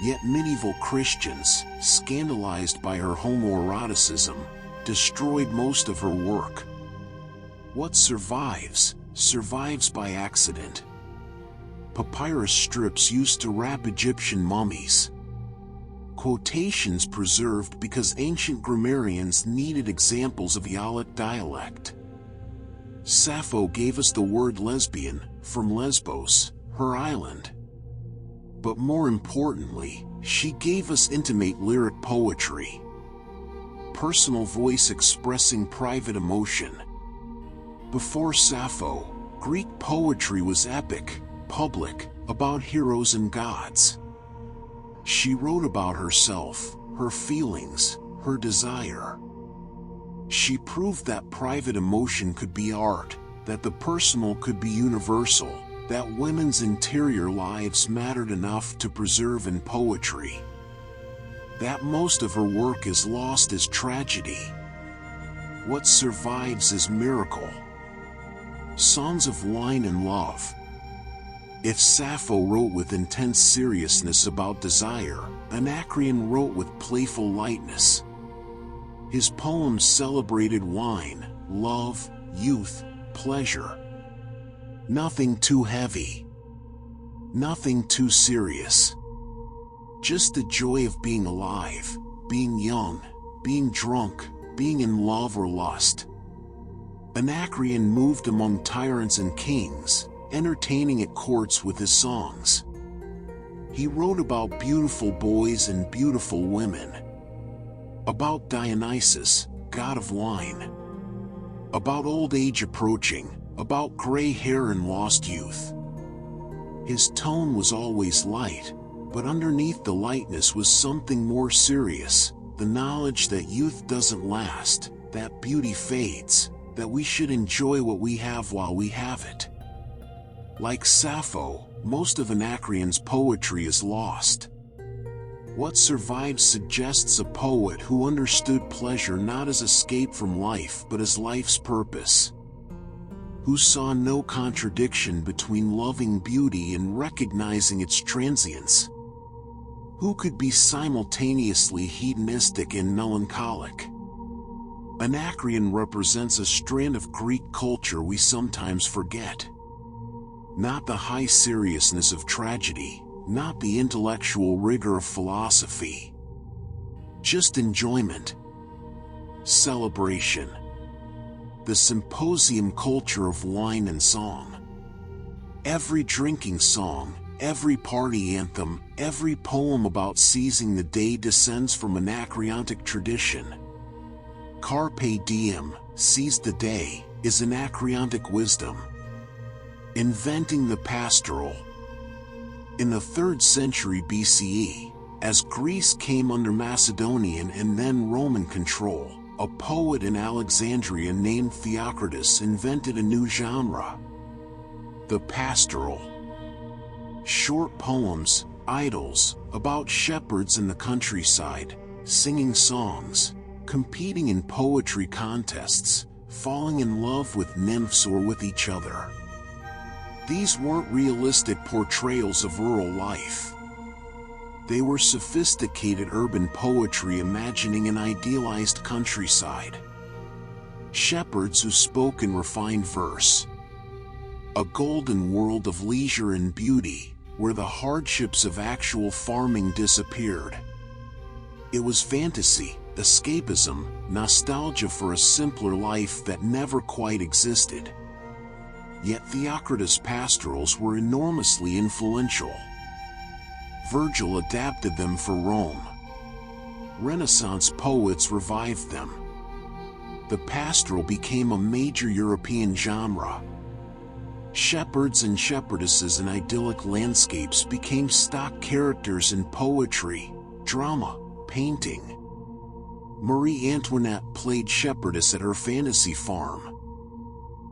Yet medieval Christians, scandalized by her homoeroticism, destroyed most of her work. What survives, survives by accident. Papyrus strips used to wrap Egyptian mummies. Quotations preserved because ancient grammarians needed examples of Ialic dialect. Sappho gave us the word lesbian, from Lesbos, her island. But more importantly, she gave us intimate lyric poetry. Personal voice expressing private emotion. Before Sappho, Greek poetry was epic, public, about heroes and gods. She wrote about herself, her feelings, her desire. She proved that private emotion could be art, that the personal could be universal, that women's interior lives mattered enough to preserve in poetry, that most of her work is lost as tragedy. What survives is miracle. Songs of wine and love. If Sappho wrote with intense seriousness about desire, Anacreon wrote with playful lightness. His poems celebrated wine, love, youth, pleasure. Nothing too heavy. Nothing too serious. Just the joy of being alive, being young, being drunk, being in love or lust. Anacreon moved among tyrants and kings, entertaining at courts with his songs. He wrote about beautiful boys and beautiful women. About Dionysus, god of wine. About old age approaching, about gray hair and lost youth. His tone was always light, but underneath the lightness was something more serious, the knowledge that youth doesn't last, that beauty fades, that we should enjoy what we have while we have it. Like Sappho, most of Anacreon's poetry is lost. What survives suggests a poet who understood pleasure not as escape from life but as life's purpose, who saw no contradiction between loving beauty and recognizing its transience, who could be simultaneously hedonistic and melancholic. Anacreon represents a strand of Greek culture we sometimes forget. Not the high seriousness of tragedy, not the intellectual rigor of philosophy. Just enjoyment. Celebration. The symposium culture of wine and song. Every drinking song, every party anthem, every poem about seizing the day descends from Anacreontic tradition. Carpe diem, seize the day, is Anacreontic wisdom. Inventing the pastoral. In the 3rd century BCE, as Greece came under Macedonian and then Roman control, a poet in Alexandria named Theocritus invented a new genre. The pastoral. Short poems, idylls, about shepherds in the countryside, singing songs, competing in poetry contests, falling in love with nymphs or with each other. These weren't realistic portrayals of rural life. They were sophisticated urban poetry imagining an idealized countryside. Shepherds who spoke in refined verse. A golden world of leisure and beauty, where the hardships of actual farming disappeared. It was fantasy, escapism, nostalgia for a simpler life that never quite existed. Yet Theocritus' pastorals were enormously influential. Virgil adapted them for Rome. Renaissance poets revived them. The pastoral became a major European genre. Shepherds and shepherdesses in idyllic landscapes became stock characters in poetry, drama, painting. Marie Antoinette played shepherdess at her fantasy farm.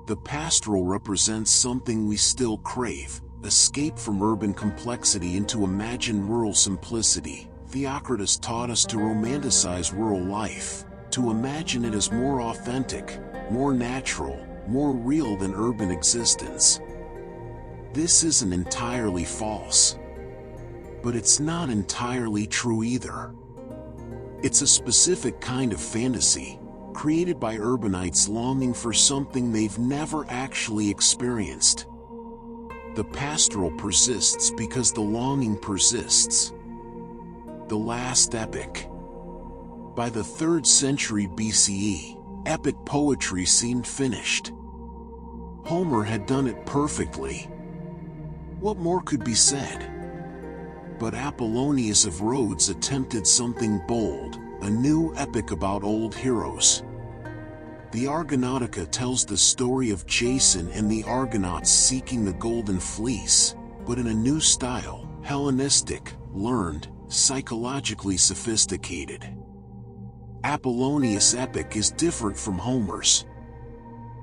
The pastoral represents something we still crave, escape from urban complexity into imagined rural simplicity. Theocritus taught us to romanticize rural life, to imagine it as more authentic, more natural, more real than urban existence. This isn't entirely false. But it's not entirely true either. It's a specific kind of fantasy, created by urbanites longing for something they've never actually experienced. The pastoral persists because the longing persists. The last epic. By the 3rd century BCE, epic poetry seemed finished. Homer had done it perfectly. What more could be said? But Apollonius of Rhodes attempted something bold, a new epic about old heroes. The Argonautica tells the story of Jason and the Argonauts seeking the Golden Fleece, but in a new style, Hellenistic, learned, psychologically sophisticated. Apollonius' epic is different from Homer's.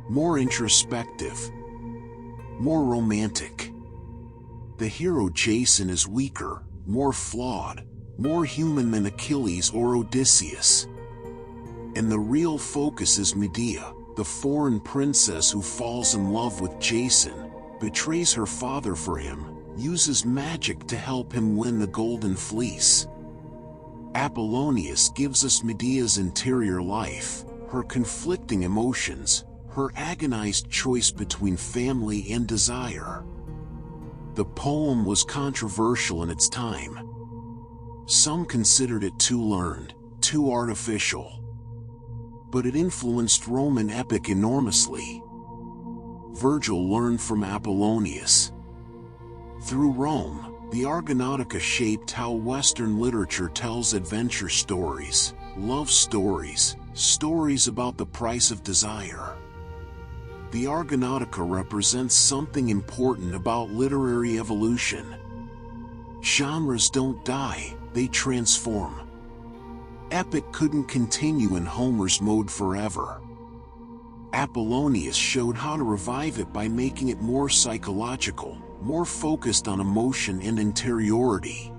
More introspective. More romantic. The hero Jason is weaker, more flawed, more human than Achilles or Odysseus. And the real focus is Medea, the foreign princess who falls in love with Jason, betrays her father for him, uses magic to help him win the Golden Fleece. Apollonius gives us Medea's interior life, her conflicting emotions, her agonized choice between family and desire. The poem was controversial in its time. Some considered it too learned, too artificial. But it influenced Roman epic enormously. Virgil learned from Apollonius. Through Rome, the Argonautica shaped how Western literature tells adventure stories, love stories, stories about the price of desire. The Argonautica represents something important about literary evolution. Genres don't die, they transform. Epic couldn't continue in Homer's mode forever. Apollonius showed how to revive it by making it more psychological, more focused on emotion and interiority.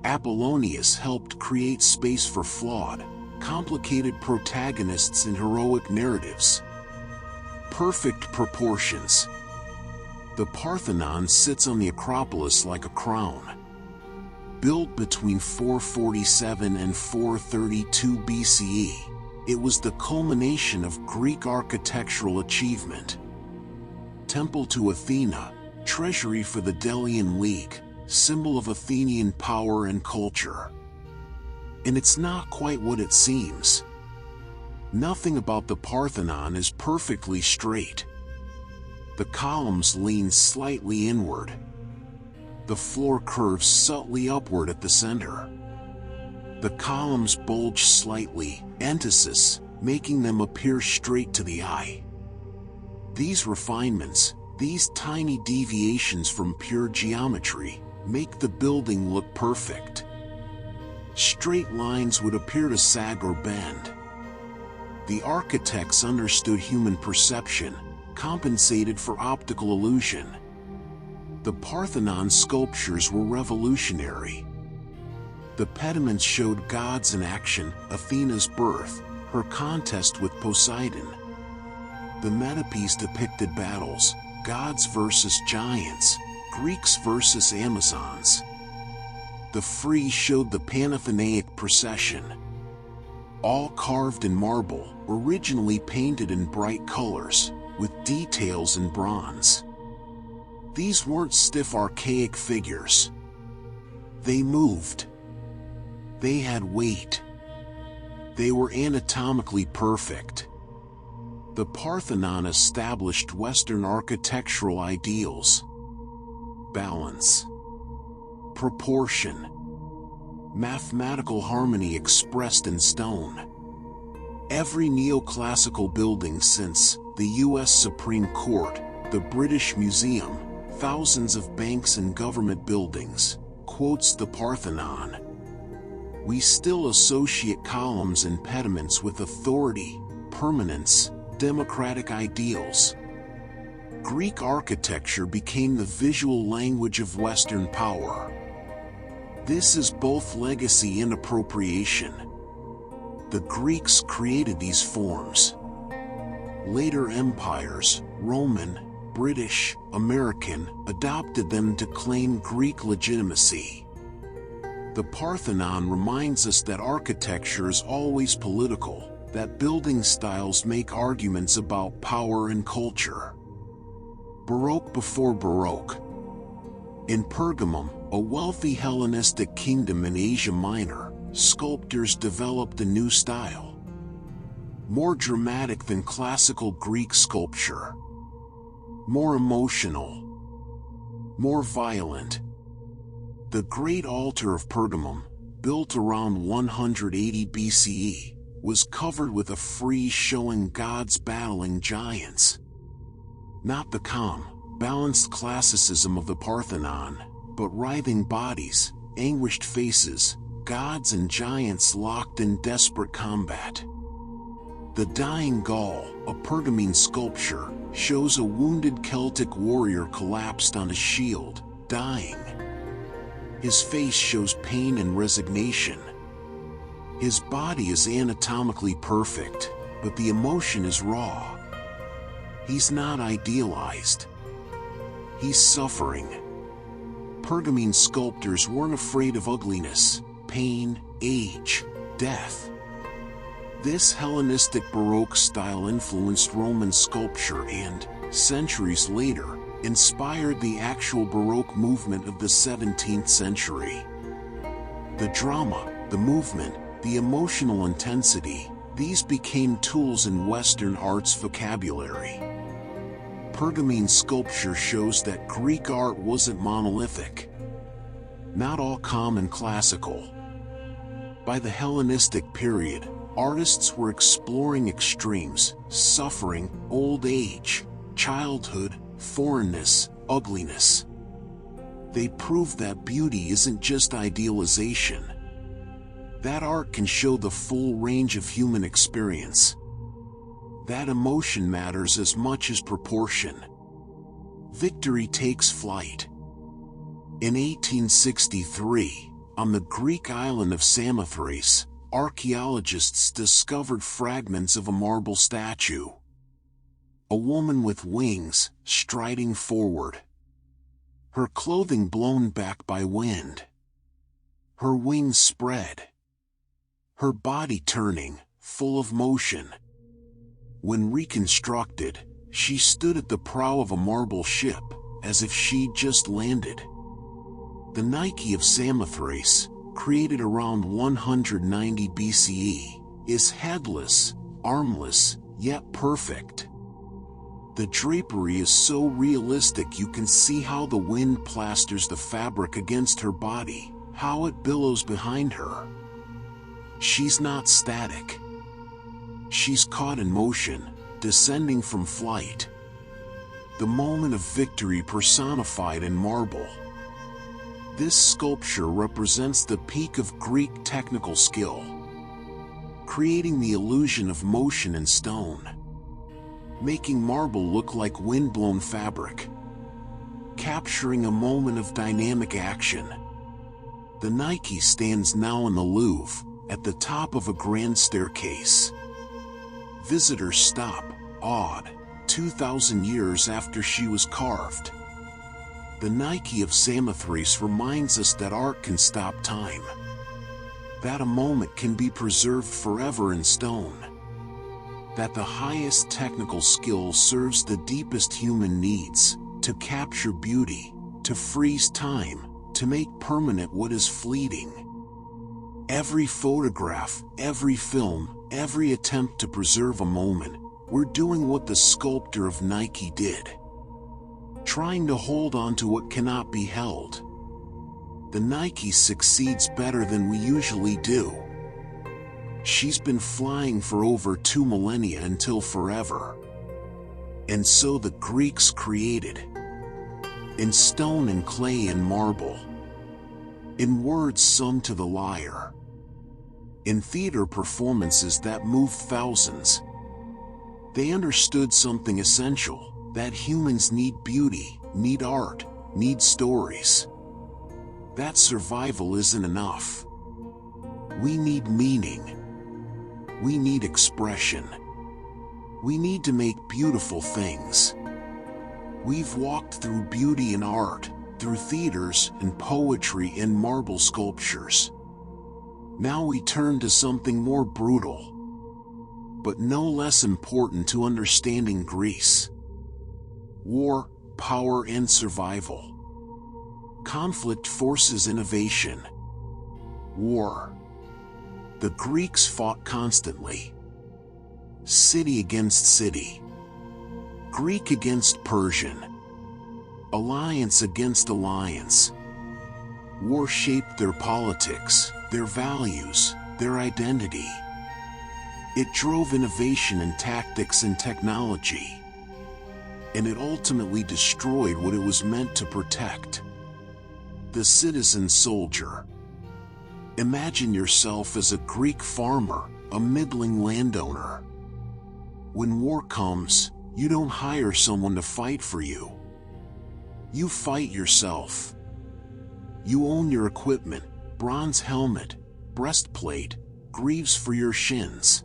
Apollonius helped create space for flawed, complicated protagonists in heroic narratives. Perfect proportions. The Parthenon sits on the Acropolis like a crown. Built between 447 and 432 BCE, it was the culmination of Greek architectural achievement. Temple to Athena, treasury for the Delian League, symbol of Athenian power and culture. And it's not quite what it seems. Nothing about the Parthenon is perfectly straight. The columns lean slightly inward. The floor curves subtly upward at the center. The columns bulge slightly, entasis, making them appear straight to the eye. These refinements, these tiny deviations from pure geometry, make the building look perfect. Straight lines would appear to sag or bend. The architects understood human perception, compensated for optical illusion. The Parthenon sculptures were revolutionary. The pediments showed gods in action, Athena's birth, her contest with Poseidon. The metapiece depicted battles, gods versus giants, Greeks versus Amazons. The frieze showed the Panathenaic procession. All carved in marble, originally painted in bright colors, with details in bronze. These weren't stiff archaic figures. They moved. They had weight. They were anatomically perfect. The Parthenon established Western architectural ideals. Balance. Proportion. Mathematical harmony expressed in stone. Every neoclassical building since the U.S. Supreme Court, the British Museum, thousands of banks and government buildings, quotes the Parthenon. We still associate columns and pediments with authority, permanence, democratic ideals. Greek architecture became the visual language of Western power. This is both legacy and appropriation. The Greeks created these forms. Later empires, Roman, British, American, adopted them to claim Greek legitimacy. The Parthenon reminds us that architecture is always political, that building styles make arguments about power and culture. Baroque before Baroque. In Pergamum, a wealthy Hellenistic kingdom in Asia Minor, sculptors developed a new style. More dramatic than classical Greek sculpture. More emotional. More violent. The Great Altar of Pergamum, built around 180 BCE, was covered with a frieze showing gods battling giants. Not the calm, balanced classicism of the Parthenon, but writhing bodies, anguished faces, gods and giants locked in desperate combat. The Dying Gaul, a Pergamene sculpture, shows a wounded Celtic warrior collapsed on a shield, dying. His face shows pain and resignation. His body is anatomically perfect, but the emotion is raw. He's not idealized. He's suffering. Pergamene sculptors weren't afraid of ugliness, pain, age, death. This Hellenistic Baroque style influenced Roman sculpture and, centuries later, inspired the actual Baroque movement of the 17th century. The drama, the movement, the emotional intensity, these became tools in Western art's vocabulary. Pergamene sculpture shows that Greek art wasn't monolithic. Not all calm and classical. By the Hellenistic period, artists were exploring extremes: suffering, old age, childhood, foreignness, ugliness. They proved that beauty isn't just idealization. That art can show the full range of human experience. That emotion matters as much as proportion. Victory takes flight. In 1863, on the Greek island of Samothrace, archaeologists discovered fragments of a marble statue. A woman with wings, striding forward. Her clothing blown back by wind. Her wings spread. Her body turning, full of motion. When reconstructed, she stood at the prow of a marble ship, as if she'd just landed. The Nike of Samothrace, created around 190 BCE, is headless, armless, yet perfect. The drapery is so realistic you can see how the wind plasters the fabric against her body, how it billows behind her. She's not static. She's caught in motion, descending from flight. The moment of victory personified in marble. This sculpture represents the peak of Greek technical skill, creating the illusion of motion in stone, making marble look like wind-blown fabric, capturing a moment of dynamic action. The Nike stands now in the Louvre, at the top of a grand staircase. Visitors stop, awed, 2,000 years after she was carved. The Nike of Samothrace reminds us that art can stop time. That a moment can be preserved forever in stone. That the highest technical skill serves the deepest human needs, to capture beauty, to freeze time, to make permanent what is fleeting. Every photograph, every film, every attempt to preserve a moment, we're doing what the sculptor of Nike did. Trying to hold on to what cannot be held. The Nike succeeds better than we usually do. She's been flying for over 2 millennia until forever. And so the Greeks created. In stone and clay and marble. In words sung to the lyre. In theater performances that moved thousands. They understood something essential, that humans need beauty, need art, need stories. That survival isn't enough. We need meaning. We need expression. We need to make beautiful things. We've walked through beauty and art, through theaters and poetry and marble sculptures. Now we turn to something more brutal, but no less important to understanding Greece. War, power and survival. Conflict forces innovation. War. The Greeks fought constantly. City against city. Greek against Persian. Alliance against alliance. War shaped their politics, their values, their identity. It drove innovation in tactics and technology. And it ultimately destroyed what it was meant to protect. The citizen soldier. Imagine yourself as a Greek farmer, a middling landowner. When war comes, you don't hire someone to fight for you. You fight yourself. You own your equipment: bronze helmet, breastplate, greaves for your shins,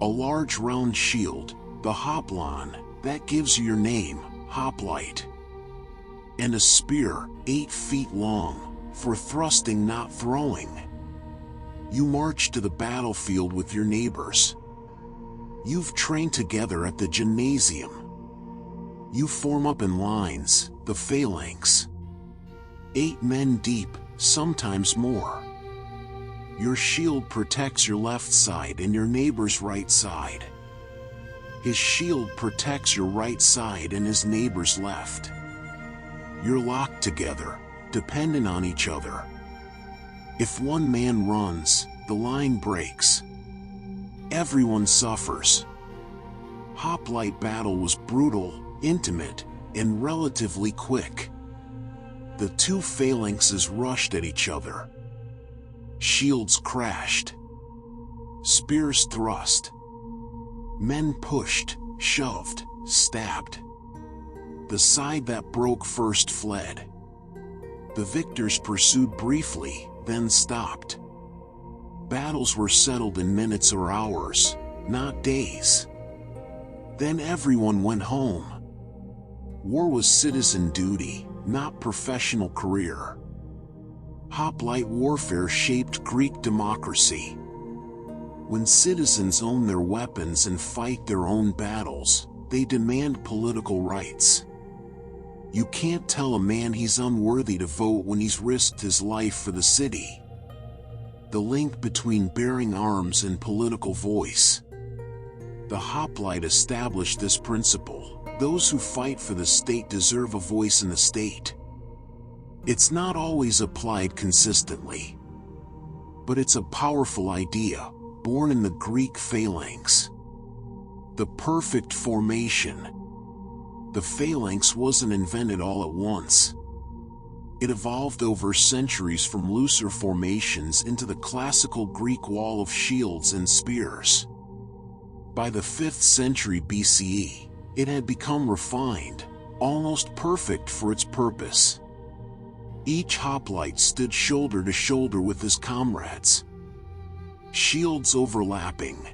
a large round shield, the hoplon, that gives you your name, hoplite, and a spear, 8 feet long, for thrusting not throwing. You march to the battlefield with your neighbors. You've trained together at the gymnasium. You form up in lines, the phalanx. 8 men deep, sometimes more. Your shield protects your left side and your neighbor's right side. His shield protects your right side and his neighbor's left. You're locked together, dependent on each other. If one man runs, the line breaks. Everyone suffers. Hoplite battle was brutal, intimate, and relatively quick. The 2 phalanxes rushed at each other. Shields crashed. Spears thrust. Men pushed, shoved, stabbed. The side that broke first fled. The victors pursued briefly, then stopped. Battles were settled in minutes or hours, not days. Then everyone went home. War was citizen duty, not professional career. Hoplite warfare shaped Greek democracy. When citizens own their weapons and fight their own battles, they demand political rights. You can't tell a man he's unworthy to vote when he's risked his life for the city. The link between bearing arms and political voice. The hoplite established this principle: those who fight for the state deserve a voice in the state. It's not always applied consistently, but it's a powerful idea, born in the Greek phalanx. The perfect formation. The phalanx wasn't invented all at once. It evolved over centuries from looser formations into the classical Greek wall of shields and spears. By the 5th century BCE, it had become refined, almost perfect for its purpose. Each hoplite stood shoulder to shoulder with his comrades. Shields overlapping.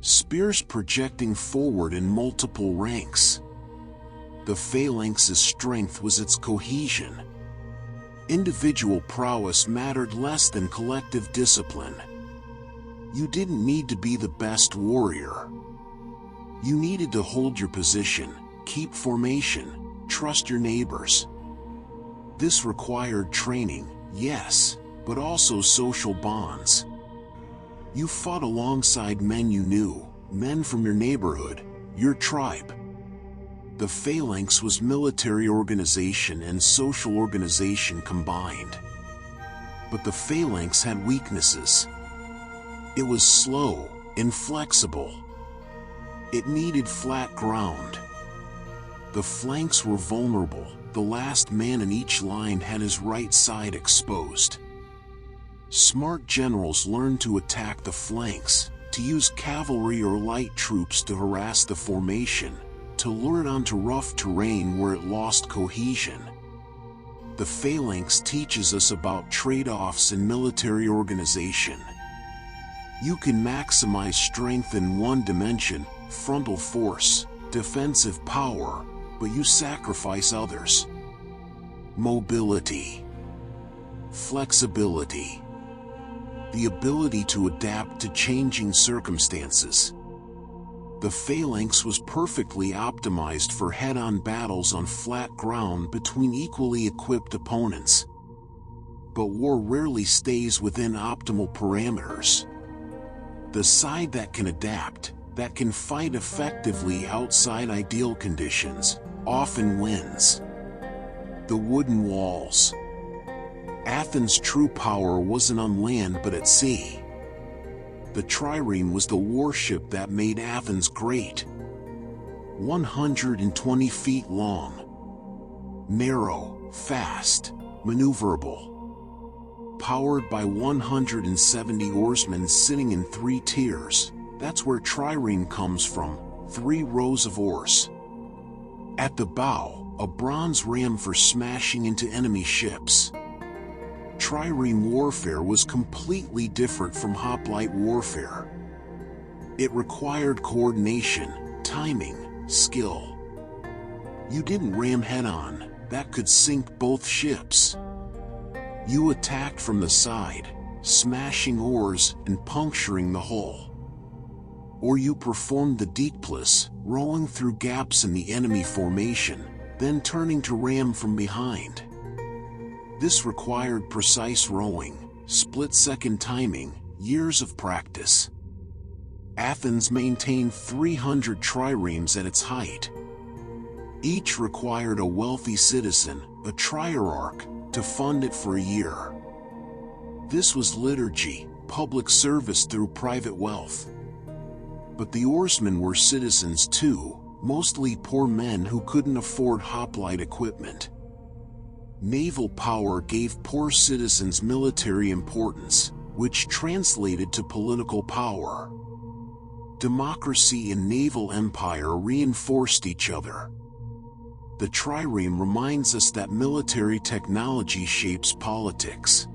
Spears projecting forward in multiple ranks. The phalanx's strength was its cohesion. Individual prowess mattered less than collective discipline. You didn't need to be the best warrior. You needed to hold your position, keep formation, trust your neighbors. This required training, yes, but also social bonds. You fought alongside men you knew, men from your neighborhood, your tribe. The phalanx was military organization and social organization combined. But the phalanx had weaknesses. It was slow, inflexible. It needed flat ground. The flanks were vulnerable. The last man in each line had his right side exposed. Smart generals learned to attack the flanks, to use cavalry or light troops to harass the formation, to lure it onto rough terrain where it lost cohesion. The phalanx teaches us about trade-offs in military organization. You can maximize strength in one dimension, frontal force, defensive power, but you sacrifice others. Mobility. Flexibility. The ability to adapt to changing circumstances. The phalanx was perfectly optimized for head-on battles on flat ground between equally equipped opponents. But war rarely stays within optimal parameters. The side that can adapt, that can fight effectively outside ideal conditions, often wins. The wooden walls. Athens' true power wasn't on land but at sea. The trireme was the warship that made Athens great. 120 feet long. Narrow, fast, maneuverable. Powered by 170 oarsmen sitting in 3 tiers. That's where trireme comes from, 3 rows of oars. At the bow, a bronze ram for smashing into enemy ships. Trireme warfare was completely different from hoplite warfare. It required coordination, timing, skill. You didn't ram head-on, that could sink both ships. You attacked from the side, smashing oars and puncturing the hull. Or you performed the déplacé, rowing through gaps in the enemy formation, then turning to ram from behind. This required precise rowing, split-second timing, years of practice. Athens maintained 300 triremes at its height. Each required a wealthy citizen, a trierarch, to fund it for a year. This was liturgy, public service through private wealth. But the oarsmen were citizens too, mostly poor men who couldn't afford hoplite equipment. Naval power gave poor citizens military importance, which translated to political power. Democracy and naval empire reinforced each other. The trireme reminds us that military technology shapes politics.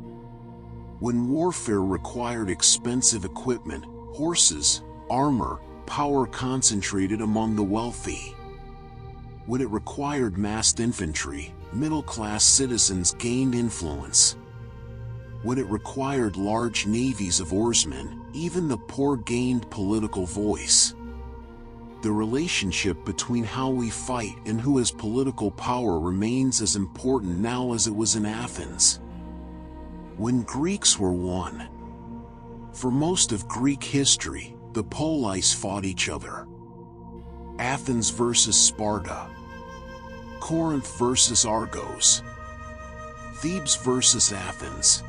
When warfare required expensive equipment, horses, armor, power concentrated among the wealthy. When it required massed infantry, middle-class citizens gained influence. When it required large navies of oarsmen, even the poor gained political voice. The relationship between how we fight and who has political power remains as important now as it was in Athens. When Greeks were one. For most of Greek history, the Polis fought each other. Athens versus Sparta. Corinth versus Argos. Thebes versus Athens.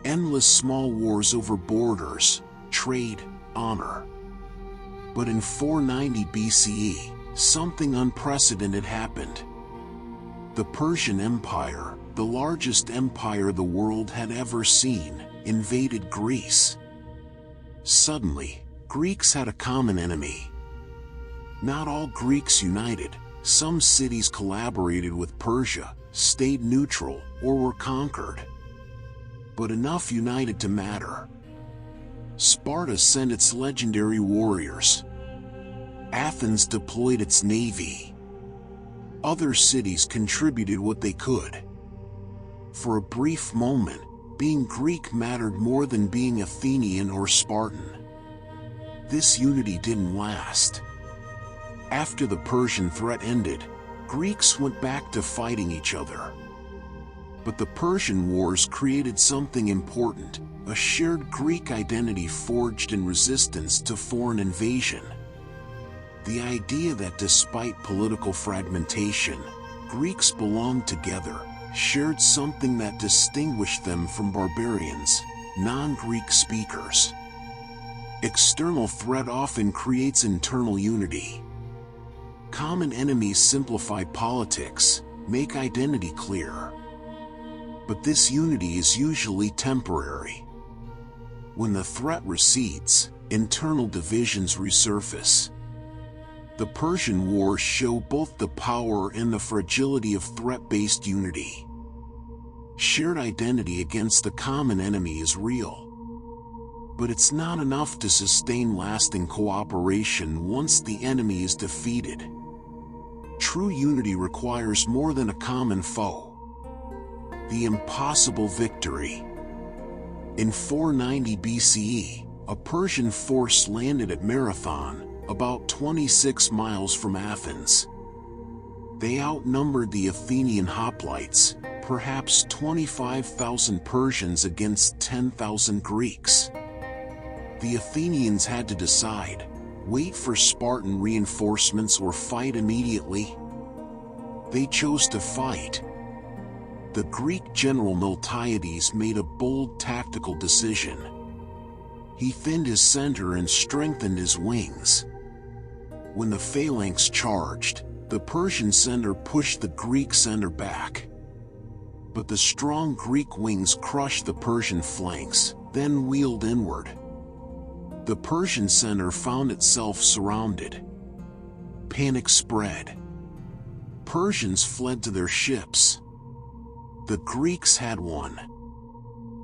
Endless small wars over borders, trade, honor. But in 490 BCE, something unprecedented happened. The Persian Empire, the largest empire the world had ever seen, invaded Greece. Suddenly, Greeks had a common enemy. Not all Greeks united. Some cities collaborated with Persia, stayed neutral, or were conquered. But enough united to matter. Sparta sent its legendary warriors. Athens deployed its navy. Other cities contributed what they could. For a brief moment, being Greek mattered more than being Athenian or Spartan. This unity didn't last. After the Persian threat ended, Greeks went back to fighting each other. But the Persian Wars created something important, a shared Greek identity forged in resistance to foreign invasion. The idea that despite political fragmentation, Greeks belonged together, shared something that distinguished them from barbarians, non-Greek speakers. External threat often creates internal unity. Common enemies simplify politics, make identity clear. But this unity is usually temporary. When the threat recedes, internal divisions resurface. The Persian Wars show both the power and the fragility of threat-based unity. Shared identity against the common enemy is real. But it's not enough to sustain lasting cooperation once the enemy is defeated. True unity requires more than a common foe. The impossible victory. In 490 BCE, a Persian force landed at Marathon, about 26 miles from Athens. They outnumbered the Athenian hoplites, perhaps 25,000 Persians against 10,000 Greeks. The Athenians had to decide, wait for Spartan reinforcements or fight immediately. They chose to fight. The Greek general Miltiades made a bold tactical decision. He thinned his center and strengthened his wings. When the phalanx charged, the Persian center pushed the Greek center back. But the strong Greek wings crushed the Persian flanks, then wheeled inward. The Persian center found itself surrounded. Panic spread. Persians fled to their ships. The Greeks had one.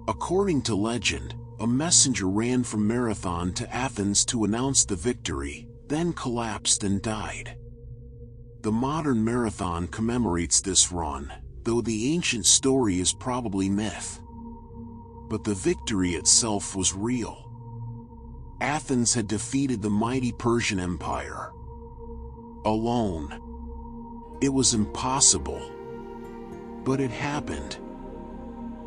According to legend, a messenger ran from Marathon to Athens to announce the victory, then collapsed and died. The modern Marathon commemorates this run, though the ancient story is probably myth. But the victory itself was real. Athens had defeated the mighty Persian Empire. Alone. It was impossible. But it happened.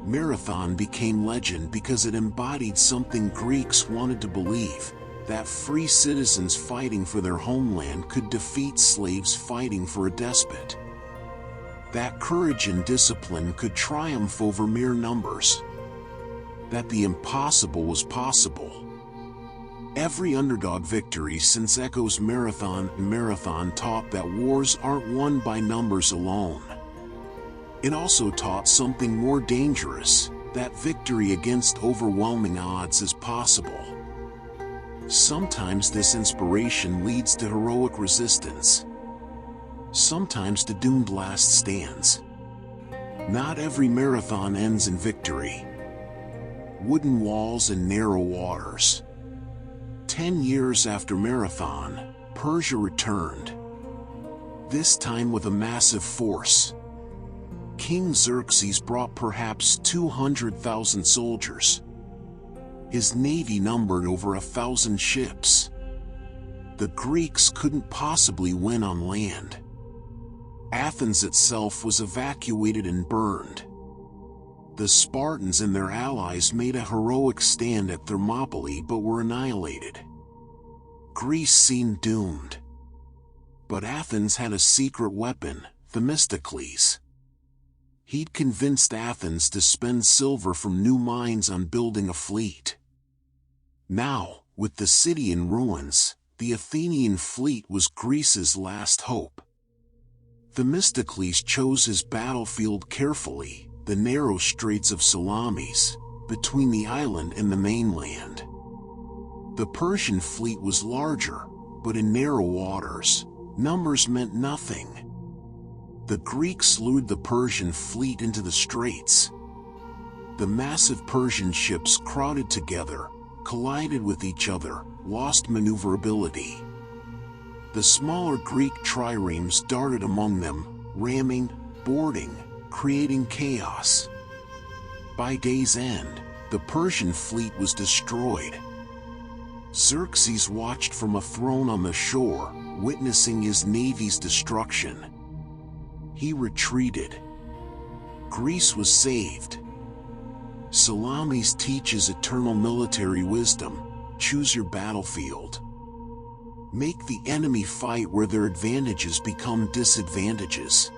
Marathon became legend because it embodied something Greeks wanted to believe, that free citizens fighting for their homeland could defeat slaves fighting for a despot. That courage and discipline could triumph over mere numbers. That the impossible was possible. Every underdog victory since Echo's Marathon taught that wars aren't won by numbers alone. It also taught something more dangerous, that victory against overwhelming odds is possible. Sometimes this inspiration leads to heroic resistance. Sometimes to doomed last stands. Not every marathon ends in victory. Wooden walls and narrow waters. 10 years after Marathon, Persia returned. This time with a massive force. King Xerxes brought perhaps 200,000 soldiers. His navy numbered over 1,000 ships. The Greeks couldn't possibly win on land. Athens itself was evacuated and burned. The Spartans and their allies made a heroic stand at Thermopylae but were annihilated. Greece seemed doomed. But Athens had a secret weapon, Themistocles. He'd convinced Athens to spend silver from new mines on building a fleet. Now, with the city in ruins, the Athenian fleet was Greece's last hope. Themistocles chose his battlefield carefully, the narrow straits of Salamis, between the island and the mainland. The Persian fleet was larger, but in narrow waters, numbers meant nothing. The Greeks lured the Persian fleet into the straits. The massive Persian ships crowded together, collided with each other, lost maneuverability. The smaller Greek triremes darted among them, ramming, boarding, creating chaos. By day's end, the Persian fleet was destroyed. Xerxes watched from a throne on the shore, witnessing his navy's destruction. He retreated. Greece was saved. Salamis teaches eternal military wisdom: choose your battlefield. Make the enemy fight where their advantages become disadvantages.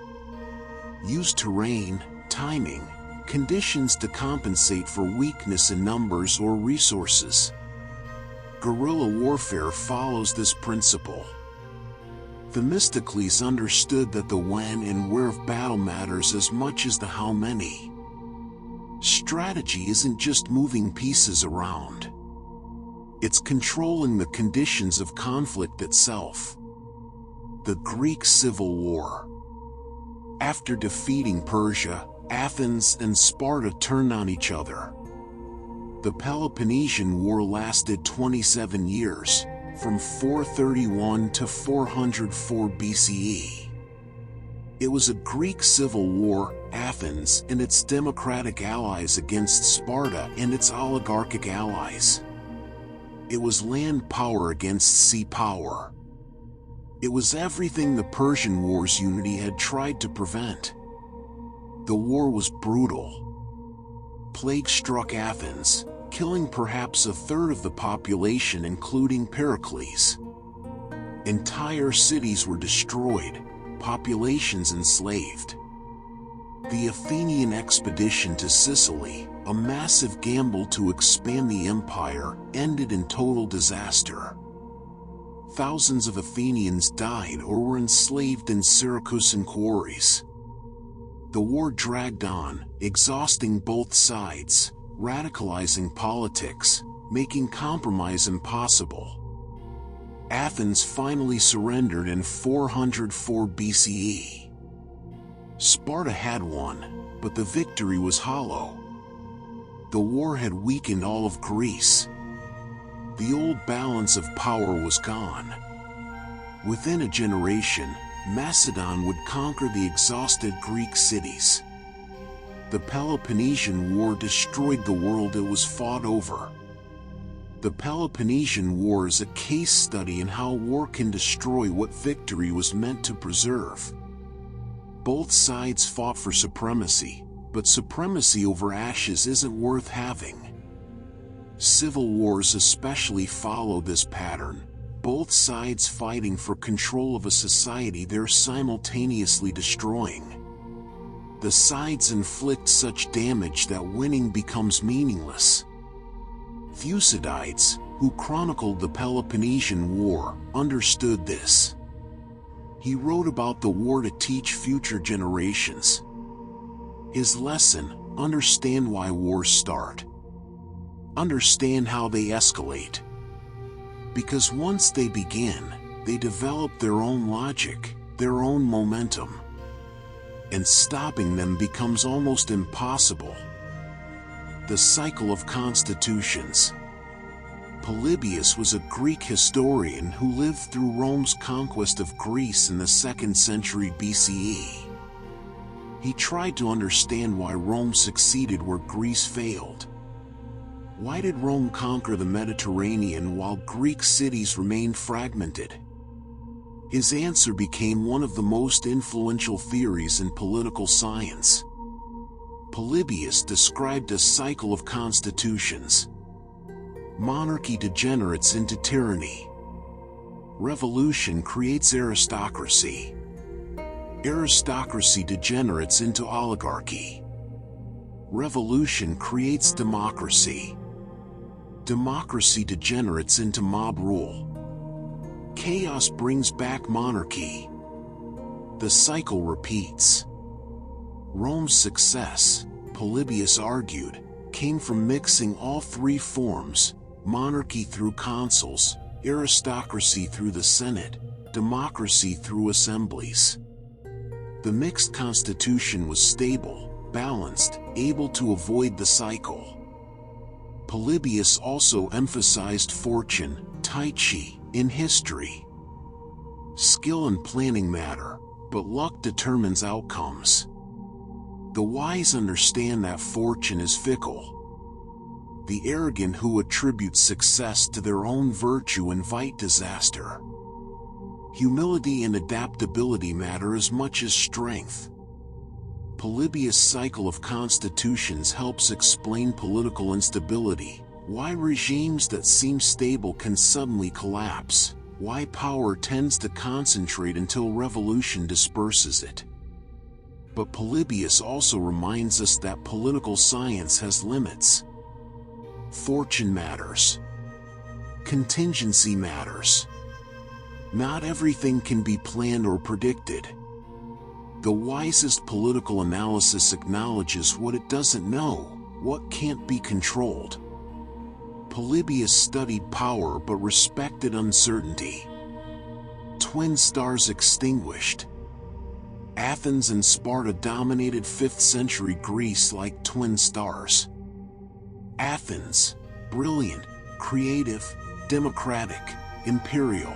Use terrain, timing, conditions to compensate for weakness in numbers or resources. Guerrilla warfare follows this principle. Themistocles understood that the when and where of battle matters as much as the how many. Strategy isn't just moving pieces around. It's controlling the conditions of conflict itself. The Greek Civil War. After defeating Persia, Athens and Sparta turned on each other. The Peloponnesian War lasted 27 years, from 431 to 404 BCE. It was a Greek civil war, Athens and its democratic allies against Sparta and its oligarchic allies. It was land power against sea power. It was everything the Persian War's unity had tried to prevent. The war was brutal. Plague struck Athens, killing perhaps a third of the population, including Pericles. Entire cities were destroyed, populations enslaved. The Athenian expedition to Sicily, a massive gamble to expand the empire, ended in total disaster. Thousands of Athenians died or were enslaved in Syracusan quarries. The war dragged on, exhausting both sides, radicalizing politics, making compromise impossible. Athens finally surrendered in 404 BCE. Sparta had won, but the victory was hollow. The war had weakened all of Greece. The old balance of power was gone. Within a generation, Macedon would conquer the exhausted Greek cities. The Peloponnesian War destroyed the world it was fought over. The Peloponnesian War is a case study in how war can destroy what victory was meant to preserve. Both sides fought for supremacy, but supremacy over ashes isn't worth having. Civil wars especially follow this pattern, both sides fighting for control of a society they're simultaneously destroying. The sides inflict such damage that winning becomes meaningless. Thucydides, who chronicled the Peloponnesian War, understood this. He wrote about the war to teach future generations. His lesson: understand why wars start. Understand how they escalate. Because once they begin, they develop their own logic, their own momentum. And stopping them becomes almost impossible. The cycle of constitutions. Polybius was a Greek historian who lived through Rome's conquest of Greece in the 2nd century BCE. He tried to understand why Rome succeeded where Greece failed. Why did Rome conquer the Mediterranean while Greek cities remained fragmented? His answer became one of the most influential theories in political science. Polybius described a cycle of constitutions. Monarchy degenerates into tyranny. Revolution creates aristocracy. Aristocracy degenerates into oligarchy. Revolution creates democracy. Democracy degenerates into mob rule. Chaos brings back monarchy. The cycle repeats. Rome's success, Polybius argued, came from mixing all three forms: monarchy through consuls, aristocracy through the Senate, democracy through assemblies. The mixed constitution was stable, balanced, able to avoid the cycle. Polybius also emphasized fortune, tyche, in history. Skill and planning matter, but luck determines outcomes. The wise understand that fortune is fickle. The arrogant who attribute success to their own virtue invite disaster. Humility and adaptability matter as much as strength. Polybius' cycle of constitutions helps explain political instability, why regimes that seem stable can suddenly collapse, why power tends to concentrate until revolution disperses it. But Polybius also reminds us that political science has limits. Fortune matters. Contingency matters. Not everything can be planned or predicted. The wisest political analysis acknowledges what it doesn't know, what can't be controlled. Polybius studied power but respected uncertainty. Twin stars extinguished. Athens and Sparta dominated 5th century Greece like twin stars. Athens, brilliant, creative, democratic, imperial.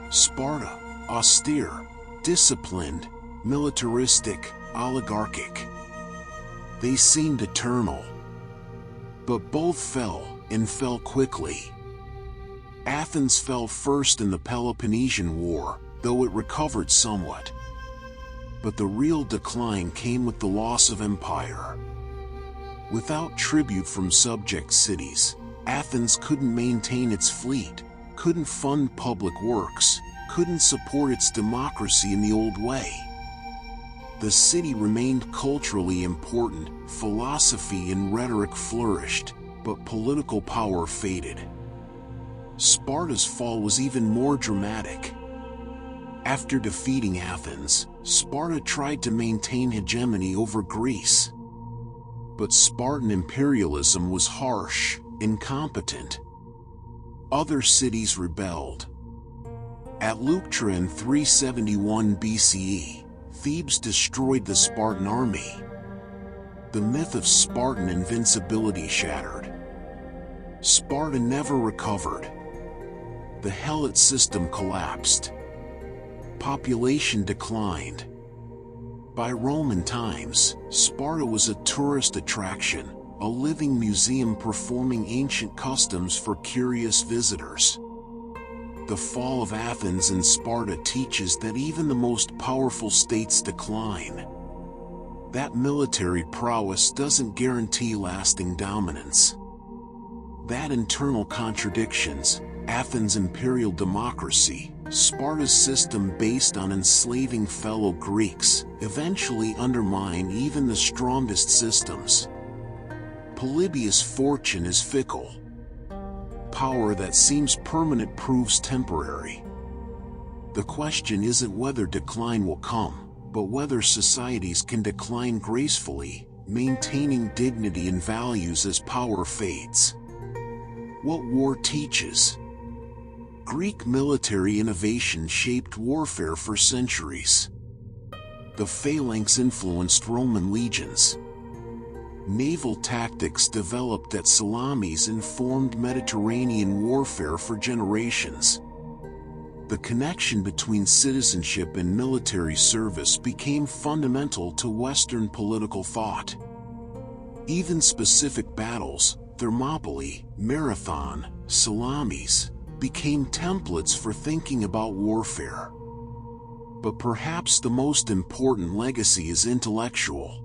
Sparta, austere, disciplined, militaristic, oligarchic. They seemed eternal. But both fell, and fell quickly. Athens fell first in the Peloponnesian War, though it recovered somewhat. But the real decline came with the loss of empire. Without tribute from subject cities, Athens couldn't maintain its fleet, couldn't fund public works, couldn't support its democracy in the old way. The city remained culturally important, philosophy and rhetoric flourished, but political power faded. Sparta's fall was even more dramatic. After defeating Athens, Sparta tried to maintain hegemony over Greece. But Spartan imperialism was harsh, incompetent. Other cities rebelled. At Leuctra in 371 BCE, Thebes destroyed the Spartan army. The myth of Spartan invincibility shattered. Sparta never recovered. The Helot system collapsed. Population declined. By Roman times, Sparta was a tourist attraction, a living museum performing ancient customs for curious visitors. The fall of Athens and Sparta teaches that even the most powerful states decline. That military prowess doesn't guarantee lasting dominance. That internal contradictions, Athens' imperial democracy, Sparta's system based on enslaving fellow Greeks, eventually undermine even the strongest systems. Polybius' fortune is fickle. Power that seems permanent proves temporary. The question isn't whether decline will come, but whether societies can decline gracefully, maintaining dignity and values as power fades. What war teaches? Greek military innovation shaped warfare for centuries. The phalanx influenced Roman legions. Naval tactics developed at Salamis informed Mediterranean warfare for generations. The connection between citizenship and military service became fundamental to Western political thought. Even specific battles, Thermopylae, Marathon, Salamis, became templates for thinking about warfare. But perhaps the most important legacy is intellectual.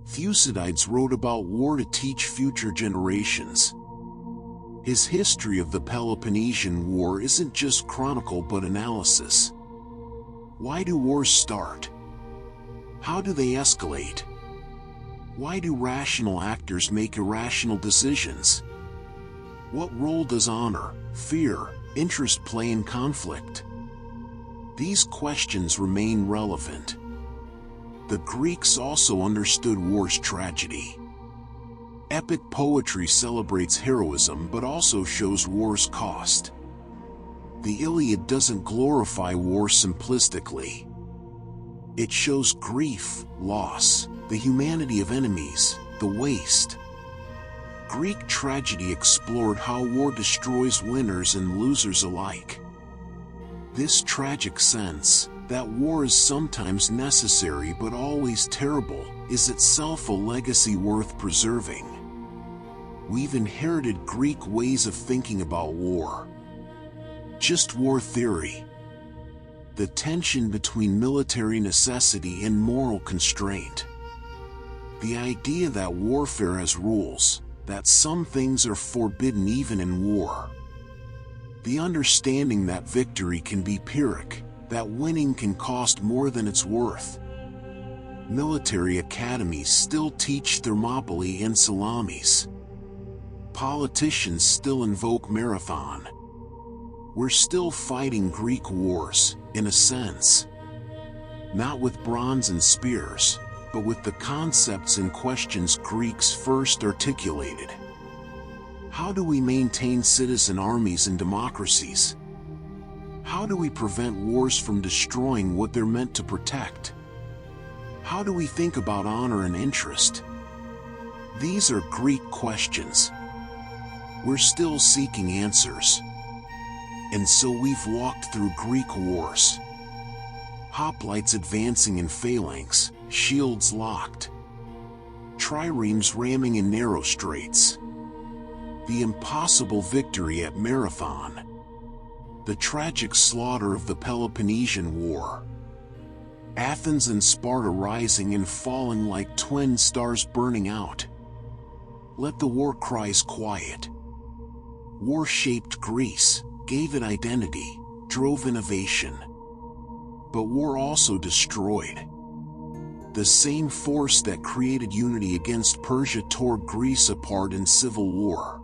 Thucydides wrote about war to teach future generations. His history of the Peloponnesian War isn't just chronicle but analysis. Why do wars start? How do they escalate? Why do rational actors make irrational decisions? What role does honor, fear, interest play in conflict? These questions remain relevant. The Greeks also understood war's tragedy. Epic poetry celebrates heroism but also shows war's cost. The Iliad doesn't glorify war simplistically. It shows grief, loss, the humanity of enemies, the waste. Greek tragedy explored how war destroys winners and losers alike. This tragic sense, that war is sometimes necessary but always terrible, is itself a legacy worth preserving. We've inherited Greek ways of thinking about war. Just war theory. The tension between military necessity and moral constraint. The idea that warfare has rules, that some things are forbidden even in war. The understanding that victory can be Pyrrhic, that winning can cost more than it's worth. Military academies still teach Thermopylae and Salamis. Politicians still invoke Marathon. We're still fighting Greek wars, in a sense. Not with bronze and spears, but with the concepts and questions Greeks first articulated. How do we maintain citizen armies and democracies? How do we prevent wars from destroying what they're meant to protect? How do we think about honor and interest? These are Greek questions. We're still seeking answers. And so we've walked through Greek wars. Hoplites advancing in phalanx, shields locked. Triremes ramming in narrow straits. The impossible victory at Marathon. The tragic slaughter of the Peloponnesian War. Athens and Sparta rising and falling like twin stars burning out. Let the war cries quiet. War shaped Greece, gave it identity, drove innovation. But war also destroyed. The same force that created unity against Persia tore Greece apart in civil war.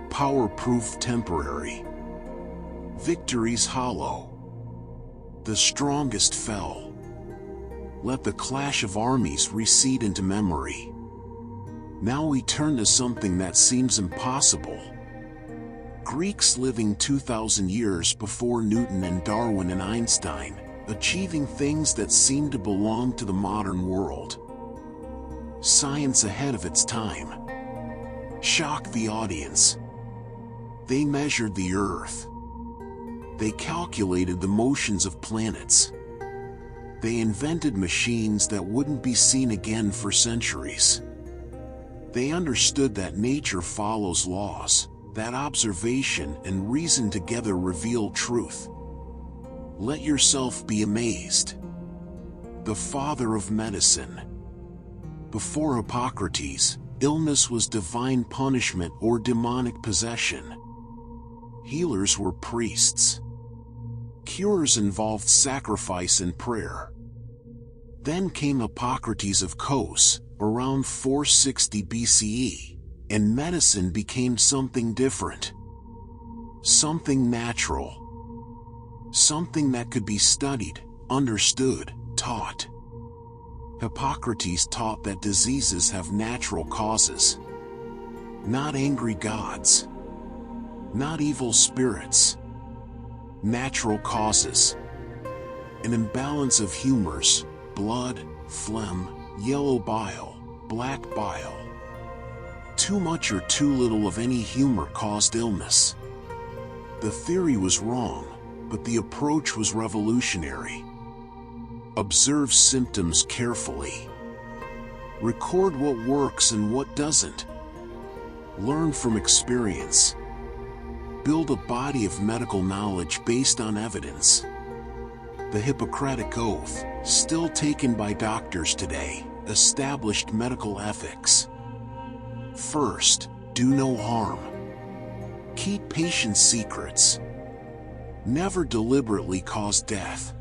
Power proved temporary. Victories hollow. The strongest fell. Let the clash of armies recede into memory. Now we turn to something that seems impossible. Greeks living 2,000 years before Newton and Darwin and Einstein, achieving things that seemed to belong to the modern world. Science ahead of its time shocked the audience. They measured the Earth. They calculated the motions of planets. They invented machines that wouldn't be seen again for centuries. They understood that nature follows laws, that observation and reason together reveal truth. Let yourself be amazed. The father of medicine. Before Hippocrates, illness was divine punishment or demonic possession. Healers were priests. Cures involved sacrifice and prayer. Then came Hippocrates of Kos, around 460 BCE, and medicine became something different. Something natural. Something that could be studied, understood, taught. Hippocrates taught that diseases have natural causes. Not angry gods. Not evil spirits. Natural causes. An imbalance of humors, blood, phlegm, yellow bile, black bile. Too much or too little of any humor caused illness. The theory was wrong, but the approach was revolutionary. Observe symptoms carefully. Record what works and what doesn't. Learn from experience. Build a body of medical knowledge based on evidence. The Hippocratic Oath, still taken by doctors today, established medical ethics. First, do no harm. Keep patients' secrets. Never deliberately cause death.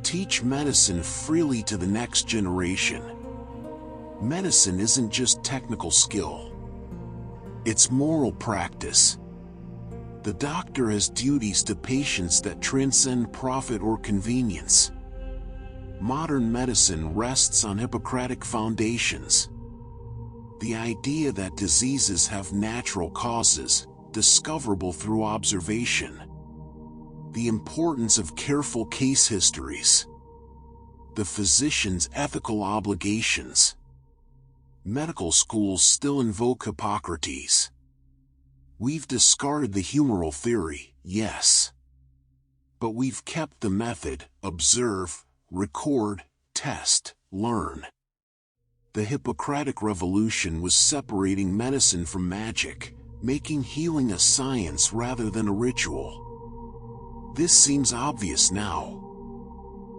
Teach medicine freely to the next generation. Medicine isn't just technical skill. It's moral practice. The doctor has duties to patients that transcend profit or convenience. Modern medicine rests on Hippocratic foundations. The idea that diseases have natural causes, discoverable through observation. The importance of careful case histories. The physician's ethical obligations. Medical schools still invoke Hippocrates. We've discarded the humoral theory, yes. But we've kept the method: observe, record, test, learn. The Hippocratic Revolution was separating medicine from magic, making healing a science rather than a ritual. This seems obvious now.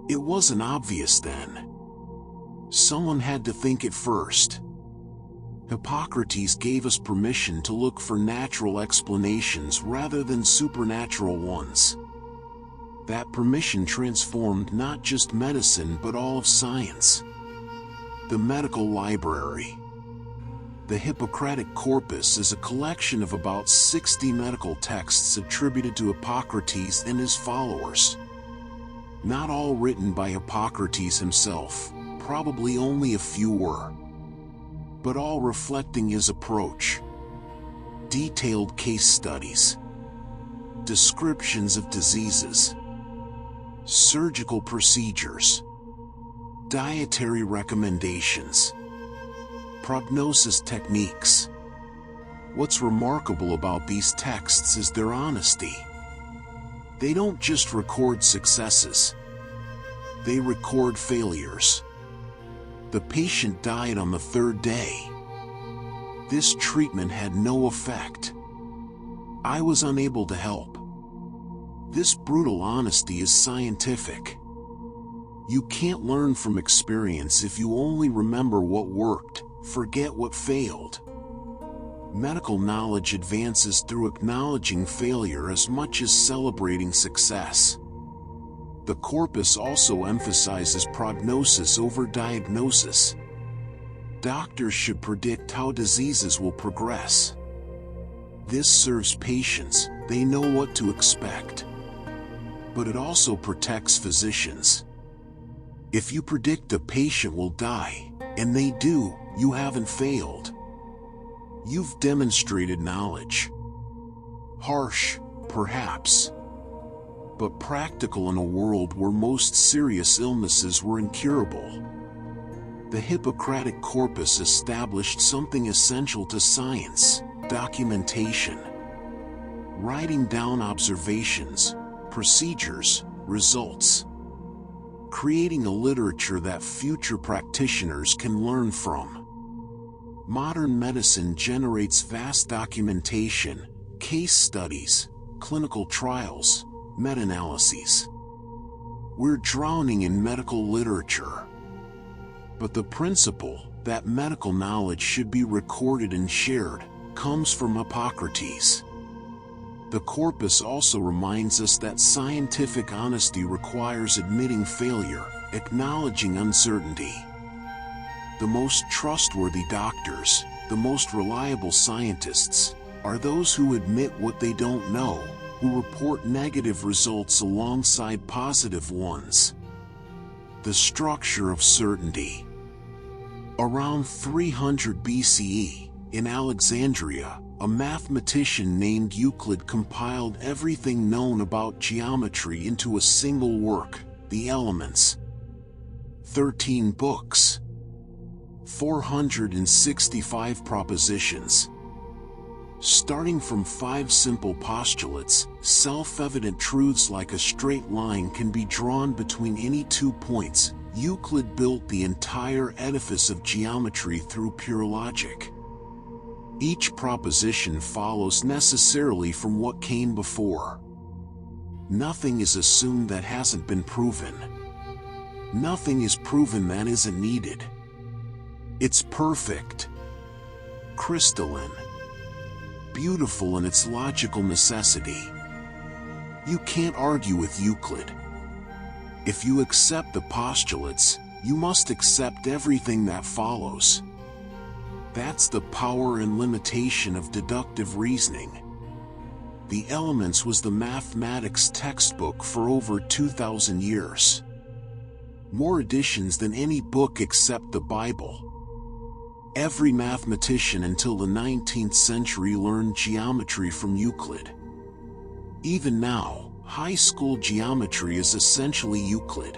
It wasn't obvious then. Someone had to think it first. Hippocrates gave us permission to look for natural explanations rather than supernatural ones. That permission transformed not just medicine but all of science. The medical library. The Hippocratic corpus is a collection of about 60 medical texts attributed to Hippocrates and his followers. Not all written by Hippocrates himself, probably only a few were. But all reflecting his approach. Detailed case studies. Descriptions of diseases. Surgical procedures. Dietary recommendations. Prognosis techniques. What's remarkable about these texts is their honesty. They don't just record successes. They record failures. The patient died on the third day. This treatment had no effect. I was unable to help. This brutal honesty is scientific. You can't learn from experience if you only remember what worked, forget what failed. Medical knowledge advances through acknowledging failure as much as celebrating success. The corpus also emphasizes prognosis over diagnosis. Doctors should predict how diseases will progress. This serves patients, they know what to expect. But it also protects physicians. If you predict a patient will die, and they do, you haven't failed. You've demonstrated knowledge. Harsh, perhaps. but practical in a world where most serious illnesses were incurable. The Hippocratic corpus established something essential to science: documentation. Writing down observations, procedures, results. Creating a literature that future practitioners can learn from. Modern medicine generates vast documentation, case studies, clinical trials, meta-analyses. We're drowning in medical literature. But the principle that medical knowledge should be recorded and shared comes from Hippocrates. The corpus also reminds us that scientific honesty requires admitting failure, acknowledging uncertainty. The most trustworthy doctors, the most reliable scientists, are those who admit what they don't know, who report negative results alongside positive ones. The structure of certainty. Around 300 BCE, in Alexandria, a mathematician named Euclid compiled everything known about geometry into a single work, The Elements. 13 books. 465 propositions. Starting from 5 simple postulates, self-evident truths like a straight line can be drawn between any 2 points, Euclid built the entire edifice of geometry through pure logic. Each proposition follows necessarily from what came before. Nothing is assumed that hasn't been proven. Nothing is proven that isn't needed. It's perfect, crystalline, beautiful in its logical necessity. You can't argue with Euclid. If you accept the postulates, you must accept everything that follows. That's the power and limitation of deductive reasoning. The Elements was the mathematics textbook for over 2,000 years. More editions than any book except the Bible. Every mathematician until the 19th century learned geometry from Euclid. Even now, high school geometry is essentially Euclid.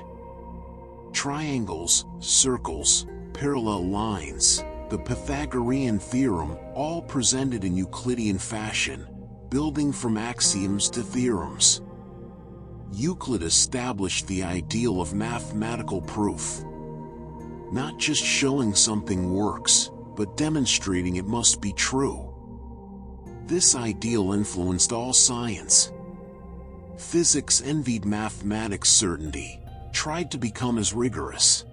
Triangles, circles, parallel lines, the Pythagorean theorem, all presented in Euclidean fashion, building from axioms to theorems. Euclid established the ideal of mathematical proof. Not just showing something works, but demonstrating it must be true. This ideal influenced all science. Physics envied mathematics' certainty, tried to become as rigorous.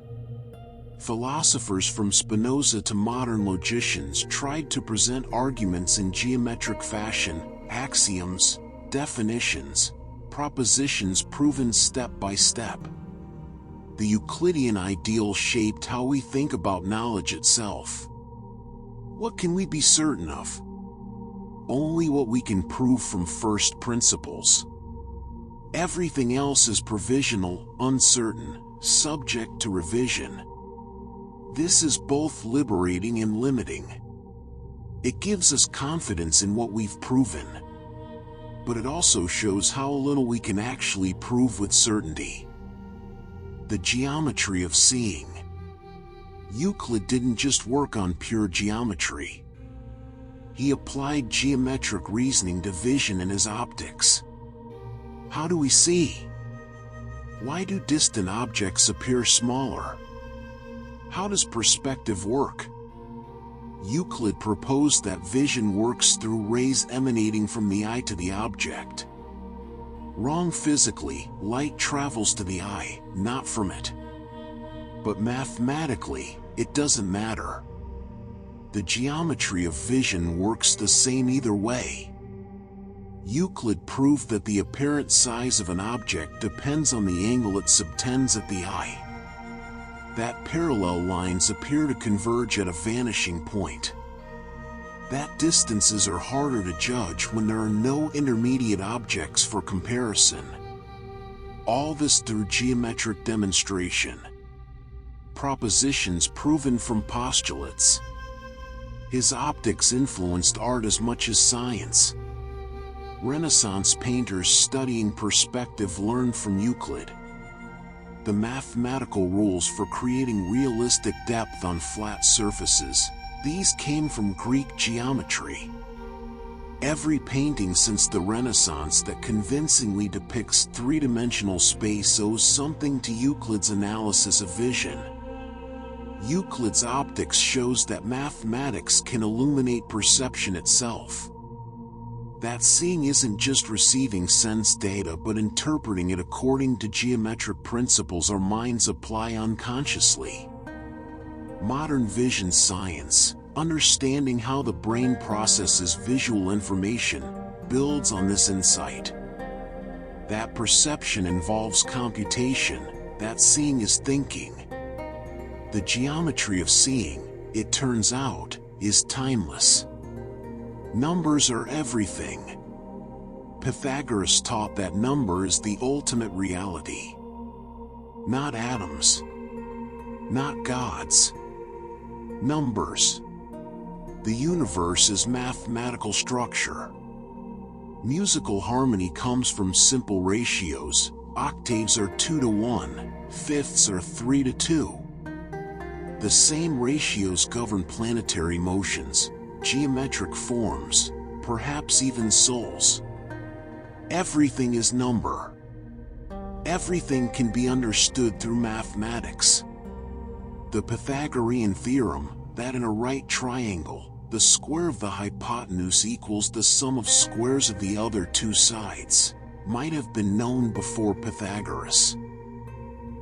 Philosophers from Spinoza to modern logicians tried to present arguments in geometric fashion, axioms, definitions, propositions proven step by step. The Euclidean ideal shaped how we think about knowledge itself. What can we be certain of? Only what we can prove from first principles. Everything else is provisional, uncertain, subject to revision. This is both liberating and limiting. It gives us confidence in what we've proven. But it also shows how little we can actually prove with certainty. The geometry of seeing. Euclid didn't just work on pure geometry. He applied geometric reasoning to vision and his optics. How do we see? Why do distant objects appear smaller? How does perspective work? Euclid proposed that vision works through rays emanating from the eye to the object. Wrong physically, light travels to the eye, not from it. But mathematically, it doesn't matter. The geometry of vision works the same either way. Euclid proved that the apparent size of an object depends on the angle it subtends at the eye. That parallel lines appear to converge at a vanishing point. That distances are harder to judge when there are no intermediate objects for comparison. All this through geometric demonstration. Propositions proven from postulates. His optics influenced art as much as science. Renaissance painters studying perspective learned from Euclid. The mathematical rules for creating realistic depth on flat surfaces, these came from Greek geometry. Every painting since the Renaissance that convincingly depicts three-dimensional space owes something to Euclid's analysis of vision. Euclid's optics shows that mathematics can illuminate perception itself. That seeing isn't just receiving sense data but interpreting it according to geometric principles our minds apply unconsciously. Modern vision science, understanding how the brain processes visual information, builds on this insight. That perception involves computation, that seeing is thinking. The geometry of seeing, it turns out, is timeless. Numbers are everything. Pythagoras taught that number is the ultimate reality. Not atoms. Not gods. Numbers. The universe is mathematical structure. Musical harmony comes from simple ratios. Octaves are 2:1, fifths are 3:2. The same ratios govern planetary motions, geometric forms, perhaps even souls. Everything is number. Everything can be understood through mathematics. The Pythagorean theorem, that in a right triangle, the square of the hypotenuse equals the sum of squares of the other two sides, might have been known before Pythagoras.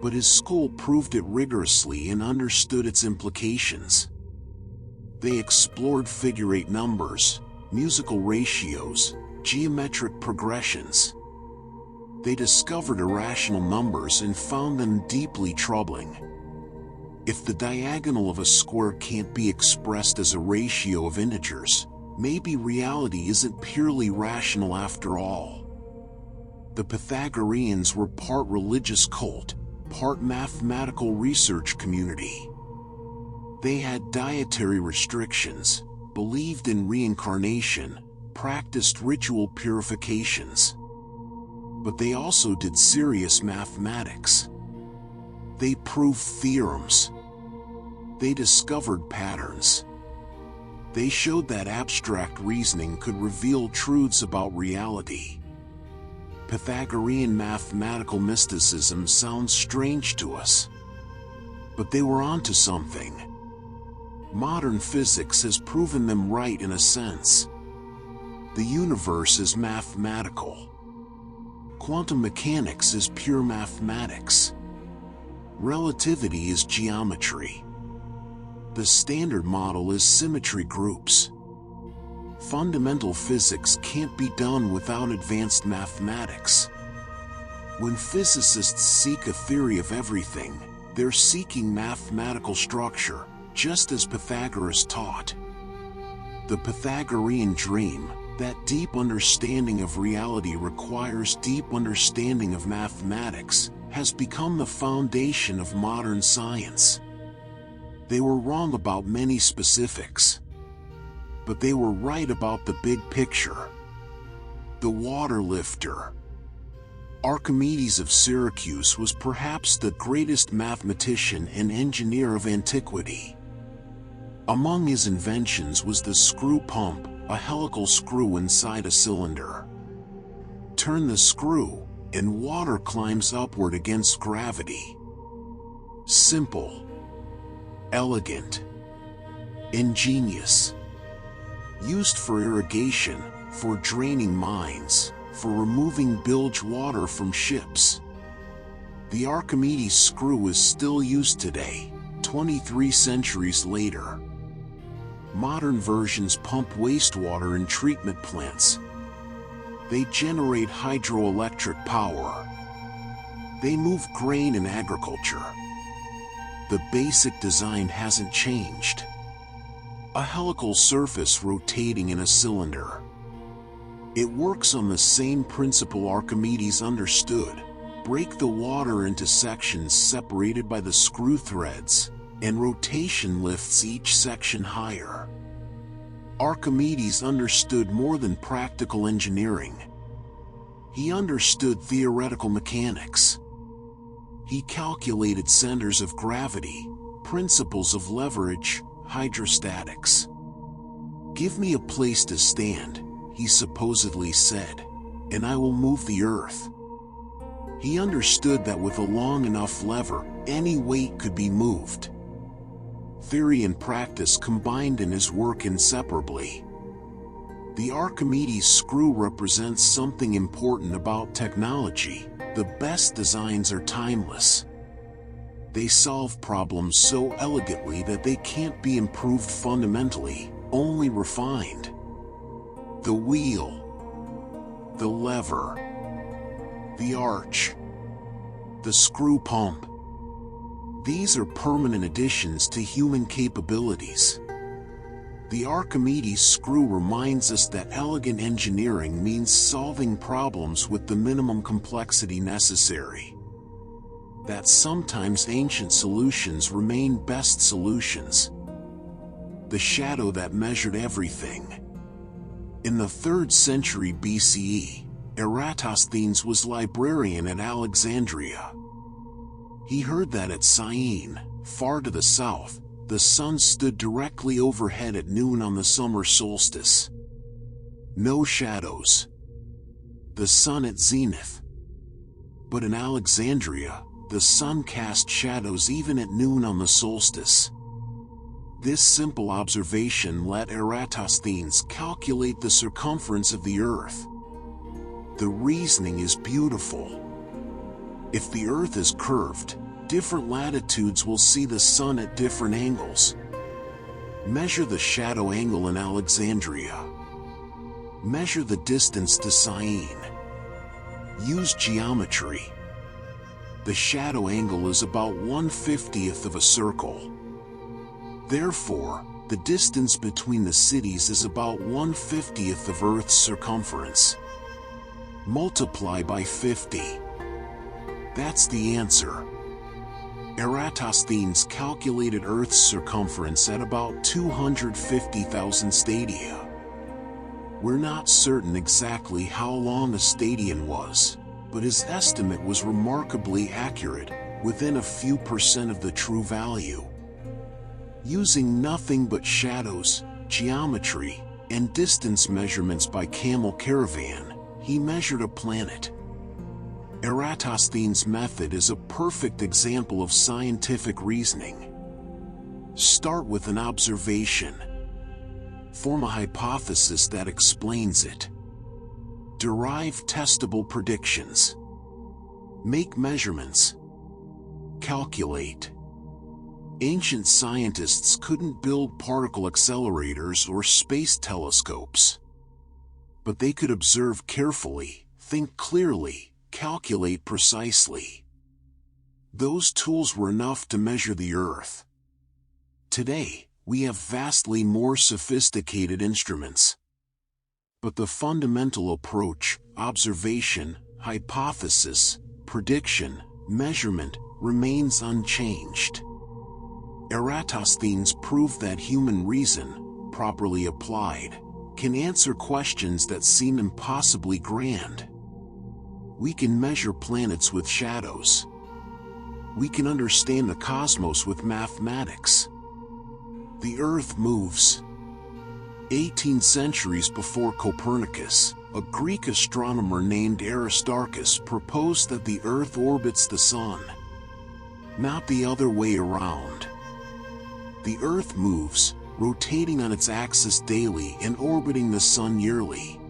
But his school proved it rigorously and understood its implications. They explored figure-8 numbers, musical ratios, geometric progressions. They discovered irrational numbers and found them deeply troubling. If the diagonal of a square can't be expressed as a ratio of integers, maybe reality isn't purely rational after all. The Pythagoreans were part religious cult, part mathematical research community. They had dietary restrictions, believed in reincarnation, practiced ritual purifications. But they also did serious mathematics. They proved theorems. They discovered patterns. They showed that abstract reasoning could reveal truths about reality. Pythagorean mathematical mysticism sounds strange to us. But they were onto something. Modern physics has proven them right in a sense. The universe is mathematical. Quantum mechanics is pure mathematics. Relativity is geometry. The standard model is symmetry groups. Fundamental physics can't be done without advanced mathematics. When physicists seek a theory of everything, they're seeking mathematical structure, just as Pythagoras taught. The Pythagorean dream, that deep understanding of reality requires deep understanding of mathematics, has become the foundation of modern science. They were wrong about many specifics. But they were right about the big picture. The water lifter. Archimedes of Syracuse was perhaps the greatest mathematician and engineer of antiquity. Among his inventions was the screw pump, a helical screw inside a cylinder. Turn the screw, and water climbs upward against gravity. Simple. Elegant. Ingenious. Used for irrigation, for draining mines, for removing bilge water from ships. The Archimedes screw is still used today, 23 centuries later. Modern versions pump wastewater in treatment plants. They generate hydroelectric power. They move grain in agriculture. The basic design hasn't changed. A helical surface rotating in a cylinder. It works on the same principle Archimedes understood. Break the water into sections separated by the screw threads, and rotation lifts each section higher. Archimedes understood more than practical engineering. He understood theoretical mechanics. He calculated centers of gravity, principles of leverage, hydrostatics. "Give me a place to stand," he supposedly said, "and I will move the earth." He understood that with a long enough lever, any weight could be moved. Theory and practice combined in his work inseparably. The Archimedes screw represents something important about technology. The best designs are timeless. They solve problems so elegantly that they can't be improved fundamentally, only refined. The wheel, the lever, the arch, the screw pump. These are permanent additions to human capabilities. The Archimedes screw reminds us that elegant engineering means solving problems with the minimum complexity necessary. That sometimes ancient solutions remain best solutions. The shadow that measured everything. In the 3rd century BCE, Eratosthenes was librarian at Alexandria. He heard that at Syene, far to the south, the sun stood directly overhead at noon on the summer solstice. No shadows. The sun at zenith. But in Alexandria, the sun cast shadows even at noon on the solstice. This simple observation let Eratosthenes calculate the circumference of the earth. The reasoning is beautiful. If the earth is curved, different latitudes will see the sun at different angles. Measure the shadow angle in Alexandria. Measure the distance to Syene. Use geometry. The shadow angle is about 1/50th of a circle. Therefore, the distance between the cities is about 1/50th of Earth's circumference. Multiply by 50. That's the answer. Eratosthenes calculated Earth's circumference at about 250,000 stadia. We're not certain exactly how long a stadion was, but his estimate was remarkably accurate, within a few percent of the true value. Using nothing but shadows, geometry, and distance measurements by camel caravan, he measured a planet. Eratosthenes' method is a perfect example of scientific reasoning. Start with an observation. Form a hypothesis that explains it. Derive testable predictions. Make measurements. Calculate. Ancient scientists couldn't build particle accelerators or space telescopes. But they could observe carefully, think clearly, calculate precisely. Those tools were enough to measure the Earth. Today, we have vastly more sophisticated instruments. But the fundamental approach, observation, hypothesis, prediction, measurement, remains unchanged. Eratosthenes proved that human reason, properly applied, can answer questions that seem impossibly grand. We can measure planets with shadows. We can understand the cosmos with mathematics. The Earth moves. 18 centuries before Copernicus, a Greek astronomer named Aristarchus proposed that the Earth orbits the Sun, not the other way around. The Earth moves, rotating on its axis daily and orbiting the Sun yearly.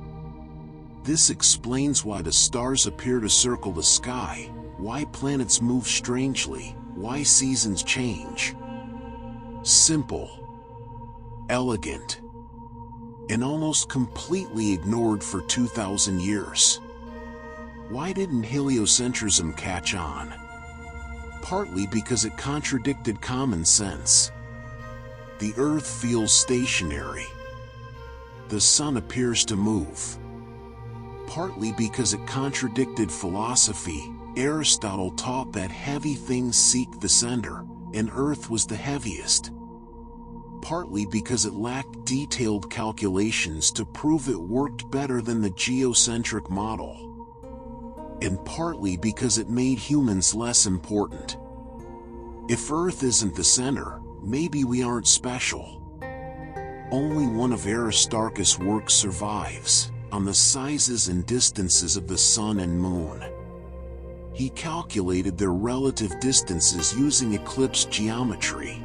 This explains why the stars appear to circle the sky, why planets move strangely, why seasons change. Simple, elegant, and almost completely ignored for 2,000 years. Why didn't heliocentrism catch on? Partly because it contradicted common sense. The Earth feels stationary. The Sun appears to move. Partly because it contradicted philosophy. Aristotle taught that heavy things seek the center, and Earth was the heaviest. Partly because it lacked detailed calculations to prove it worked better than the geocentric model. and partly because it made humans less important. If Earth isn't the center, maybe we aren't special. Only one of Aristarchus' works survives, on the sizes and distances of the Sun and Moon. He calculated their relative distances using eclipse geometry.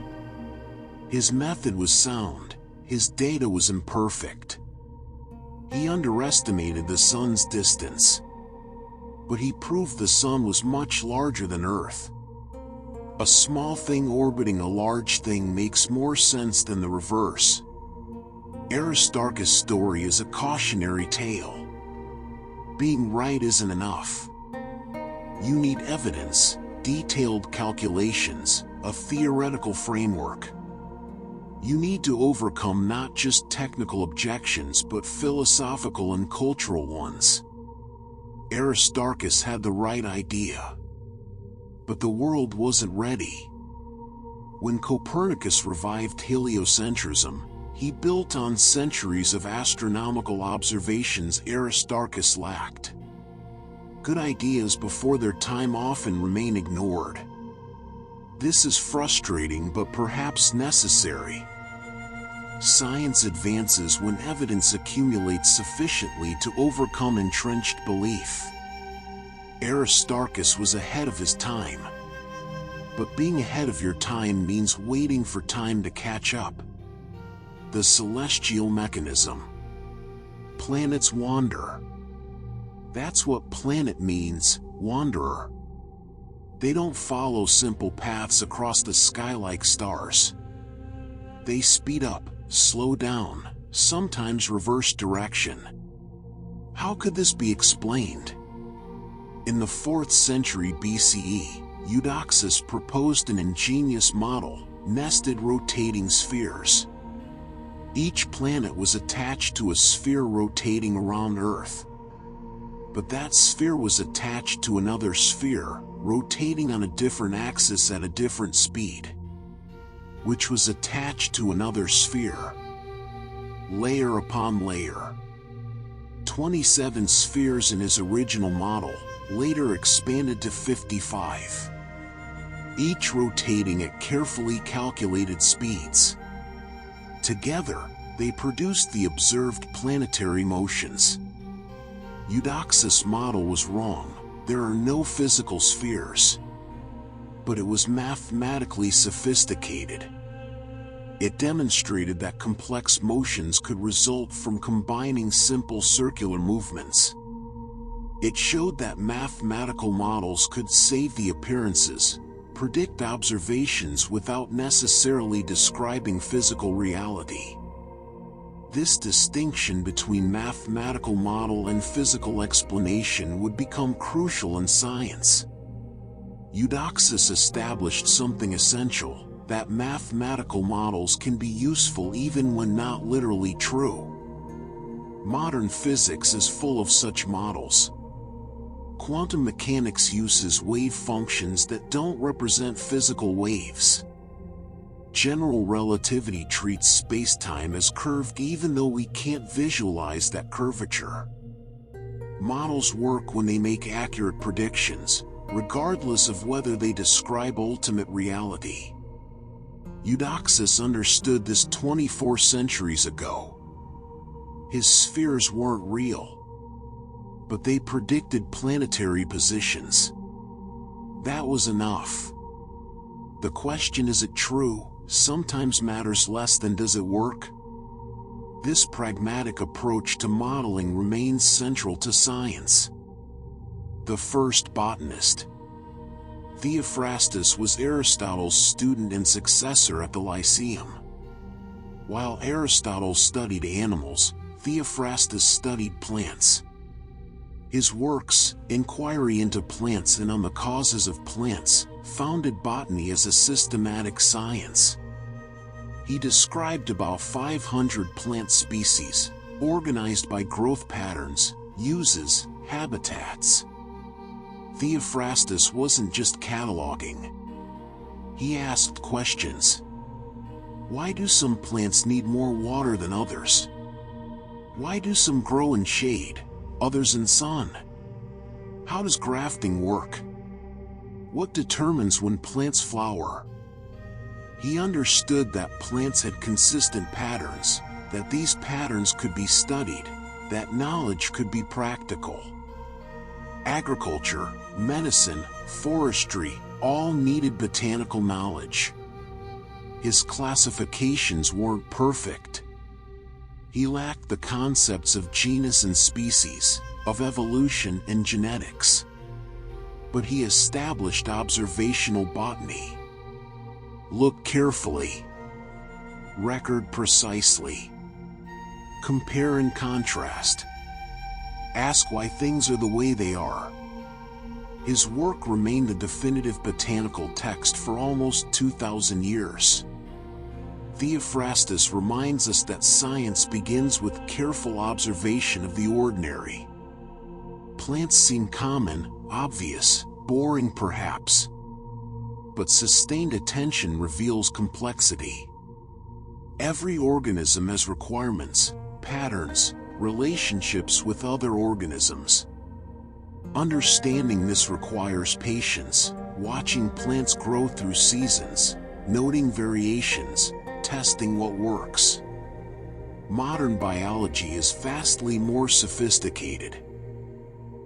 His method was sound, his data was imperfect. He underestimated the Sun's distance. But he proved the Sun was much larger than Earth. A small thing orbiting a large thing makes more sense than the reverse. Aristarchus' story is a cautionary tale. Being right isn't enough. You need evidence, detailed calculations, a theoretical framework. You need to overcome not just technical objections but philosophical and cultural ones. Aristarchus had the right idea. But the world wasn't ready. When Copernicus revived heliocentrism, he built on centuries of astronomical observations Aristarchus lacked. Good ideas before their time often remain ignored. This is frustrating but perhaps necessary. Science advances when evidence accumulates sufficiently to overcome entrenched belief. Aristarchus was ahead of his time. But being ahead of your time means waiting for time to catch up. The celestial mechanism. Planets wander. That's what planet means, wanderer. They don't follow simple paths across the sky like stars. They speed up, slow down, sometimes reverse direction. How could this be explained? In the 4th century BCE, Eudoxus proposed an ingenious model, nested rotating spheres. Each planet was attached to a sphere rotating around Earth. But that sphere was attached to another sphere, rotating on a different axis at a different speed, which was attached to another sphere. Layer upon layer. 27 spheres in his original model, later expanded to 55. Each rotating at carefully calculated speeds. Together, they produced the observed planetary motions. Eudoxus' model was wrong. There are no physical spheres. But it was mathematically sophisticated. It demonstrated that complex motions could result from combining simple circular movements. It showed that mathematical models could save the appearances, predict observations without necessarily describing physical reality. This distinction between mathematical model and physical explanation would become crucial in science. Eudoxus established something essential, that mathematical models can be useful even when not literally true. Modern physics is full of such models. Quantum mechanics uses wave functions that don't represent physical waves. General relativity treats spacetime as curved even though we can't visualize that curvature. Models work when they make accurate predictions, regardless of whether they describe ultimate reality. Eudoxus understood this 24 centuries ago. His spheres weren't real, but they predicted planetary positions. That was enough. The question, is it true, sometimes matters less than does it work? This pragmatic approach to modeling remains central to science. The first botanist. Theophrastus was Aristotle's student and successor at the Lyceum. While Aristotle studied animals, Theophrastus studied plants. His works, Inquiry into Plants and on the Causes of Plants, founded botany as a systematic science. He described about 500 plant species, organized by growth patterns, uses, habitats. Theophrastus wasn't just cataloging. He asked questions. Why do some plants need more water than others? Why do some grow in shade, others in sun? How does grafting work? What determines when plants flower? He understood that plants had consistent patterns, that these patterns could be studied, that knowledge could be practical. Agriculture, medicine, forestry, all needed botanical knowledge. His classifications weren't perfect. He lacked the concepts of genus and species, of evolution and genetics. But he established observational botany. Look carefully. Record precisely. Compare and contrast. Ask why things are the way they are. His work remained a definitive botanical text for almost 2,000 years. Theophrastus reminds us that science begins with careful observation of the ordinary. Plants seem common, obvious, boring perhaps. But sustained attention reveals complexity. Every organism has requirements, patterns, relationships with other organisms. Understanding this requires patience, watching plants grow through seasons, noting variations, testing what works. Modern biology is vastly more sophisticated.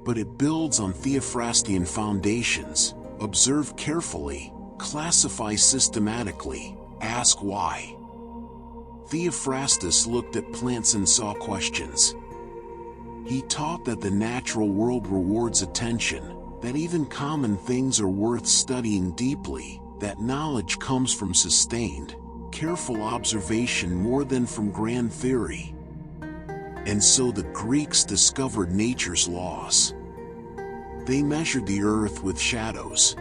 But it builds on Theophrastic foundations. Observe carefully, classify systematically, ask why. Theophrastus looked at plants and saw questions. He taught that the natural world rewards attention, that even common things are worth studying deeply, that knowledge comes from sustained, careful observation more than from grand theory. And so the Greeks discovered nature's laws. They measured the earth with shadows.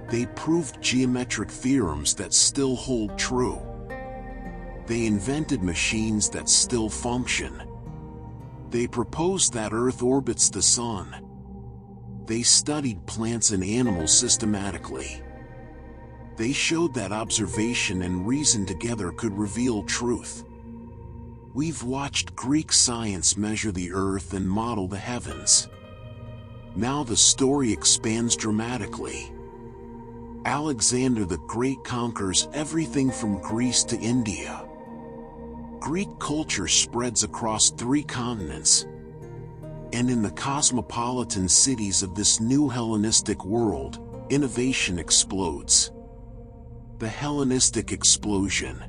They proved geometric theorems that still hold true. They invented machines that still function. They proposed that Earth orbits the sun. They studied plants and animals systematically. They showed that observation and reason together could reveal truth. We've watched Greek science measure the earth and model the heavens. Now the story expands dramatically. Alexander the Great conquers everything from Greece to India. Greek culture spreads across 3 continents. And in the cosmopolitan cities of this new Hellenistic world, innovation explodes. The Hellenistic Explosion.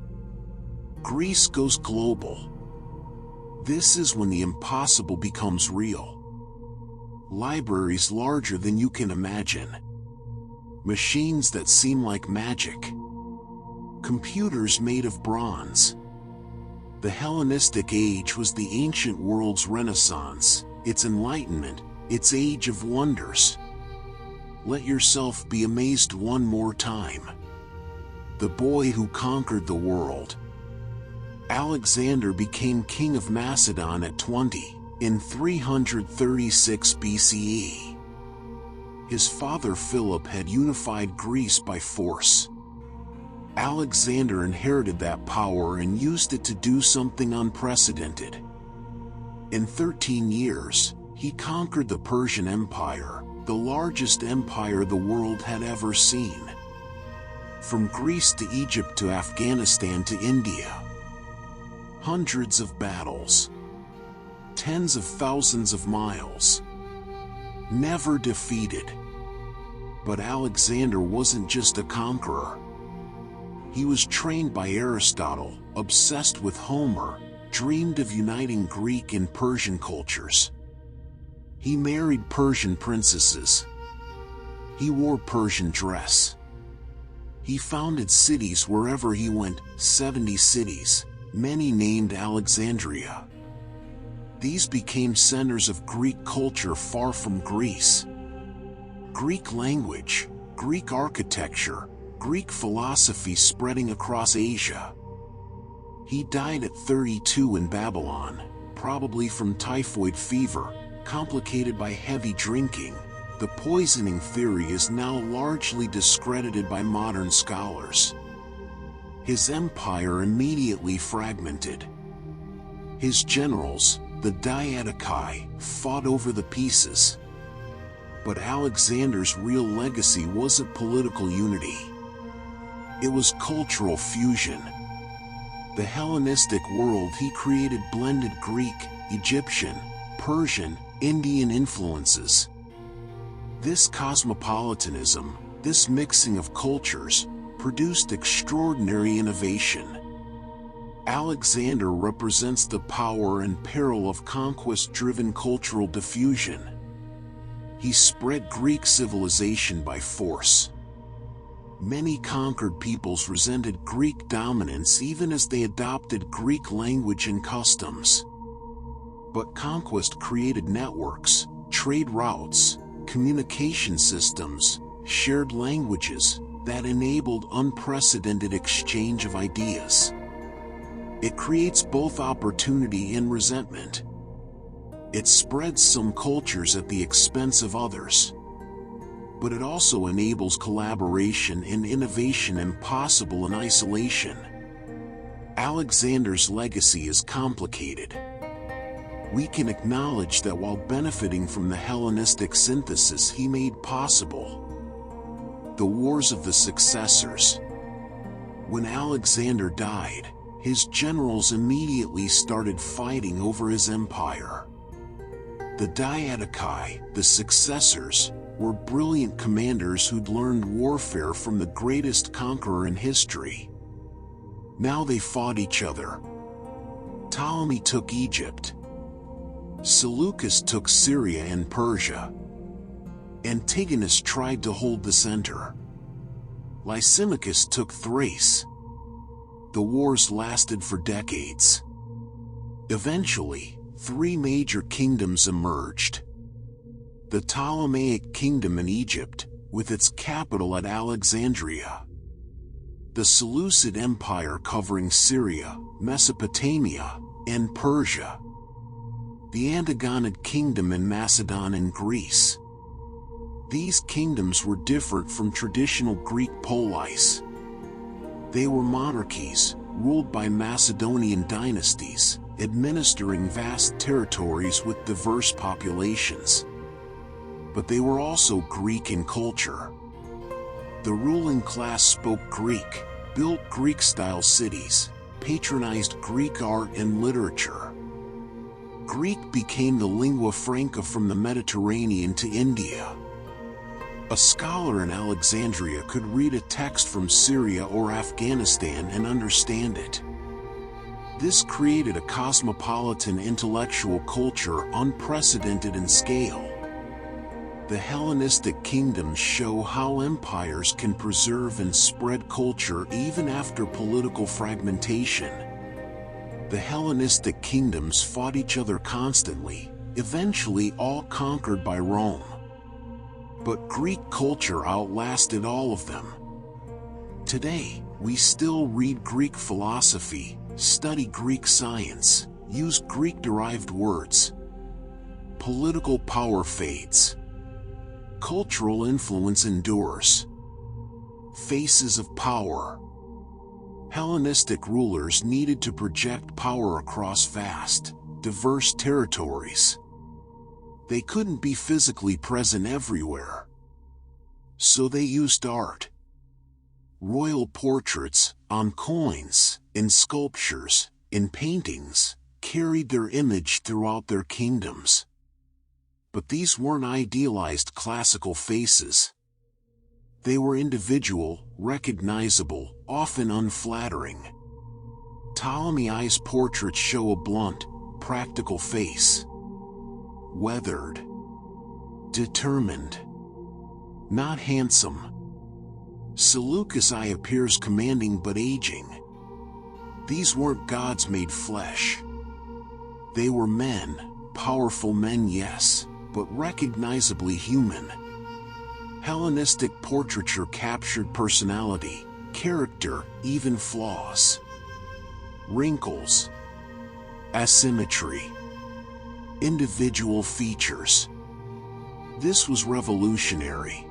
Greece goes global. This is when the impossible becomes real. Libraries larger than you can imagine. Machines that seem like magic. Computers made of bronze. The Hellenistic age was the ancient world's renaissance, its enlightenment, its age of wonders. Let yourself be amazed one more time. The boy who conquered the world. Alexander became king of Macedon at 20, in 336 BCE. His father Philip had unified Greece by force. Alexander inherited that power and used it to do something unprecedented. In 13 years, he conquered the Persian Empire, the largest empire the world had ever seen. From Greece to Egypt to Afghanistan to India. Hundreds of battles. Tens of thousands of miles. Never defeated. But Alexander wasn't just a conqueror. He was trained by Aristotle, obsessed with Homer, dreamed of uniting Greek and Persian cultures. He married Persian princesses. He wore Persian dress. He founded cities wherever he went, 70 cities, many named Alexandria. These became centers of Greek culture far from Greece. Greek language, Greek architecture, Greek philosophy spreading across Asia. He died at 32 in Babylon, probably from typhoid fever, complicated by heavy drinking. The poisoning theory is now largely discredited by modern scholars. His empire immediately fragmented. His generals, the Diadochi, fought over the pieces. But Alexander's real legacy wasn't political unity. It was cultural fusion. The Hellenistic world he created blended Greek, Egyptian, Persian, Indian influences. This cosmopolitanism, this mixing of cultures, produced extraordinary innovation. Alexander represents the power and peril of conquest-driven cultural diffusion. He spread Greek civilization by force. Many conquered peoples resented Greek dominance even as they adopted Greek language and customs. But conquest created networks, trade routes, communication systems, shared languages that enabled unprecedented exchange of ideas. It creates both opportunity and resentment. It spreads some cultures at the expense of others. But it also enables collaboration and innovation impossible in isolation. Alexander's legacy is complicated. We can acknowledge that while benefiting from the Hellenistic synthesis he made possible, the wars of the successors. When Alexander died, his generals immediately started fighting over his empire. The Diadochi, the successors, were brilliant commanders who'd learned warfare from the greatest conqueror in history. Now they fought each other. Ptolemy took Egypt. Seleucus took Syria and Persia. Antigonus tried to hold the center. Lysimachus took Thrace. The wars lasted for decades. Eventually, three major kingdoms emerged. The Ptolemaic kingdom in Egypt, with its capital at Alexandria. The Seleucid Empire covering Syria, Mesopotamia, and Persia. The Antigonid kingdom in Macedon and Greece. These kingdoms were different from traditional Greek polis. They were monarchies, ruled by Macedonian dynasties, administering vast territories with diverse populations. But they were also Greek in culture. The ruling class spoke Greek, built Greek-style cities, patronized Greek art and literature. Greek became the lingua franca from the Mediterranean to India. A scholar in Alexandria could read a text from Syria or Afghanistan and understand it. This created a cosmopolitan intellectual culture unprecedented in scale. The Hellenistic kingdoms show how empires can preserve and spread culture even after political fragmentation. The Hellenistic kingdoms fought each other constantly, eventually all conquered by Rome. But Greek culture outlasted all of them. Today, we still read Greek philosophy, study Greek science, use Greek-derived words. Political power fades. Cultural influence endures. Faces of power. Hellenistic rulers needed to project power across vast, diverse territories. They couldn't be physically present everywhere. So they used art. Royal portraits, on coins, in sculptures, in paintings, carried their image throughout their kingdoms. But these weren't idealized classical faces. They were individual, recognizable, often unflattering. Ptolemy's portraits show a blunt, practical face. Weathered. Determined. Not handsome. Seleucus' eye appears commanding but aging. These weren't gods made flesh. They were men, powerful men, yes, but recognizably human. Hellenistic portraiture captured personality, character, even flaws. Wrinkles. Asymmetry. Individual features. This was revolutionary.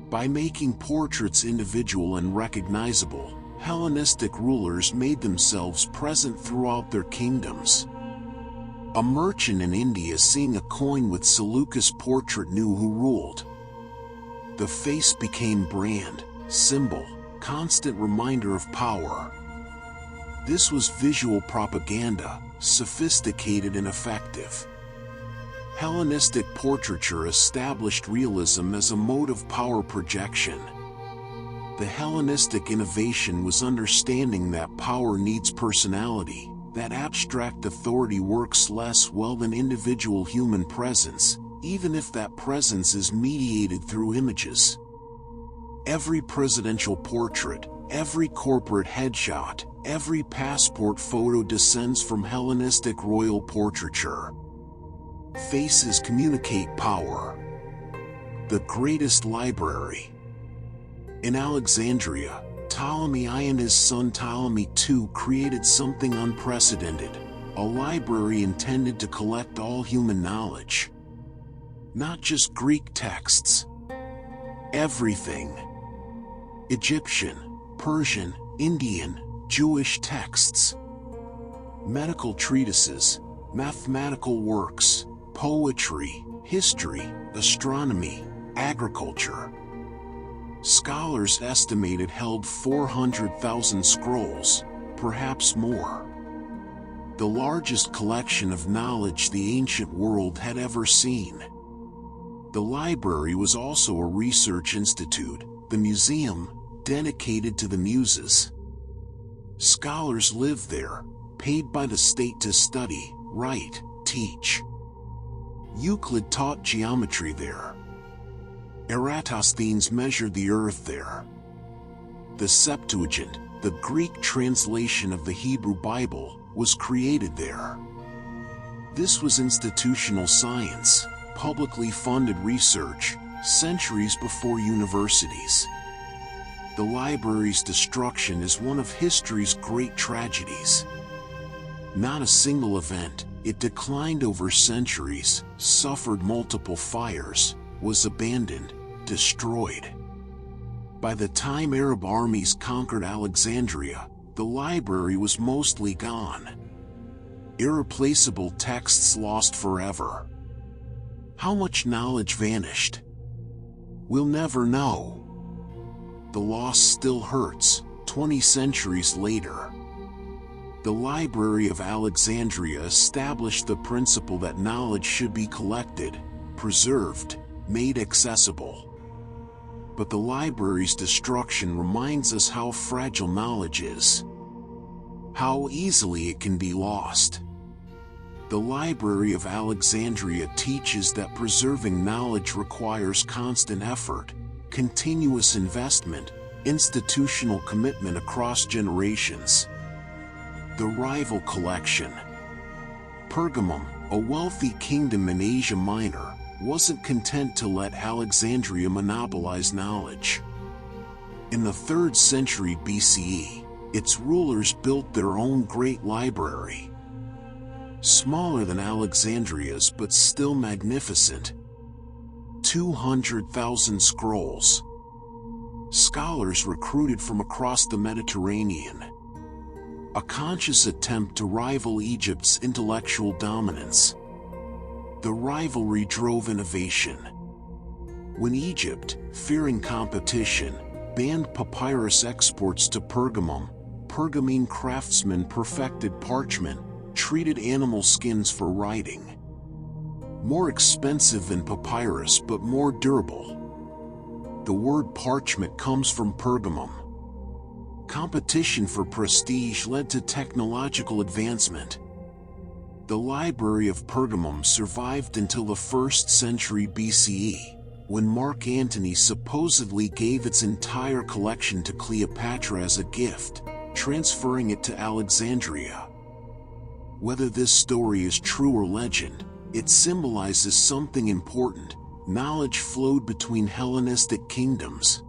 By making portraits individual and recognizable, Hellenistic rulers made themselves present throughout their kingdoms. A merchant in India seeing a coin with Seleucus' portrait knew who ruled. The face became brand, symbol, constant reminder of power. This was visual propaganda, sophisticated and effective. Hellenistic portraiture established realism as a mode of power projection. The Hellenistic innovation was understanding that power needs personality, that abstract authority works less well than individual human presence, even if that presence is mediated through images. Every presidential portrait, every corporate headshot, every passport photo descends from Hellenistic royal portraiture. Faces communicate power. The greatest library. In Alexandria, Ptolemy I and his son Ptolemy II created something unprecedented, a library intended to collect all human knowledge. Not just Greek texts. Everything. Egyptian, Persian, Indian, Jewish texts. Medical treatises, mathematical works, poetry, history, astronomy, agriculture. Scholars estimate it held 400,000 scrolls, perhaps more. The largest collection of knowledge the ancient world had ever seen. The library was also a research institute, the museum, dedicated to the muses. Scholars lived there, paid by the state to study, write, teach. Euclid taught geometry there. Eratosthenes measured the earth there. The Septuagint, the Greek translation of the Hebrew Bible, was created there. This was institutional science, publicly funded research, centuries before universities. The library's destruction is one of history's great tragedies. Not a single event, it declined over centuries, suffered multiple fires, was abandoned, destroyed. By the time Arab armies conquered Alexandria, the library was mostly gone. Irreplaceable texts lost forever. How much knowledge vanished? We'll never know. The loss still hurts, 20 centuries later. The Library of Alexandria established the principle that knowledge should be collected, preserved, made accessible. But the library's destruction reminds us how fragile knowledge is. How easily it can be lost. The Library of Alexandria teaches that preserving knowledge requires constant effort, continuous investment, institutional commitment across generations. The rival collection. Pergamum, a wealthy kingdom in Asia Minor, wasn't content to let Alexandria monopolize knowledge. In the 3rd century BCE, its rulers built their own great library. Smaller than Alexandria's but still magnificent. 200,000 scrolls. Scholars recruited from across the Mediterranean. A conscious attempt to rival Egypt's intellectual dominance. The rivalry drove innovation. When Egypt, fearing competition, banned papyrus exports to Pergamum, Pergamene craftsmen perfected parchment, treated animal skins for writing. More expensive than papyrus but more durable. The word parchment comes from Pergamum. Competition for prestige led to technological advancement. The Library of Pergamum survived until the 1st century BCE, when Mark Antony supposedly gave its entire collection to Cleopatra as a gift, transferring it to Alexandria. Whether this story is true or legend, it symbolizes something important. Knowledge flowed between Hellenistic kingdoms.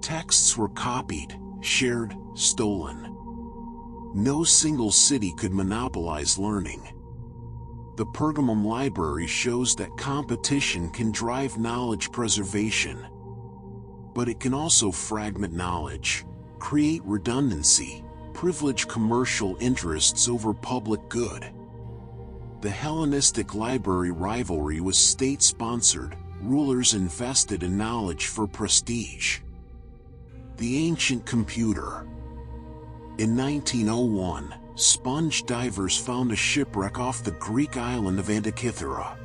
Texts were copied, shared, stolen. No single city could monopolize learning. The Pergamum Library shows that competition can drive knowledge preservation. But it can also fragment knowledge, create redundancy, privilege commercial interests over public good. The Hellenistic library rivalry was state-sponsored, rulers invested in knowledge for prestige. The ancient computer. In 1901, sponge divers found a shipwreck off the Greek island of Antikythera.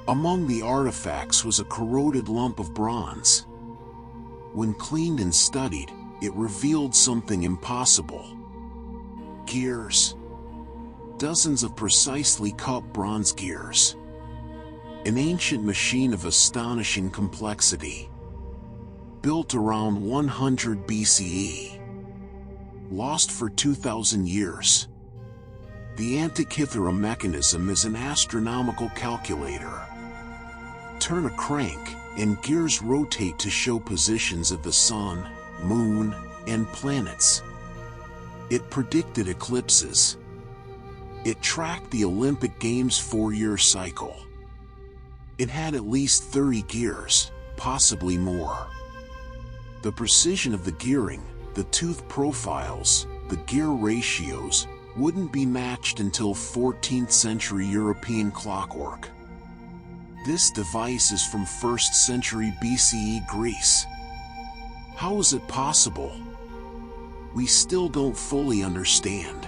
Among the artifacts was a corroded lump of bronze. When cleaned and studied, it revealed something impossible. Gears. Dozens of precisely cut bronze gears. An ancient machine of astonishing complexity. Built around 100 BCE. Lost for 2,000 years. The Antikythera mechanism is an astronomical calculator. Turn a crank, and gears rotate to show positions of the sun, moon, and planets. It predicted eclipses. It tracked the Olympic Games' 4-year cycle. It had at least 30 gears, possibly more. The precision of the gearing, the tooth profiles, the gear ratios, wouldn't be matched until 14th century European clockwork. This device is from 1st century BCE Greece. How is it possible? We still don't fully understand.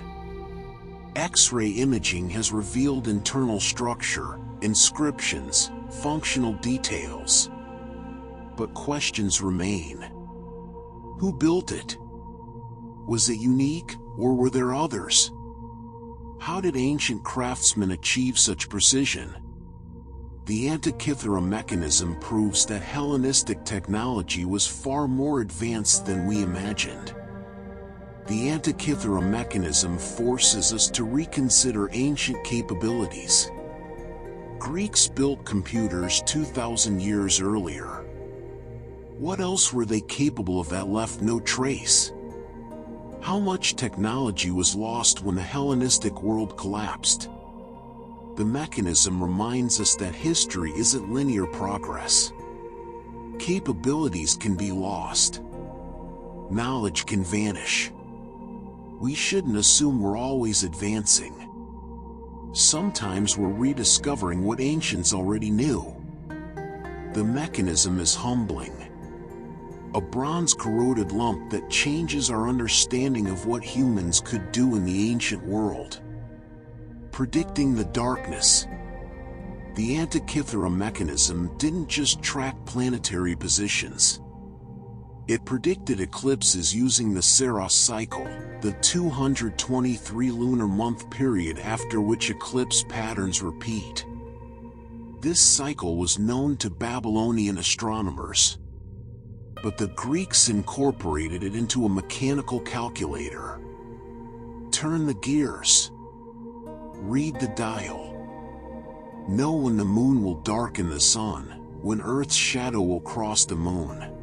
X-ray imaging has revealed internal structure, inscriptions, functional details. But questions remain. Who built it? Was it unique, or were there others? How did ancient craftsmen achieve such precision? The Antikythera mechanism proves that Hellenistic technology was far more advanced than we imagined. The Antikythera mechanism forces us to reconsider ancient capabilities. Greeks built computers 2,000 years earlier. What else were they capable of that left no trace? How much technology was lost when the Hellenistic world collapsed? The mechanism reminds us that history isn't linear progress. Capabilities can be lost. Knowledge can vanish. We shouldn't assume we're always advancing. Sometimes we're rediscovering what ancients already knew. The mechanism is humbling. A bronze-corroded lump that changes our understanding of what humans could do in the ancient world. Predicting the darkness. The Antikythera mechanism didn't just track planetary positions. It predicted eclipses using the Saros cycle, the 223 lunar month period after which eclipse patterns repeat. This cycle was known to Babylonian astronomers. But the Greeks incorporated it into a mechanical calculator. Turn the gears. Read the dial. Know when the moon will darken the sun, when Earth's shadow will cross the moon.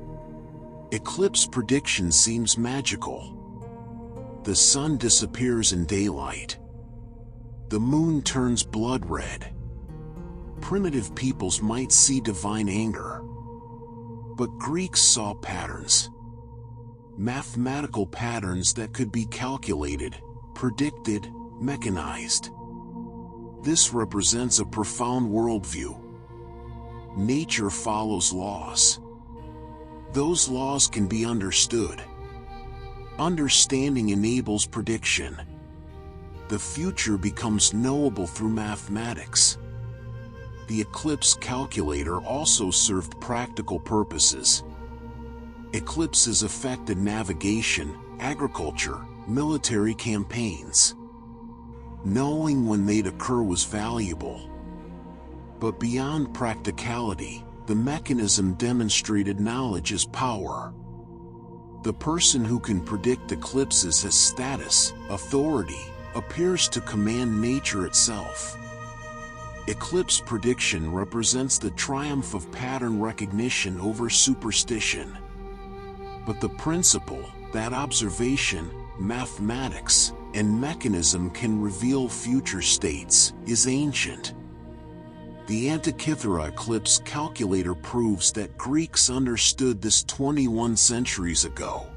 Eclipse prediction seems magical. The sun disappears in daylight. The moon turns blood red. Primitive peoples might see divine anger. But Greeks saw patterns. Mathematical patterns that could be calculated, predicted, mechanized. This represents a profound worldview. Nature follows laws. Those laws can be understood. Understanding enables prediction. The future becomes knowable through mathematics. The eclipse calculator also served practical purposes. Eclipses affected navigation, agriculture, military campaigns. Knowing when they'd occur was valuable. But beyond practicality, the mechanism demonstrated knowledge as power. The person who can predict eclipses has status, authority, appears to command nature itself. Eclipse prediction represents the triumph of pattern recognition over superstition. But the principle, that observation, mathematics, and mechanism can reveal future states, is ancient. The Antikythera eclipse calculator proves that Greeks understood this 21 centuries ago.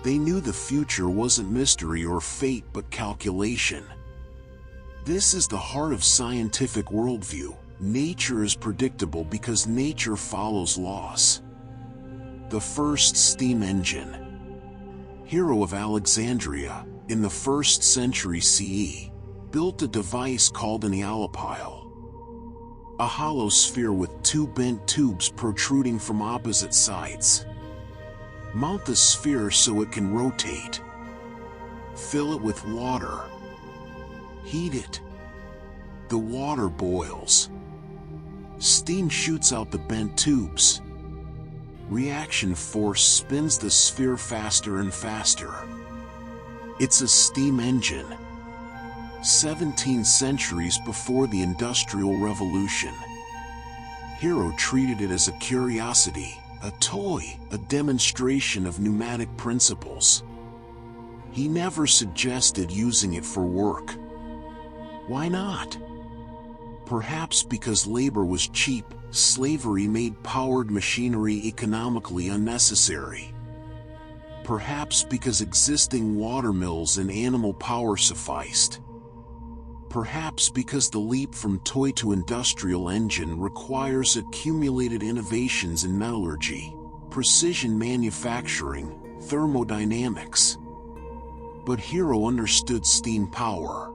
They knew the future wasn't mystery or fate but calculation. This is the heart of scientific worldview. Nature is predictable because nature follows laws. The first steam engine. Hero of Alexandria, in the 1st century CE, built a device called an eolipile. A hollow sphere with 2 bent tubes protruding from opposite sides. Mount the sphere so it can rotate. Fill it with water. Heat it. The water boils. Steam shoots out the bent tubes. Reaction force spins the sphere faster and faster. It's a steam engine. 17 centuries before the Industrial Revolution. Hero treated it as a curiosity, a toy, a demonstration of pneumatic principles. He never suggested using it for work. Why not? Perhaps because labor was cheap, slavery made powered machinery economically unnecessary. Perhaps because existing water mills and animal power sufficed. Perhaps because the leap from toy to industrial engine requires accumulated innovations in metallurgy, precision manufacturing, thermodynamics. But Hero understood steam power.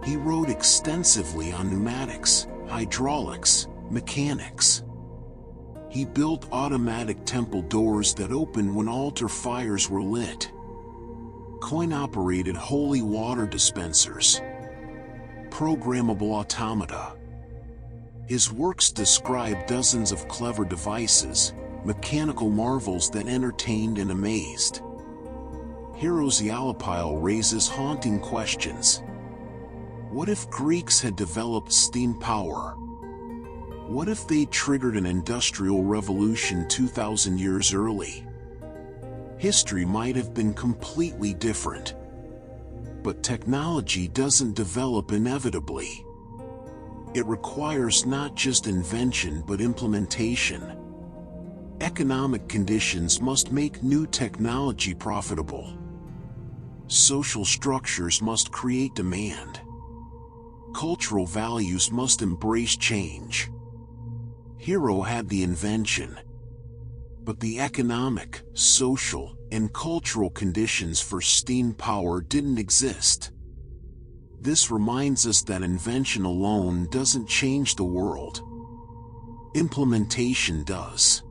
He wrote extensively on pneumatics, hydraulics, mechanics. He built automatic temple doors that opened when altar fires were lit. Coin-operated holy water dispensers. Programmable automata. His works describe dozens of clever devices, mechanical marvels that entertained and amazed. Hero's eolipile raises haunting questions. What if Greeks had developed steam power? What if they triggered an industrial revolution 2,000 years early? History might have been completely different. But technology doesn't develop inevitably. It requires not just invention but implementation. Economic conditions must make new technology profitable. Social structures must create demand. Cultural values must embrace change. Hero had the invention, but the economic, social, and cultural conditions for steam power didn't exist. This reminds us that invention alone doesn't change the world. Implementation does.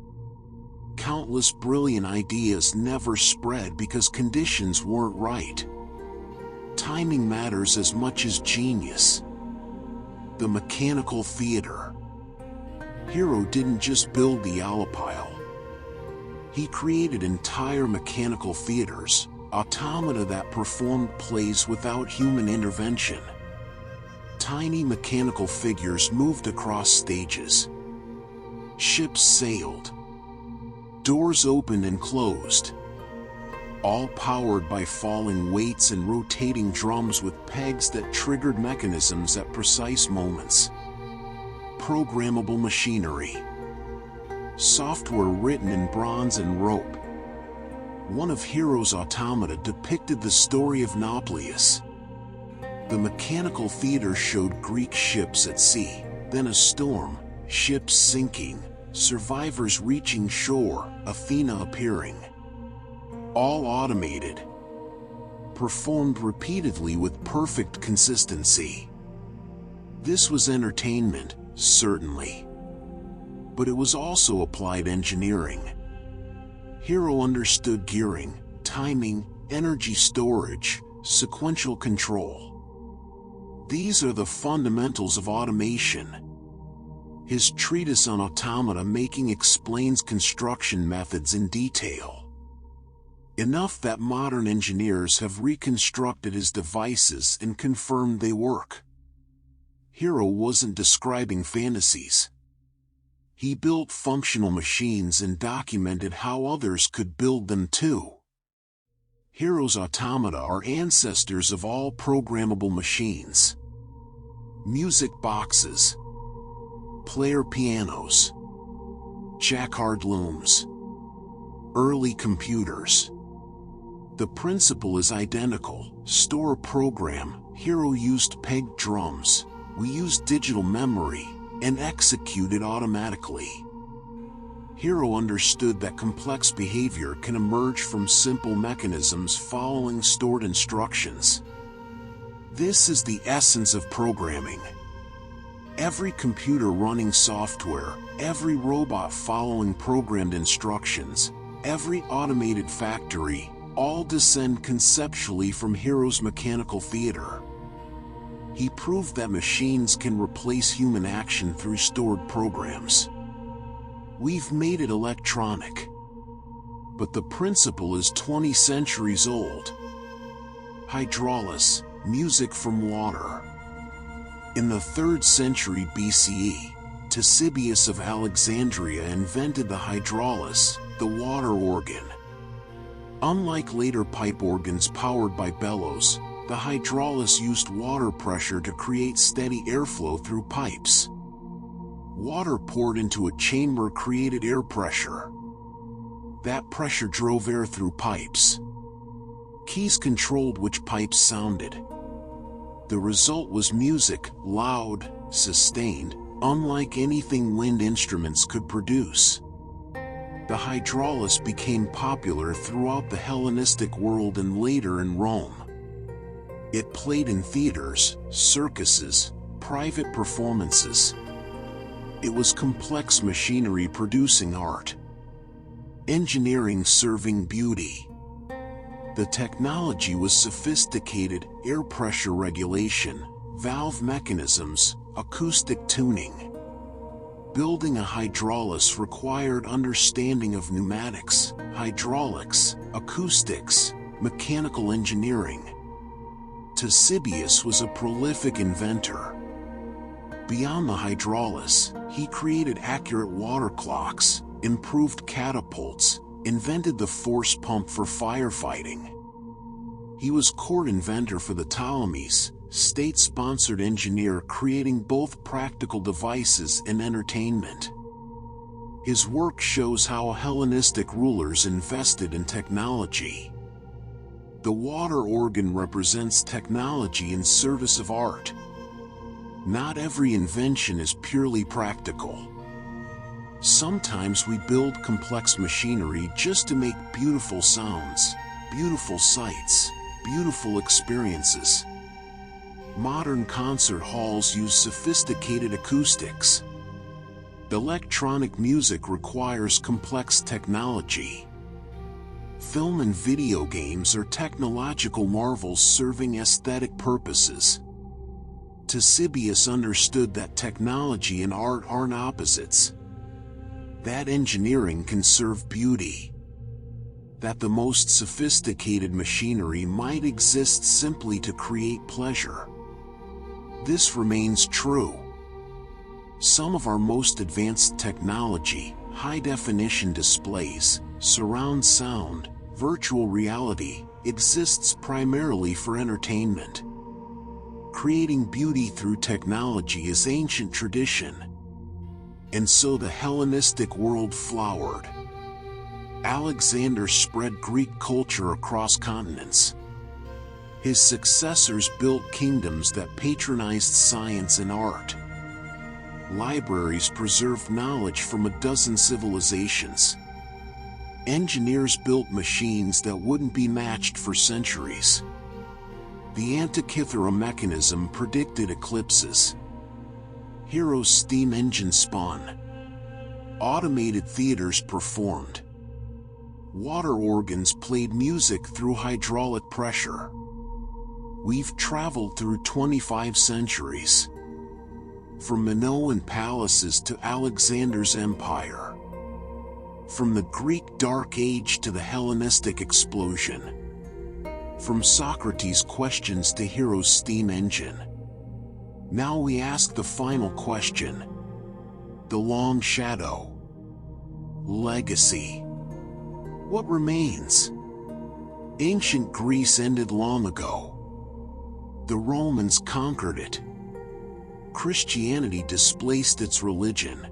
Countless brilliant ideas never spread because conditions weren't right. Timing matters as much as genius. The mechanical theater. Hero didn't just build the eolipile. He created entire mechanical theaters, automata that performed plays without human intervention. Tiny mechanical figures moved across stages. Ships sailed. Doors opened and closed. All powered by falling weights and rotating drums with pegs that triggered mechanisms at precise moments. Programmable machinery. Software written in bronze and rope. One of Hero's automata depicted the story of Nauplius. The mechanical theater showed Greek ships at sea, then a storm, ships sinking, survivors reaching shore, Athena appearing. All automated. Performed repeatedly with perfect consistency. This was entertainment, certainly. But it was also applied engineering. Hero understood gearing, timing, energy storage, sequential control. These are the fundamentals of automation. His treatise on automata making explains construction methods in detail. Enough that modern engineers have reconstructed his devices and confirmed they work. Hero wasn't describing fantasies. He built functional machines and documented how others could build them too. Hero's automata are ancestors of all programmable machines. Music boxes. Player pianos. Jacquard looms. Early computers. The principle is identical. Store a program. Hero used pegged drums. We used digital memory and execute it automatically. Hero understood that complex behavior can emerge from simple mechanisms following stored instructions. This is the essence of programming. Every computer running software, every robot following programmed instructions, every automated factory, all descend conceptually from Hero's mechanical theater. He proved that machines can replace human action through stored programs. We've made it electronic. But the principle is 20 centuries old. Hydraulis, music from water. In the 3rd century BCE, Ctesibius of Alexandria invented the hydraulis, the water organ. Unlike later pipe organs powered by bellows, the hydraulis used water pressure to create steady airflow through pipes. Water poured into a chamber created air pressure. That pressure drove air through pipes. Keys controlled which pipes sounded. The result was music, loud, sustained, unlike anything wind instruments could produce. The hydraulis became popular throughout the Hellenistic world and later in Rome. It played in theaters, circuses, private performances. It was complex machinery producing art. Engineering serving beauty. The technology was sophisticated: air pressure regulation, valve mechanisms, acoustic tuning. Building a hydraulis required understanding of pneumatics, hydraulics, acoustics, mechanical engineering. Ctesibius was a prolific inventor. Beyond the hydraulis, he created accurate water clocks, improved catapults, invented the force pump for firefighting. He was court inventor for the Ptolemies, state-sponsored engineer creating both practical devices and entertainment. His work shows how Hellenistic rulers invested in technology. The water organ represents technology in service of art. Not every invention is purely practical. Sometimes we build complex machinery just to make beautiful sounds, beautiful sights, beautiful experiences. Modern concert halls use sophisticated acoustics. Electronic music requires complex technology. Film and video games are technological marvels serving aesthetic purposes. Ctesibius understood that technology and art aren't opposites. That engineering can serve beauty. That the most sophisticated machinery might exist simply to create pleasure. This remains true. Some of our most advanced technology, high-definition displays, surround sound, virtual reality, exists primarily for entertainment. Creating beauty through technology is ancient tradition. And so the Hellenistic world flowered. Alexander spread Greek culture across continents. His successors built kingdoms that patronized science and art. Libraries preserved knowledge from a dozen civilizations. Engineers built machines that wouldn't be matched for centuries. The Antikythera mechanism predicted eclipses. Hero's steam engine spun. Automated theaters performed. Water organs played music through hydraulic pressure. We've traveled through 25 centuries. From Minoan palaces to Alexander's empire. From the Greek Dark Age to the Hellenistic Explosion. From Socrates' questions to Hero's steam engine. Now we ask the final question. The long shadow. Legacy. What remains? Ancient Greece ended long ago. The Romans conquered it. Christianity displaced its religion.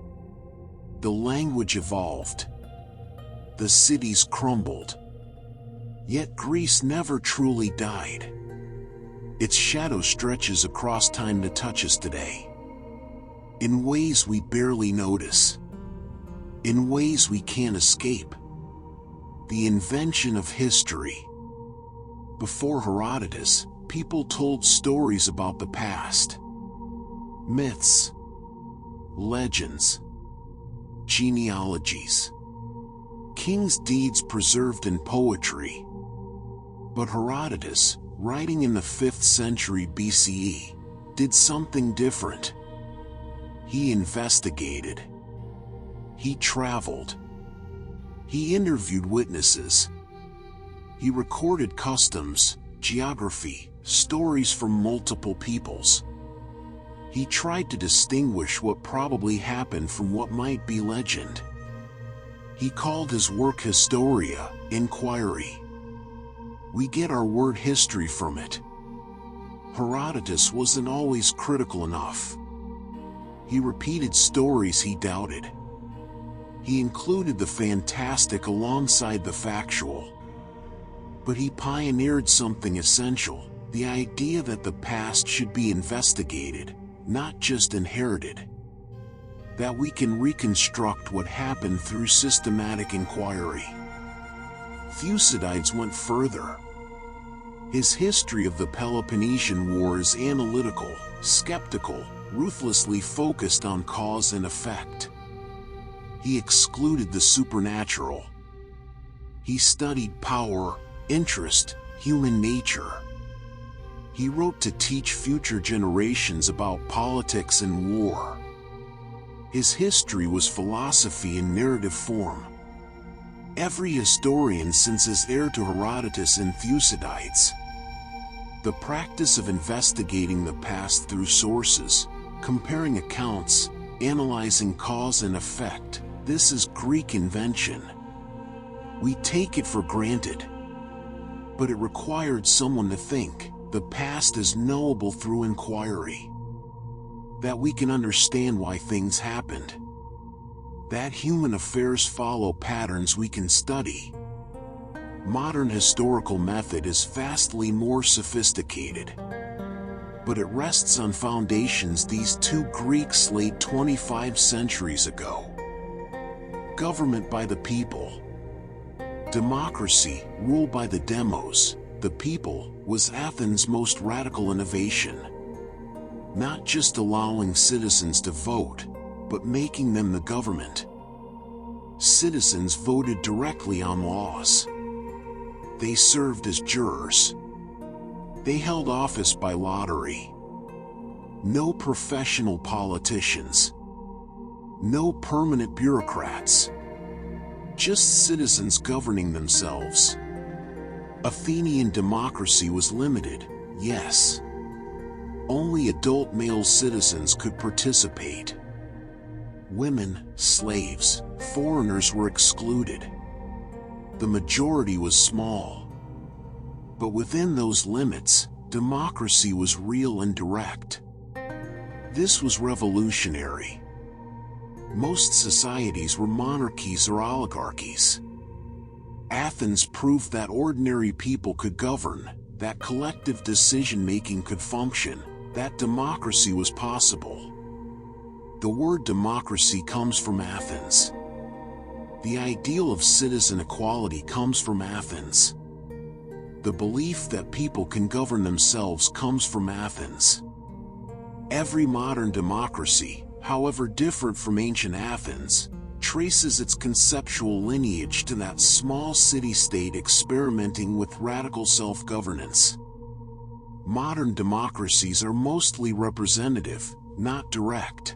The language evolved. The cities crumbled. Yet Greece never truly died. Its shadow stretches across time to touch us today. In ways we barely notice. In ways we can't escape. The invention of history. Before Herodotus, people told stories about the past. Myths, legends, genealogies, kings' deeds preserved in poetry. But Herodotus, writing in the 5th century BCE, did something different. He investigated. He traveled. He interviewed witnesses. He recorded customs, geography, stories from multiple peoples. He tried to distinguish what probably happened from what might be legend. He called his work historia, inquiry. We get our word history from it. Herodotus wasn't always critical enough. He repeated stories he doubted. He included the fantastic alongside the factual. But he pioneered something essential, the idea that the past should be investigated, not just inherited. That we can reconstruct what happened through systematic inquiry. Thucydides went further. His history of the Peloponnesian War is analytical, skeptical, ruthlessly focused on cause and effect. He excluded the supernatural. He studied power, interest, human nature. He wrote to teach future generations about politics and war. His history was philosophy in narrative form. Every historian since is heir to Herodotus and Thucydides. The practice of investigating the past through sources, comparing accounts, analyzing cause and effect, this is Greek invention. We take it for granted. But it required someone to think. The past is knowable through inquiry. That we can understand why things happened. That human affairs follow patterns we can study. Modern historical method is vastly more sophisticated. But it rests on foundations these two Greeks laid 25 centuries ago. Government by the people. Democracy, rule by the demos, the people, was Athens' most radical innovation. Not just allowing citizens to vote, but making them the government. Citizens voted directly on laws. They served as jurors. They held office by lottery. No professional politicians. No permanent bureaucrats. Just citizens governing themselves. Athenian democracy was limited, yes. Only adult male citizens could participate. Women, slaves, foreigners were excluded. The majority was small. But within those limits, democracy was real and direct. This was revolutionary. Most societies were monarchies or oligarchies. Athens proved that ordinary people could govern, that collective decision-making could function, that democracy was possible. The word democracy comes from Athens. The ideal of citizen equality comes from Athens. The belief that people can govern themselves comes from Athens. Every modern democracy, however different from ancient Athens, traces its conceptual lineage to that small city-state experimenting with radical self-governance. Modern democracies are mostly representative, not direct.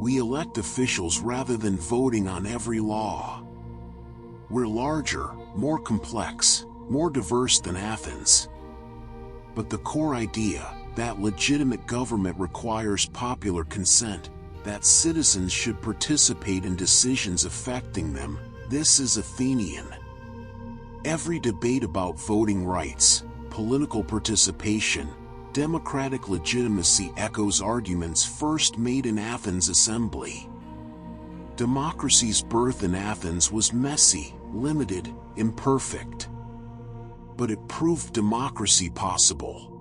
We elect officials rather than voting on every law. We're larger, more complex, more diverse than Athens. But the core idea, that legitimate government requires popular consent, that citizens should participate in decisions affecting them, this is Athenian. Every debate about voting rights, political participation, democratic legitimacy echoes arguments first made in Athens' assembly. Democracy's birth in Athens was messy, limited, imperfect. but it proved democracy possible.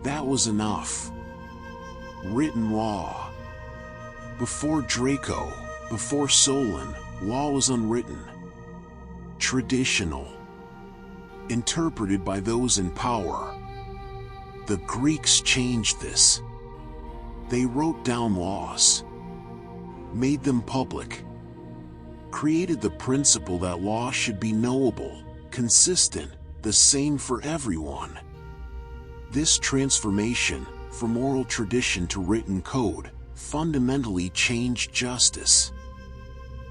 That was enough. Written law. Before Draco, before Solon, law was unwritten. Traditional. Interpreted by those in power. The Greeks changed this. They wrote down laws, made them public, created the principle that law should be knowable, consistent, the same for everyone. This transformation, from oral tradition to written code, fundamentally changed justice.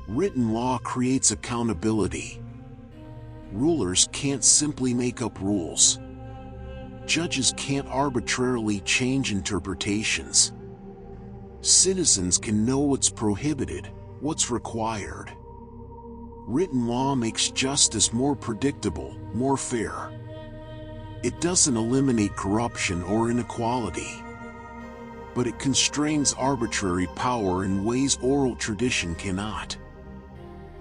Written law creates accountability. Rulers can't simply make up rules. Judges can't arbitrarily change interpretations. Citizens can know what's prohibited, what's required. Written law makes justice more predictable, more fair. It doesn't eliminate corruption or inequality, but it constrains arbitrary power in ways oral tradition cannot.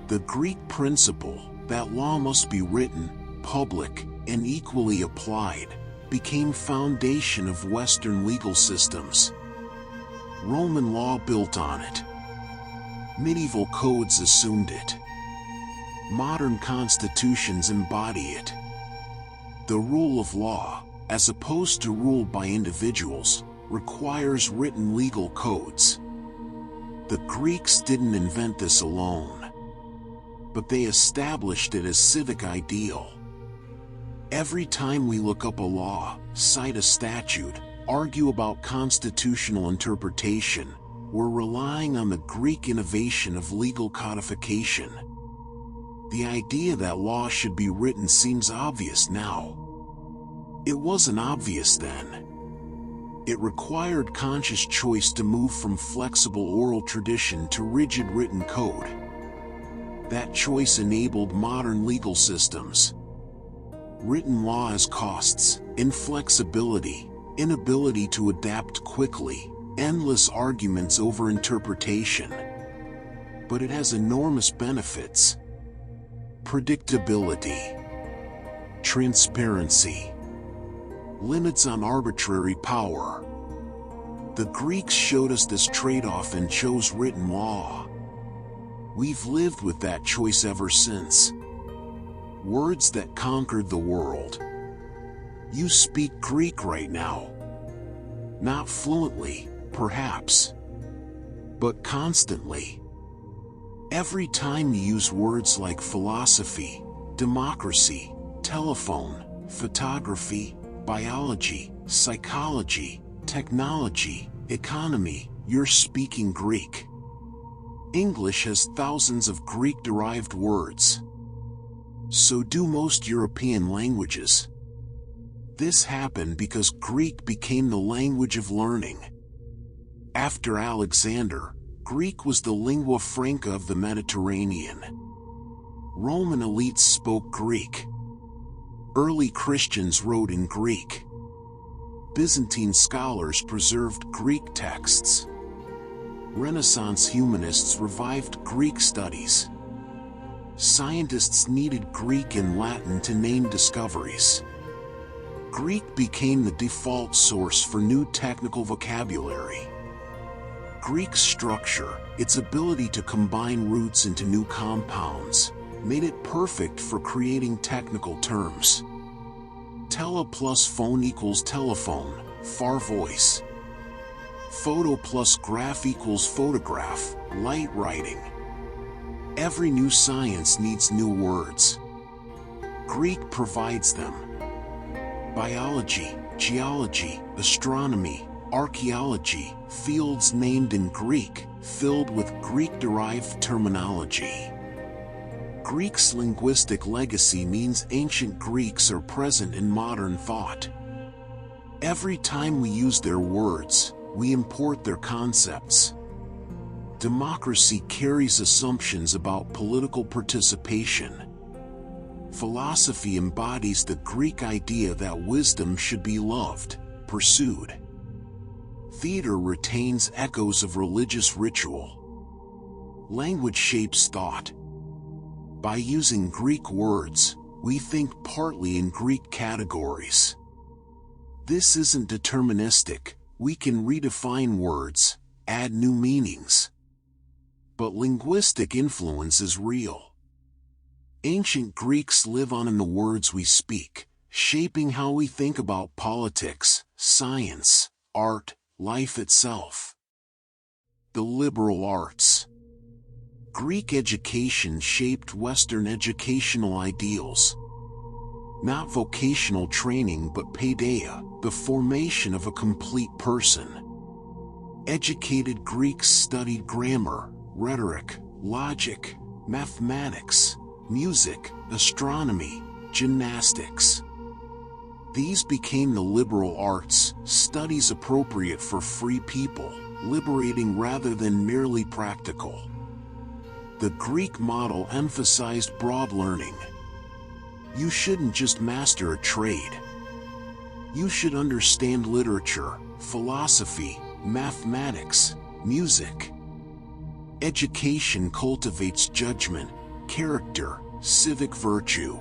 The Greek principle that law must be written, public, and equally applied became foundation of Western legal systems. Roman law built on it. Medieval codes assumed it. Modern constitutions embody it. The rule of law, as opposed to rule by individuals, requires written legal codes. The Greeks didn't invent this alone, but they established it as civic ideal. Every time we look up a law, cite a statute, argue about constitutional interpretation, we're relying on the Greek innovation of legal codification. The idea that law should be written seems obvious now. It wasn't obvious then. It required conscious choice to move from flexible oral tradition to rigid written code. That choice enabled modern legal systems. Written law has costs, inflexibility, inability to adapt quickly, endless arguments over interpretation. But it has enormous benefits. Predictability, transparency, limits on arbitrary power. The Greeks showed us this trade-off and chose written law. We've lived with that choice ever since. Words that conquered the world. You speak Greek right now. Not fluently, perhaps, but constantly. Every time you use words like philosophy, democracy, telephone, photography, biology, psychology, technology, economy, you're speaking Greek. English has thousands of Greek-derived words. So do most European languages. This happened because Greek became the language of learning. After Alexander, Greek was the lingua franca of the Mediterranean. Roman elites spoke Greek. Early Christians wrote in Greek. Byzantine scholars preserved Greek texts. Renaissance humanists revived Greek studies. Scientists needed Greek and Latin to name discoveries. Greek became the default source for new technical vocabulary. Greek structure, its ability to combine roots into new compounds, made it perfect for creating technical terms. Tele plus phone equals telephone, far voice. Photo plus graph equals photograph, light writing. Every new science needs new words. Greek provides them. Biology, geology, astronomy, archaeology, fields named in Greek, filled with Greek-derived terminology. Greek's linguistic legacy means ancient Greeks are present in modern thought. Every time we use their words, we import their concepts. Democracy carries assumptions about political participation. Philosophy embodies the Greek idea that wisdom should be loved, pursued. Theater retains echoes of religious ritual. Language shapes thought. By using Greek words, we think partly in Greek categories. This isn't deterministic. We can redefine words, add new meanings. But linguistic influence is real. Ancient Greeks live on in the words we speak, shaping how we think about politics, science, art, life itself. The liberal arts. Greek education shaped Western educational ideals. Not vocational training but paideia, the formation of a complete person. Educated Greeks studied grammar, rhetoric, logic, mathematics, music, astronomy, gymnastics. These became the liberal arts, studies appropriate for free people, liberating rather than merely practical. The Greek model emphasized broad learning. You shouldn't just master a trade. You should understand literature, philosophy, mathematics, music. Education cultivates judgment, character, civic virtue.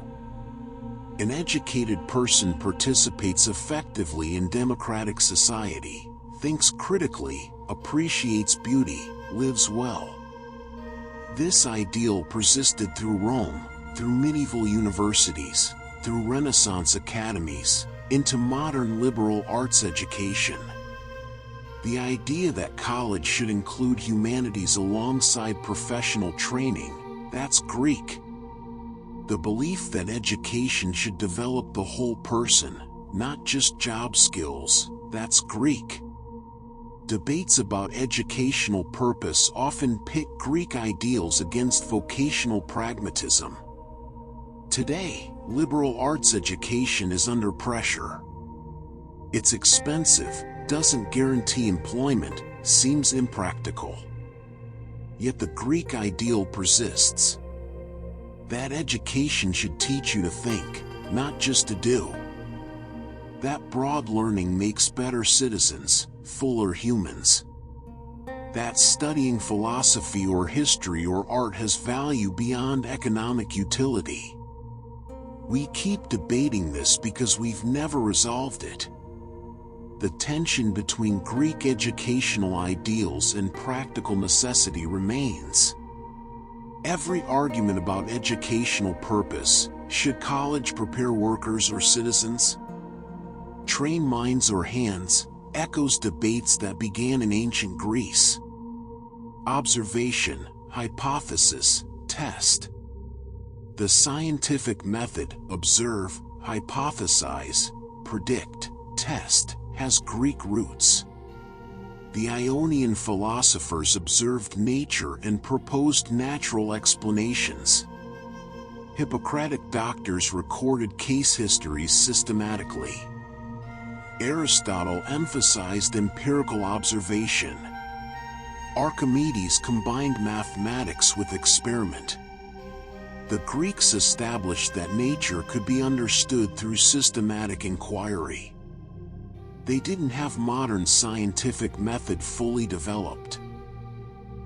An educated person participates effectively in democratic society, thinks critically, appreciates beauty, lives well. This ideal persisted through Rome, through medieval universities, through Renaissance academies, into modern liberal arts education. The idea that college should include humanities alongside professional training, that's Greek. The belief that education should develop the whole person, not just job skills, that's Greek. Debates about educational purpose often pit Greek ideals against vocational pragmatism. Today, liberal arts education is under pressure. It's expensive, doesn't guarantee employment, seems impractical. Yet the Greek ideal persists. That education should teach you to think, not just to do. That broad learning makes better citizens, fuller humans. That studying philosophy or history or art has value beyond economic utility. We keep debating this because we've never resolved it. The tension between Greek educational ideals and practical necessity remains. Every argument about educational purpose, should college prepare workers or citizens? Train minds or hands, echoes debates that began in ancient Greece. Observation, hypothesis, test. The scientific method, observe, hypothesize, predict, test, has Greek roots. The Ionian philosophers observed nature and proposed natural explanations. Hippocratic doctors recorded case histories systematically. Aristotle emphasized empirical observation. Archimedes combined mathematics with experiment. The Greeks established that nature could be understood through systematic inquiry. They didn't have modern scientific method fully developed.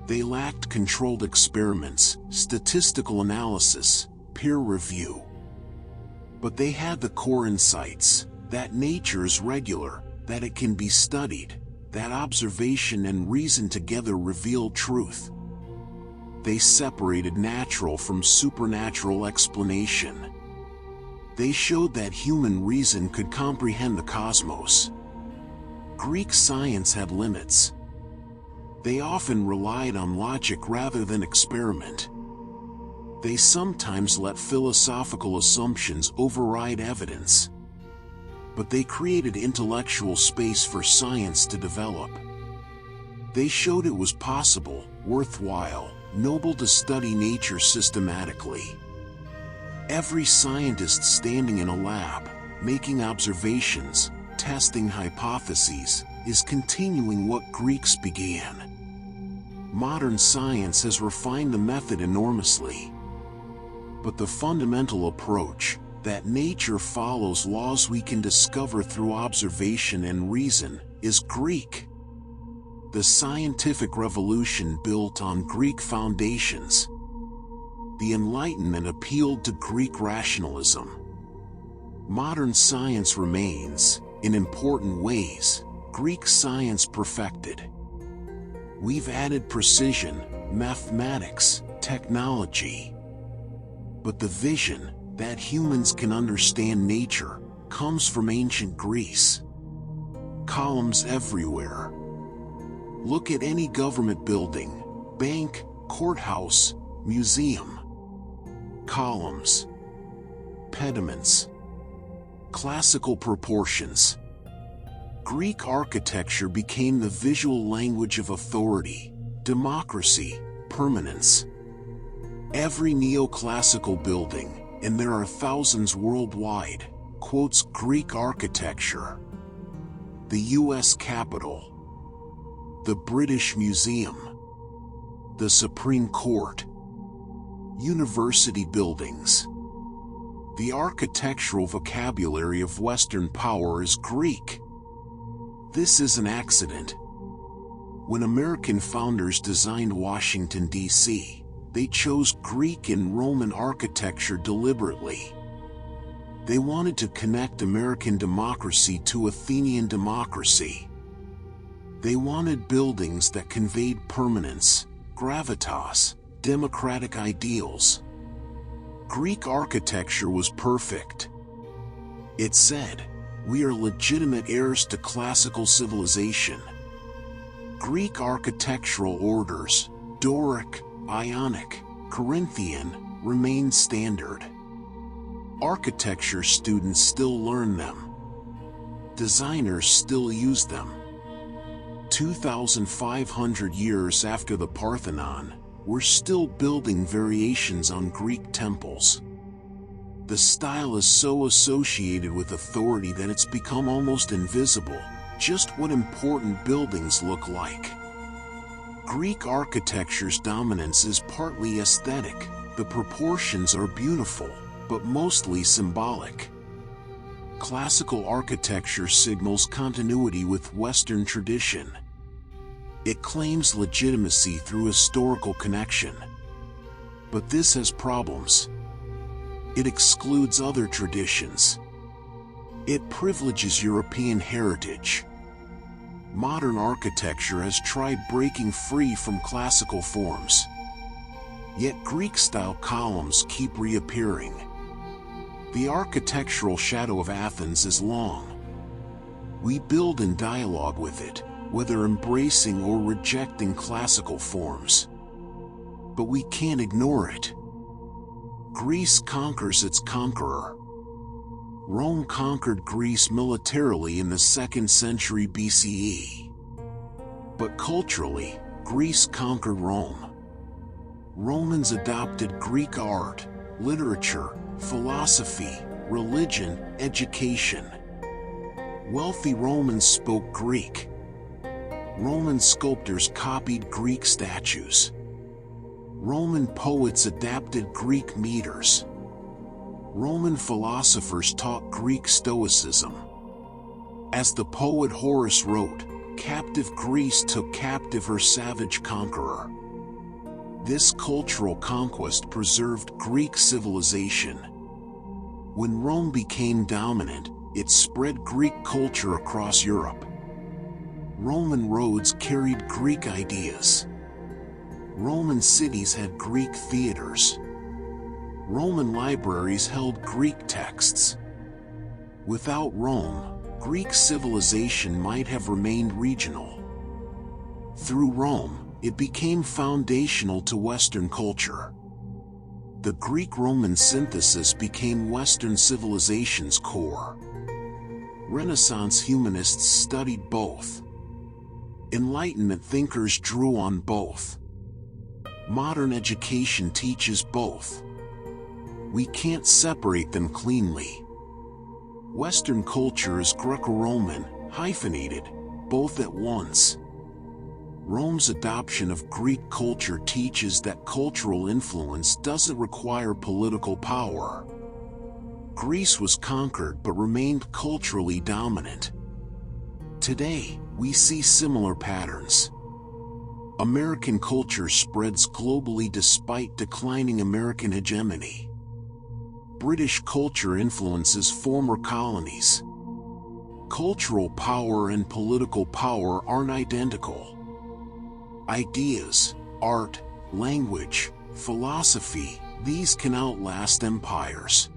They lacked controlled experiments, statistical analysis, peer review. But they had the core insights, that nature is regular, that it can be studied, that observation and reason together reveal truth. They separated natural from supernatural explanation. They showed that human reason could comprehend the cosmos. Greek science had limits. They often relied on logic rather than experiment. They sometimes let philosophical assumptions override evidence. But they created intellectual space for science to develop. They showed it was possible, worthwhile, noble to study nature systematically. Every scientist standing in a lab, making observations, testing hypotheses, is continuing what Greeks began. Modern science has refined the method enormously. But the fundamental approach, that nature follows laws we can discover through observation and reason, is Greek. The scientific revolution built on Greek foundations. The Enlightenment appealed to Greek rationalism. Modern science remains, in important ways, Greek science perfected. We've added precision, mathematics, technology. But the vision that humans can understand nature comes from ancient Greece. Columns everywhere. Look at any government building, bank, courthouse, museum. Columns. Pediments. Classical proportions. Greek architecture became the visual language of authority, democracy, permanence. Every neoclassical building, and there are thousands worldwide, quotes Greek architecture. The U.S. Capitol, the British Museum, the Supreme Court, university buildings. The architectural vocabulary of Western power is Greek. This is an accident. When American founders designed Washington, D.C., they chose Greek and Roman architecture deliberately. They wanted to connect American democracy to Athenian democracy. They wanted buildings that conveyed permanence, gravitas, democratic ideals. Greek architecture was perfect. It said, "We are legitimate heirs to classical civilization." Greek architectural orders, Doric, Ionic, Corinthian, remain standard. Architecture students still learn them. Designers still use them. 2,500 years after the Parthenon, we're still building variations on Greek temples. The style is so associated with authority that it's become almost invisible, just what important buildings look like. Greek architecture's dominance is partly aesthetic. The proportions are beautiful, but mostly symbolic. Classical architecture signals continuity with Western tradition. It claims legitimacy through historical connection. But this has problems. It excludes other traditions. It privileges European heritage. Modern architecture has tried breaking free from classical forms. Yet Greek-style columns keep reappearing. The architectural shadow of Athens is long. We build in dialogue with it, whether embracing or rejecting classical forms. But we can't ignore it. Greece conquers its conqueror. Rome conquered Greece militarily in the 2nd century BCE. But culturally, Greece conquered Rome. Romans adopted Greek art, literature, philosophy, religion, education. Wealthy Romans spoke Greek. Roman sculptors copied Greek statues. Roman poets adapted Greek meters. Roman philosophers taught Greek Stoicism. As the poet Horace wrote, "Captive Greece took captive her savage conqueror." This cultural conquest preserved Greek civilization. When Rome became dominant, it spread Greek culture across Europe. Roman roads carried Greek ideas. Roman cities had Greek theaters. Roman libraries held Greek texts. Without Rome, Greek civilization might have remained regional. Through Rome, it became foundational to Western culture. The Greek-Roman synthesis became Western civilization's core. Renaissance humanists studied both. Enlightenment thinkers drew on both. Modern education teaches both. We can't separate them cleanly. Western culture is Greco-Roman, hyphenated, both at once. Rome's adoption of Greek culture teaches that cultural influence doesn't require political power. Greece was conquered but remained culturally dominant. Today, we see similar patterns. American culture spreads globally despite declining American hegemony. British culture influences former colonies. Cultural power and political power aren't identical. Ideas, art, language, philosophy, these can outlast empires.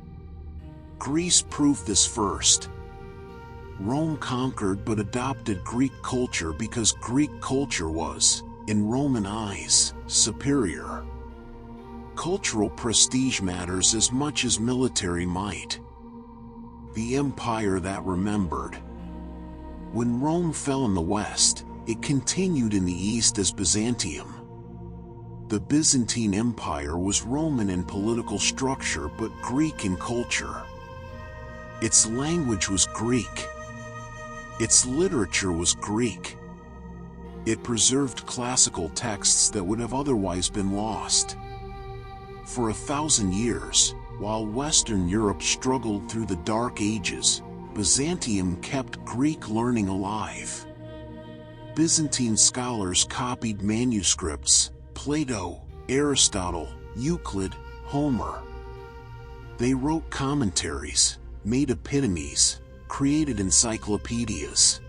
Greece proved this first. Rome conquered but adopted Greek culture because Greek culture was, in Roman eyes, superior. Cultural prestige matters as much as military might. The empire that remembered. When Rome fell in the west, it continued in the east as Byzantium. The Byzantine Empire was Roman in political structure but Greek in culture. Its language was Greek. Its literature was Greek. It preserved classical texts that would have otherwise been lost. For 1,000 years, while Western Europe struggled through the Dark Ages, Byzantium kept Greek learning alive. Byzantine scholars copied manuscripts, Plato, Aristotle, Euclid, Homer. They wrote commentaries, made epitomes, created encyclopedias.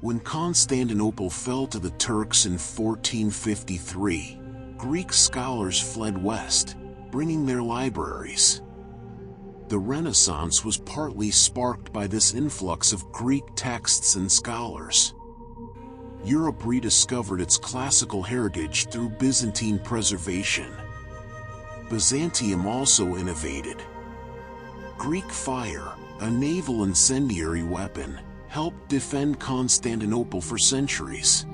When Constantinople fell to the Turks in 1453, Greek scholars fled west, bringing their libraries. The Renaissance was partly sparked by this influx of Greek texts and scholars. Europe rediscovered its classical heritage through Byzantine preservation. Byzantium also innovated. Greek fire, a naval incendiary weapon, helped defend Constantinople for centuries.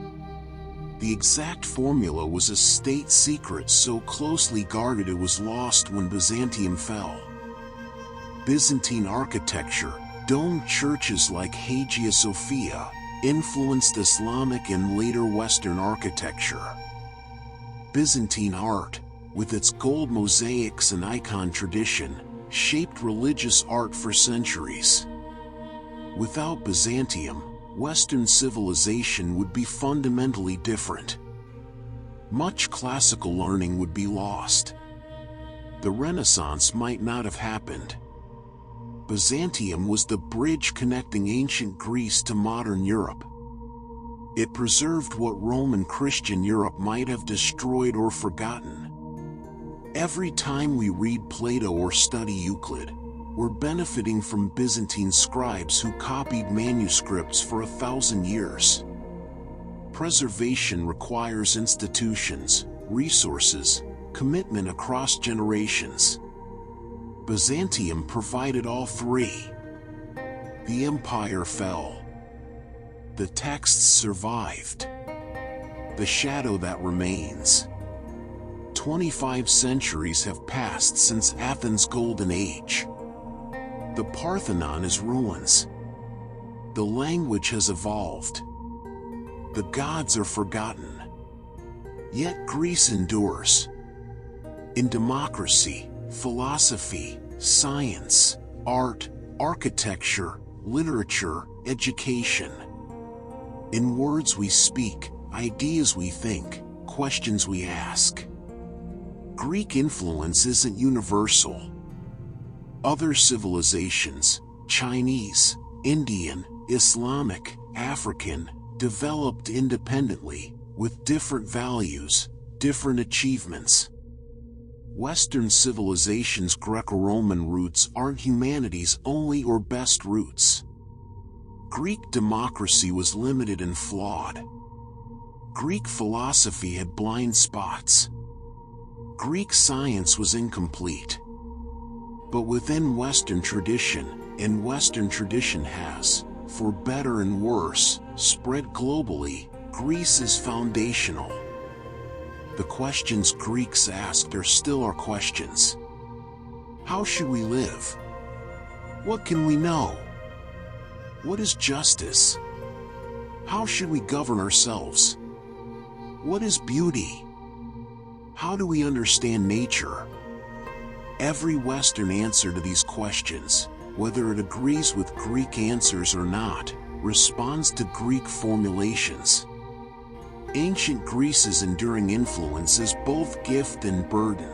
The exact formula was a state secret so closely guarded it was lost when Byzantium fell. Byzantine architecture, domed churches like Hagia Sophia, influenced Islamic and later Western architecture. Byzantine art, with its gold mosaics and icon tradition, shaped religious art for centuries. Without Byzantium, Western civilization would be fundamentally different. Much classical learning would be lost. The Renaissance might not have happened. Byzantium was the bridge connecting ancient Greece to modern Europe. It preserved what Roman Christian Europe might have destroyed or forgotten. Every time we read Plato or study Euclid, we're benefiting from Byzantine scribes who copied manuscripts for 1,000 years. Preservation requires institutions, resources, commitment across generations. Byzantium provided all three. The empire fell. The texts survived. The shadow that remains. 25 centuries have passed since Athens' golden age. The Parthenon is ruins. The language has evolved. The gods are forgotten. Yet Greece endures. In democracy, philosophy, science, art, architecture, literature, education. In words we speak, ideas we think, questions we ask. Greek influence isn't universal. Other civilizations, Chinese, Indian, Islamic, African, developed independently, with different values, different achievements. Western civilization's Greco-Roman roots aren't humanity's only or best roots. Greek democracy was limited and flawed. Greek philosophy had blind spots. Greek science was incomplete. But within Western tradition, and Western tradition has, for better and worse, spread globally, Greece is foundational. The questions Greeks asked are still our questions. How should we live? What can we know? What is justice? How should we govern ourselves? What is beauty? How do we understand nature? Every Western answer to these questions, whether it agrees with Greek answers or not, responds to Greek formulations. Ancient Greece's enduring influence is both gift and burden.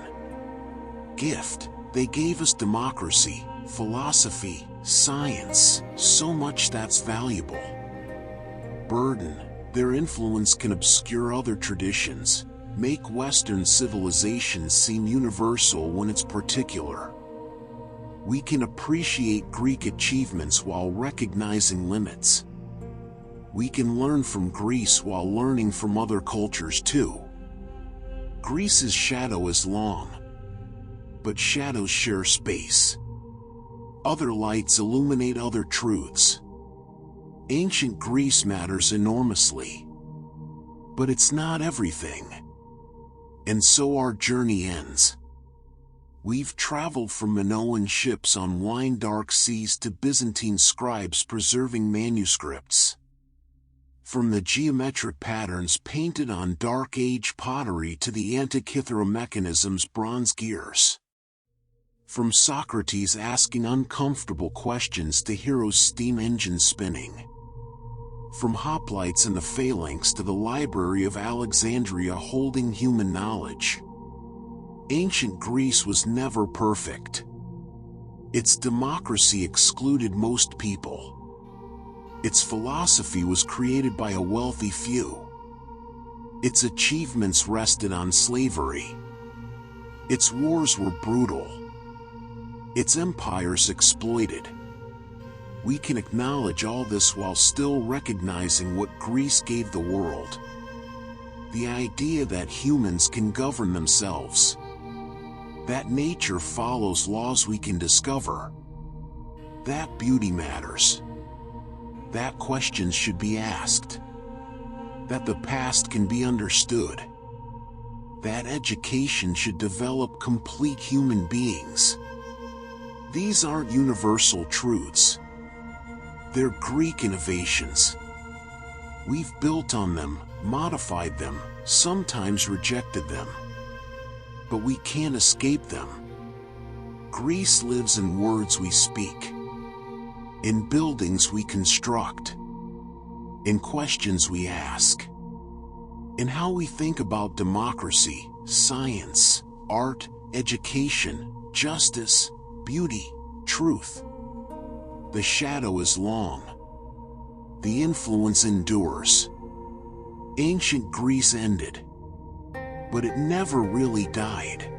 Gift, they gave us democracy, philosophy, science, so much that's valuable. Burden, their influence can obscure other traditions, make Western civilization seem universal when it's particular. We can appreciate Greek achievements while recognizing limits. We can learn from Greece while learning from other cultures too. Greece's shadow is long, but shadows share space. Other lights illuminate other truths. Ancient Greece matters enormously, but it's not everything. And so our journey ends. We've traveled from Minoan ships on wine-dark seas to Byzantine scribes preserving manuscripts. From the geometric patterns painted on Dark Age pottery to the Antikythera mechanism's bronze gears. From Socrates asking uncomfortable questions to Hero's steam engine spinning. From hoplites and the phalanx to the Library of Alexandria holding human knowledge. Ancient Greece was never perfect. Its democracy excluded most people. Its philosophy was created by a wealthy few. Its achievements rested on slavery. Its wars were brutal. Its empires exploited. We can acknowledge all this while still recognizing what Greece gave the world. The idea that humans can govern themselves. That nature follows laws we can discover. That beauty matters. That questions should be asked. That the past can be understood. That education should develop complete human beings. These aren't universal truths. They're Greek innovations. We've built on them, modified them, sometimes rejected them. But we can't escape them. Greece lives in words we speak, in buildings we construct, in questions we ask, in how we think about democracy, science, art, education, justice, beauty, truth. The shadow is long. The influence endures. Ancient Greece ended, but it never really died.